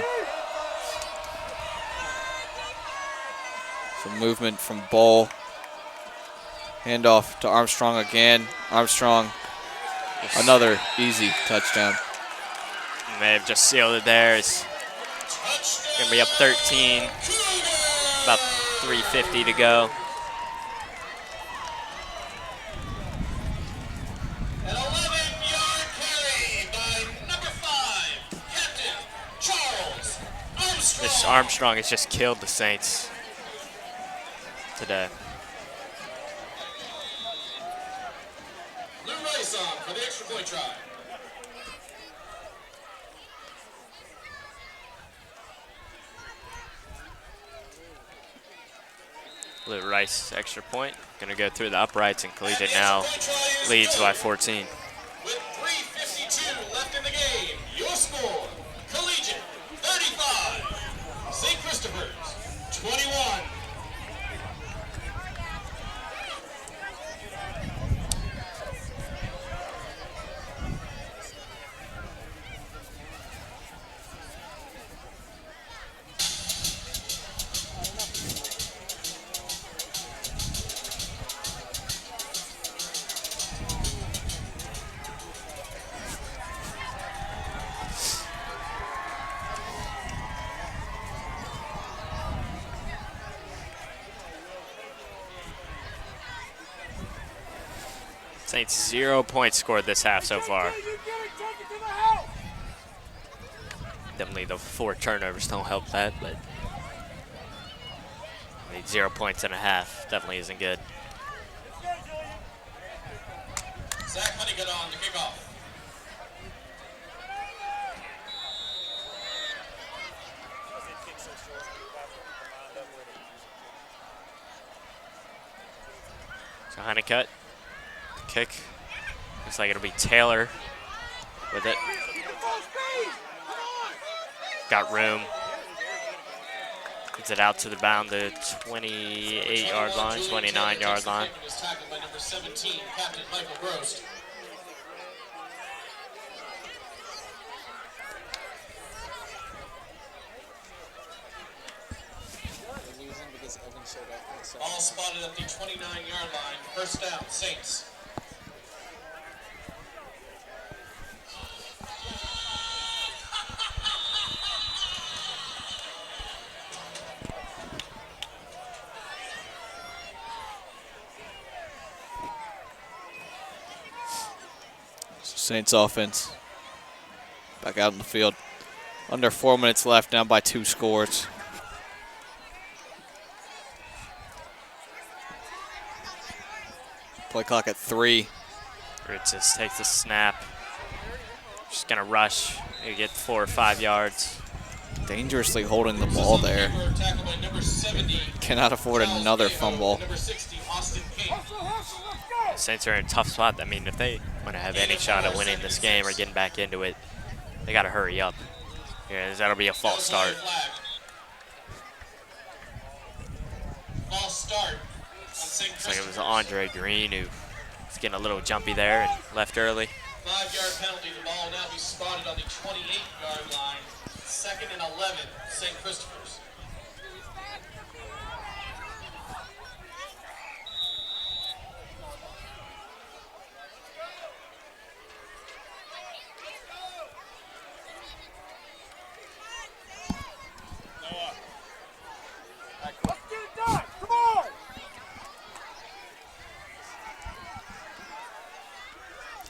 Some movement from Bull. Handoff to Armstrong again. Armstrong, another easy touchdown. May have just sealed it there. It's going to be up 13. About 3:50 to go. An 11-yard carry by number 5, Captain Charles Armstrong. This Armstrong has just killed the Saints today. Blue Rice on for the extra point try. Blue Rice extra point. Going to go through the uprights, and Collegiate now leads by 14. With 3:52 left in the game, your score, Collegiate 35, St. Christopher's 21. Saints 0 points scored this half so far. Definitely the 4 turnovers don't help that, but I mean, 0 points in a half definitely isn't good. Zach Honeycutt on the kickoff. So Honeycutt, kick. Looks like it'll be Taylor with it. Got room. Gets it out to the bound, the 28-yard line, 29-yard line. Is tackled by number 17, Captain Michael Gross. Ball spotted at the 29-yard line. First down, Saints. Saints offense back out in the field. Under 4 minutes left, down by 2 scores. Play clock at 3. Ritzis takes the snap. Just gonna rush. You get 4 or 5 yards. Dangerously holding the ball there. Cannot afford another fumble. Saints are in a tough spot. I mean, if they want to have any shot at winning this game or getting back into it, they got to hurry up. Yeah, that'll be a false start. False start. Looks like it was Andre Green who was getting a little jumpy there and left early. 5-yard penalty. The ball will now be spotted on the 28-yard line. 2nd and 11, St. Christopher's.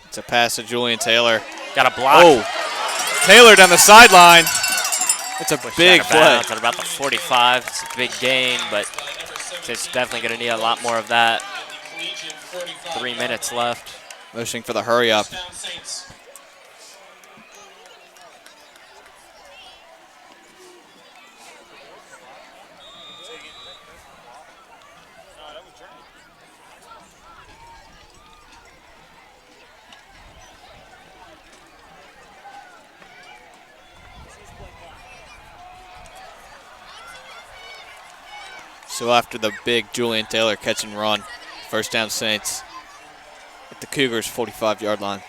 It's a pass to Julian Taylor. Got a block. Oh, Taylor down the sideline. It's a big play. At about the 45. It's a big gain, but it's definitely going to need a lot more of that. 3 minutes left. Motioning for the hurry up. So after the big Julian Taylor catch and run, first down Saints at the Cougars' 45-yard line.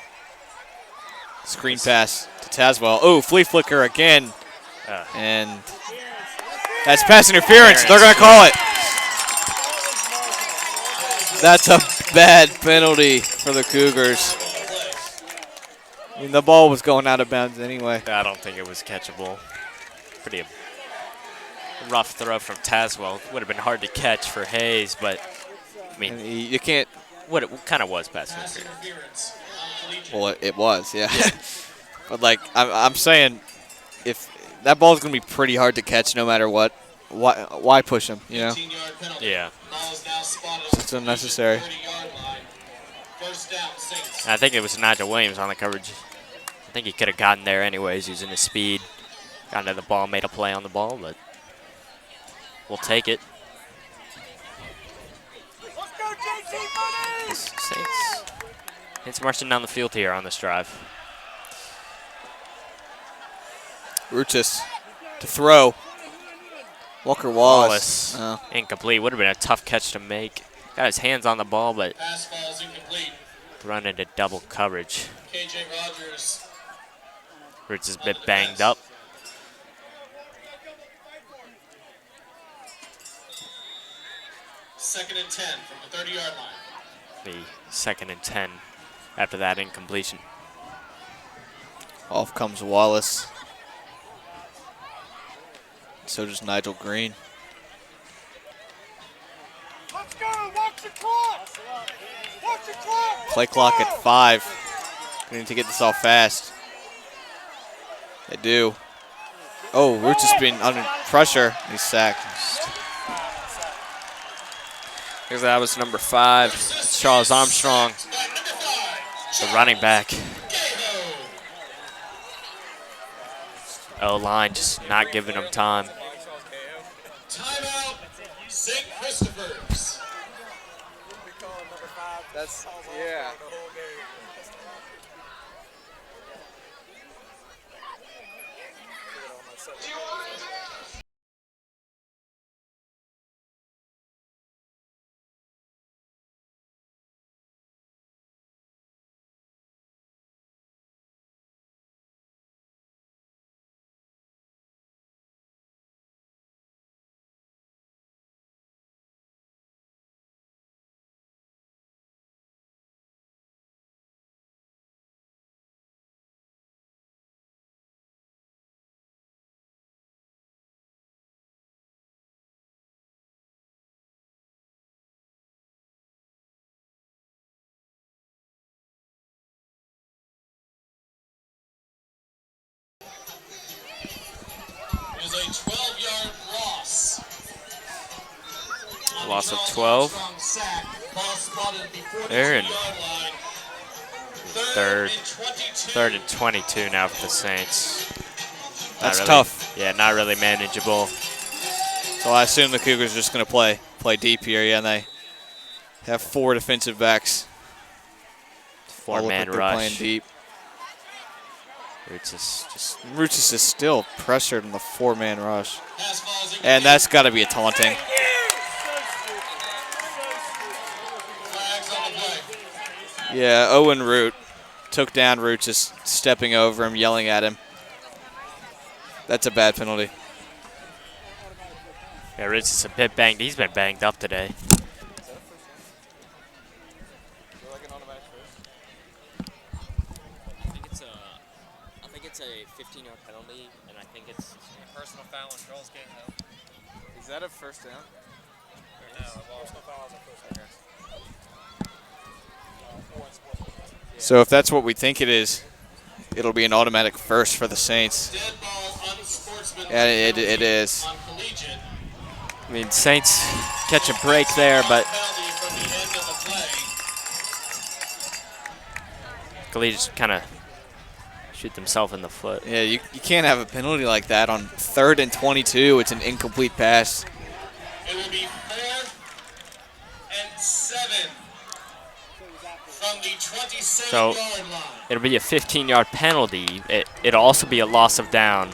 Screen pass to Tazwell. Oh, flea flicker again. And that's pass interference. They're going to call it. That's a bad penalty for the Cougars. I mean, the ball was going out of bounds anyway. I don't think it was catchable. Pretty rough throw from Tazwell. Would have been hard to catch for Hayes, but I mean, you can't. What it kind of was pass interference. Well, it was, yeah. But like I'm saying, if that ball's gonna be pretty hard to catch, no matter what, why push him? You know? Yeah. It's unnecessary. I think it was Nigel Williams on the coverage. I think he could have gotten there anyways using his speed. Gotten to the ball, made a play on the ball, but we'll take it. Saints marching down the field here on this drive. Ruchis to throw. Walker Wallace. Oh. Incomplete. Would have been a tough catch to make. Got his hands on the ball, but run into double coverage. KJ Rogers. Ruchis is a bit banged up. Second and 10 from the 30-yard line. The 2nd and 10 after that incompletion. Off comes Wallace. So does Nigel Green. Let's go! Watch the clock! Watch the clock! Play clock at 5. We need to get this all fast. They do. Oh, Roots has been under pressure. He's sacked. Because that was number 5. It's Charles Armstrong, the running back. O-line just not giving him time. Timeout, St. Christopher's. That's, yeah. loss of 12. Armstrong sack. Ball spotted at the 42 They're in yard line. third and 22. and 22 now for the Saints. That's Not really- tough. Yeah, not really manageable. So I assume the Cougars are just going to play deep here. Yeah, and they have 4 defensive backs. All look Four-man like they're playing rush. deep. Roots is just Roots is still pressured in the 4-man rush. Pass falls incomplete. And that's got to be a taunting. Flags on the play. Yeah, Owen Root took down Roots, just stepping over him, yelling at him. That's a bad penalty. yeah, Roots is a bit banged. He's been banged up today. I think it's a 15-yard penalty, and I think it's Personal foul on Charles Cahill. Is that a first down? So if that's what we think it is, it'll be an automatic first for the Saints. Dead ball, unsportsmanlike Yeah, it penalty is. on Collegiate. I mean, Saints catch a break there, but Penalty from the end of the play. Collegiate kind of shoot themselves in the foot. Yeah, you can't have a penalty like that on 3rd and 22. It's an incomplete pass. It will be 4th and 7 from the 27-yard line. It'll be a 15-yard penalty. It'll also be a loss of down.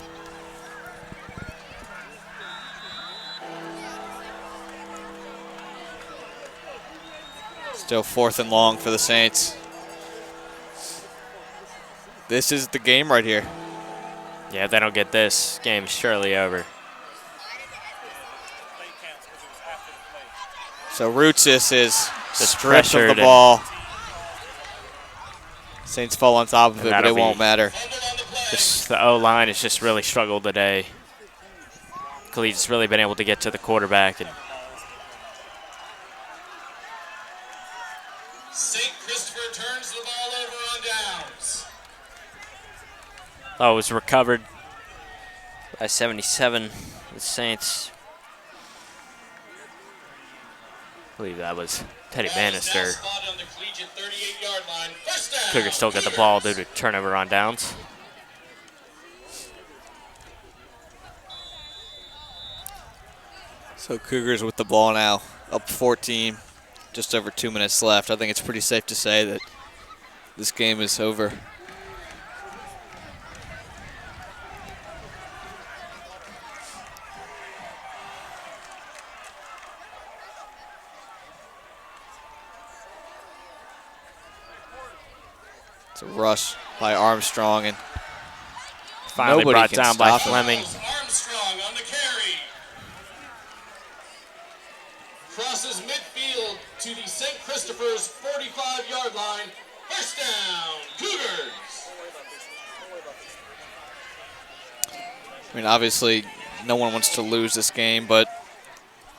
Still 4th and long for the Saints. This is the game right here. Yeah, if they don't get this, game is surely over. So Rootsis is Just stripped of pressured the and- ball. Saints fall on top of And it, but that'll it won't be- matter. Just the O-line has just really struggled today. Collegiate's really been able to get to the quarterback. And St. Christopher turns the ball over on downs. it was recovered by 77. The Saints. I believe that was Teddy Bannister. Spotted on the Collegiate 38-yard line. First down. Cougars still get the ball due to turnover on downs. So Cougars with the ball now, up 14, just over 2 minutes left. I think it's pretty safe to say that this game is over. It's a rush by Armstrong, and Finally nobody brought can down by stop him. Fleming. Armstrong on the carry. Crosses midfield to the St. Christopher's 45-yard line. First down, Cougars. I mean, obviously, no one wants to lose this game, but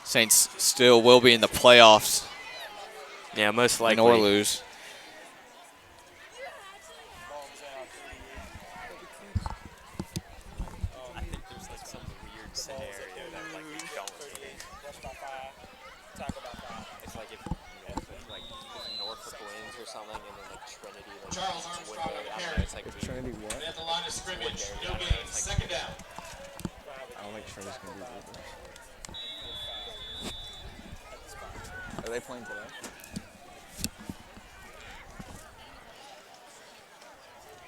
Saints still will be in the playoffs, Yeah, most win likely. or lose. I think there's like some weird scenario that like we don't win. It's like if Norfolk wins or something, and then like Trinity like Charles wins Armstrong on the I don't know, carry. it's like weird. At the line of scrimmage, no gain. Second down. I don't think Trinity's going to be there. Are they playing today?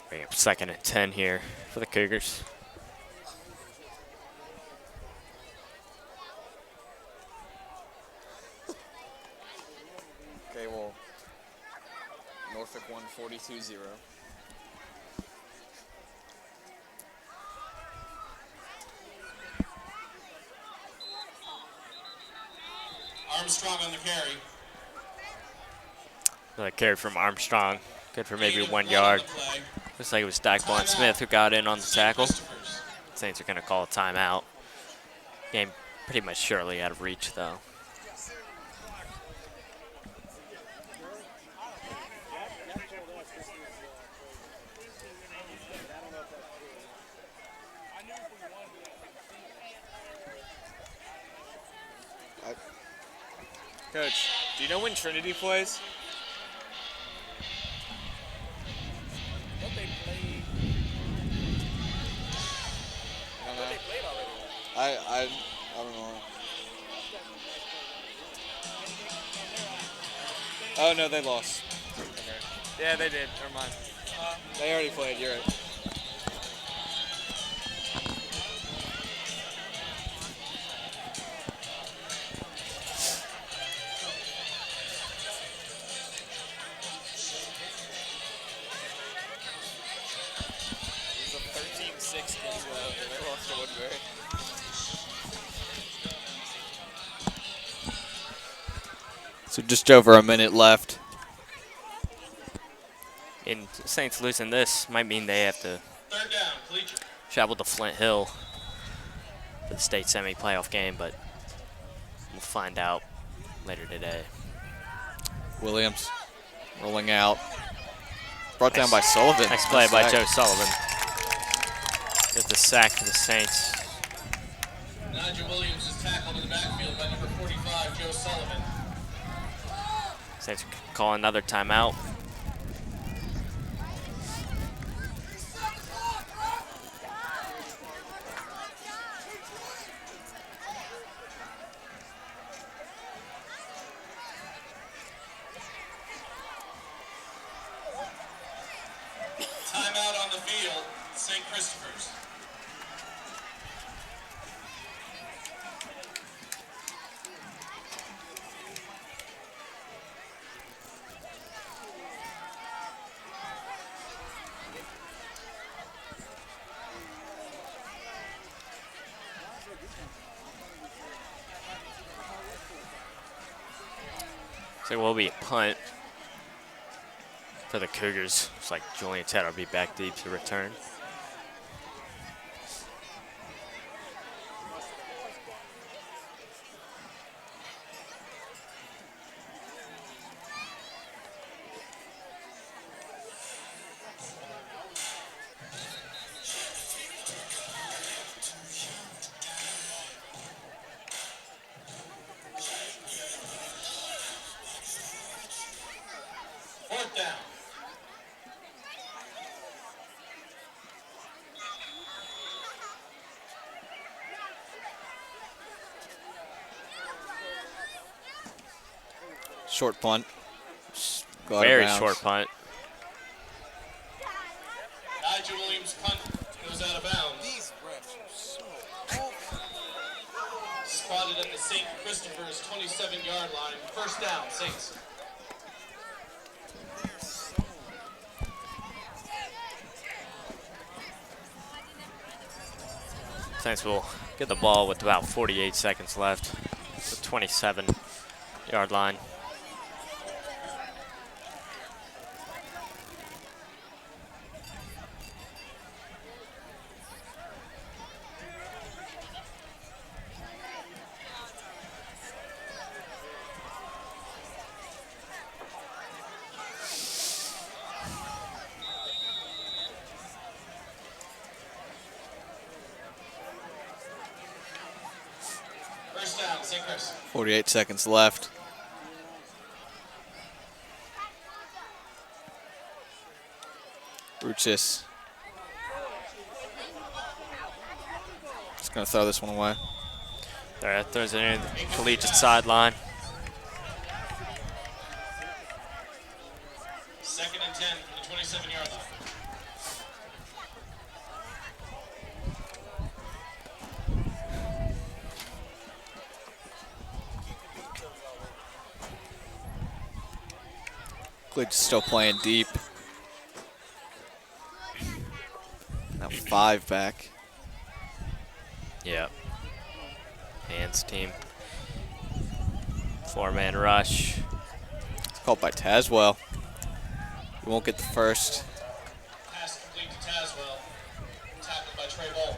Bring up 2nd and 10 here for the Cougars. Okay, well, Norfolk won 42-0. Armstrong on the carry. Another carry from Armstrong. Good for maybe Gain of 1 on yard. the play. Looks like it was Daquan Smith who got in on the St. tackle. Christopher's. Saints are going to call a timeout. Game pretty much surely out of reach, though. Coach, do you know when Trinity plays? I thought they played. I don't know. They played already. I don't know. Oh no, they lost. Okay. Yeah, they did. Never mind. They already played. You're right. It was a 13-6 game. They lost to Woodbury. So just over a minute left. And Saints losing this might mean they have to Third down, Collegiate. travel to Flint Hill for the state semi-playoff game, but we'll find out later today. Williams rolling out. Brought down by Sullivan. Nice play by sack. Joe Sullivan. Gets the sack for the Saints. Nigel Williams is tackled in the backfield by number 45, Joe Sullivan. Saints call another timeout. Timeout on the field, St. Christopher's. So it will be a punt for the Cougars. Looks like Julian Ted will be back deep to return. Fourth down. Short punt. Go out of Very bounds. short punt. Nigel Williams' punt goes out of bounds. These refs are so awful. Spotted at the St. Christopher's 27-yard line. First down, Saints. Saints will get the ball with about 48 seconds left. The 27-yard line. First down, St. Chris. 48 seconds left. Ruchis. Just going to throw this one away. There, throws it in the Collegiate sideline. Second and 10 from the 27-yard line. Collegiate's still playing deep. Now 5 back. Yeah. Hands team. 4-man rush. It's called by Tazwell. We won't get the first. Pass complete to Tazwell. Tackled by Trey Ball.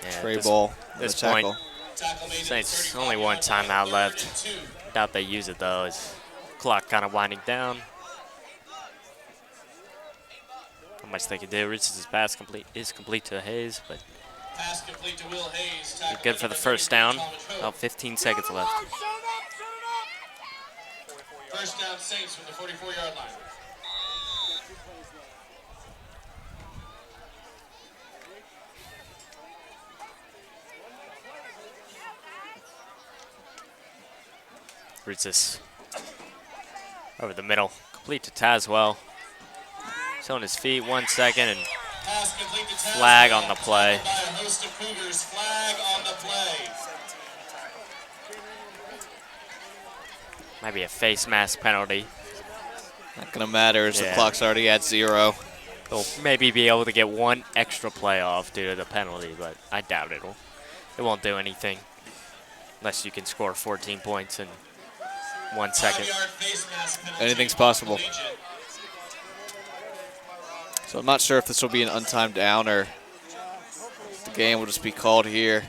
Yeah, Trey this- ball. with this the tackle. point, Tackle made at the Saints 35 only one yard line, timeout third left. and 2. Doubt they use it though. As clock kind of winding down. How much they can do. Reaches pass is complete to Hayes, but Pass complete to Will Hayes. Tackled good by for the number first 33, down. Thomas Hope. About 15 seconds left. first down Saints from the 44-yard line. Roots this over the middle. Complete to Tazwell. He's on his feet, 1 second, and Pass complete to Tazwell. flag on the play. By a host of Cougars. Flag on the play. Might be a face mask penalty. Not going to matter as the Yeah. clock's already at 0. They'll maybe be able to get one extra play off due to the penalty, but I doubt it won't do anything unless you can score 14 points in 1 second. 5-yard face mask penalty Anything's on possible. Collegiate. So I'm not sure if this will be an untimed down or the game will just be called here.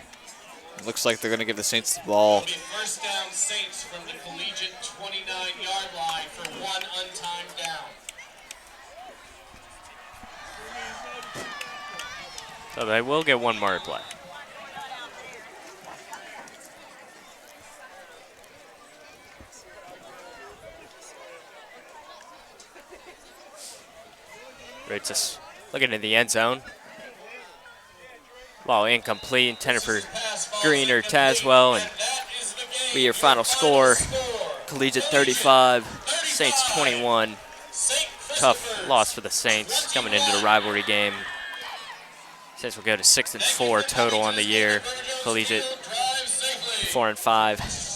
It looks like they're going to give the Saints the ball. It'll be first down Saints from the Collegiate 29-yard line for one untimed down. So they will get one more play. Roots is looking in the end zone. Ball incomplete, intended for Green or Tazwell, and be your final score. Collegiate 35, Saints 21. Tough loss for the Saints coming into the rivalry game. Saints will go to 6-4 total on the year. Collegiate 4-5.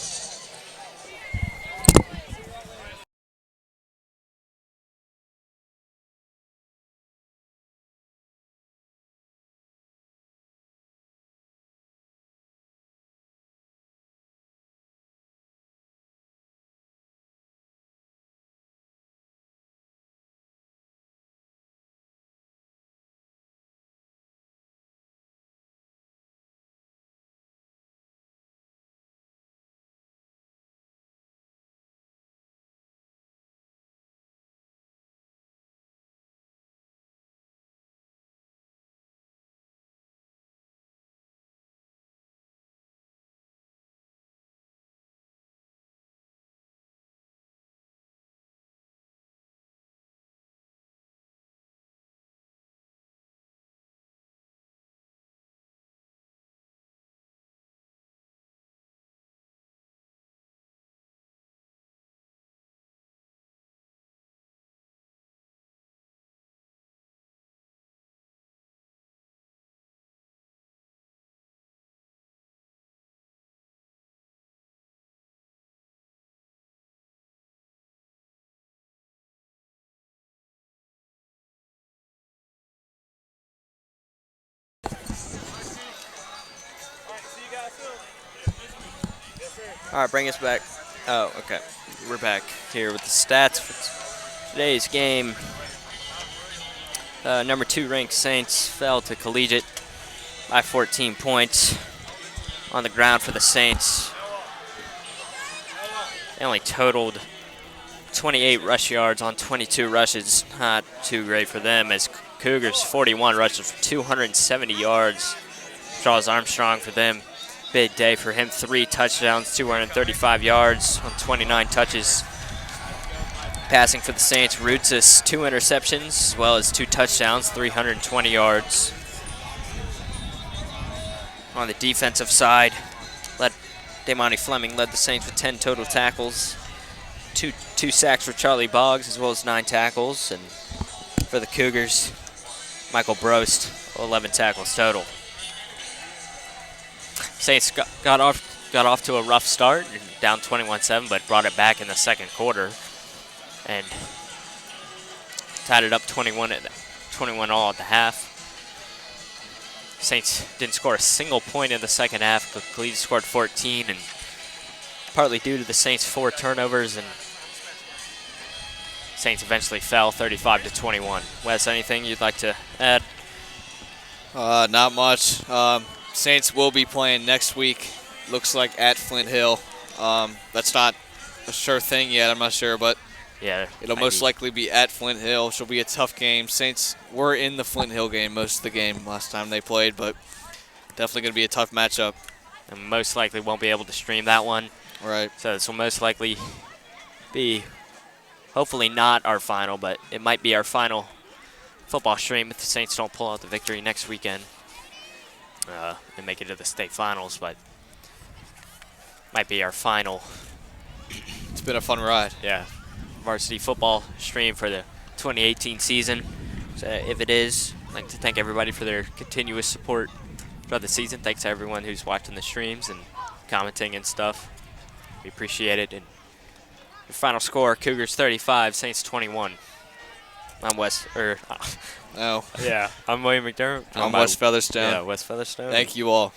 All right, bring us back. Oh, okay. We're back here with the stats for today's game. Number 2 ranked Saints fell to Collegiate by 14 points. On the ground for the Saints, they only totaled 28 rush yards on 22 rushes. Not too great for them, as Cougars 41 rushes for 270 yards. Charles Armstrong for them. Big day for him, 3 touchdowns, 235 yards on 29 touches. Passing for the Saints, Roots 2 interceptions, as well as 2 touchdowns, 320 yards. On the defensive side, Damani Fleming led the Saints with 10 total tackles. Two sacks for Charlie Boggs, as well as 9 tackles. And for the Cougars, Michael Brost, 11 tackles total. Saints got off to a rough start, down 21-7, but brought it back in the second quarter and tied it up 21 all at the half. Saints didn't score a single point in the second half, but Collegiate scored 14, and partly due to the Saints' 4 turnovers, and Saints eventually fell 35-21. Wes, anything you'd like to add? Not much. Saints will be playing next week. Looks like at Flint Hill. That's not a sure thing yet. I'm not sure, but Yeah, it'll most likely be at Flint Hill. She'll be a tough game. Saints were in the Flint Hill game most of the game last time they played, but definitely going to be a tough matchup. and most likely won't be able to stream that one. Right. So this will most likely be hopefully not our final, but it might be our final football stream if the Saints don't pull out the victory next weekend and make it to the state finals, but might be our final. It's been a fun ride. Yeah, varsity football stream for the 2018 season. So if it is, I'd like to thank everybody for their continuous support throughout the season. Thanks to everyone who's watching the streams and commenting and stuff. We appreciate it. And the final score, Cougars 35, Saints 21. I'm No. Yeah, I'm William McDermott. I'm Wes Featherstone. Yeah, Wes Featherstone. Thank you all.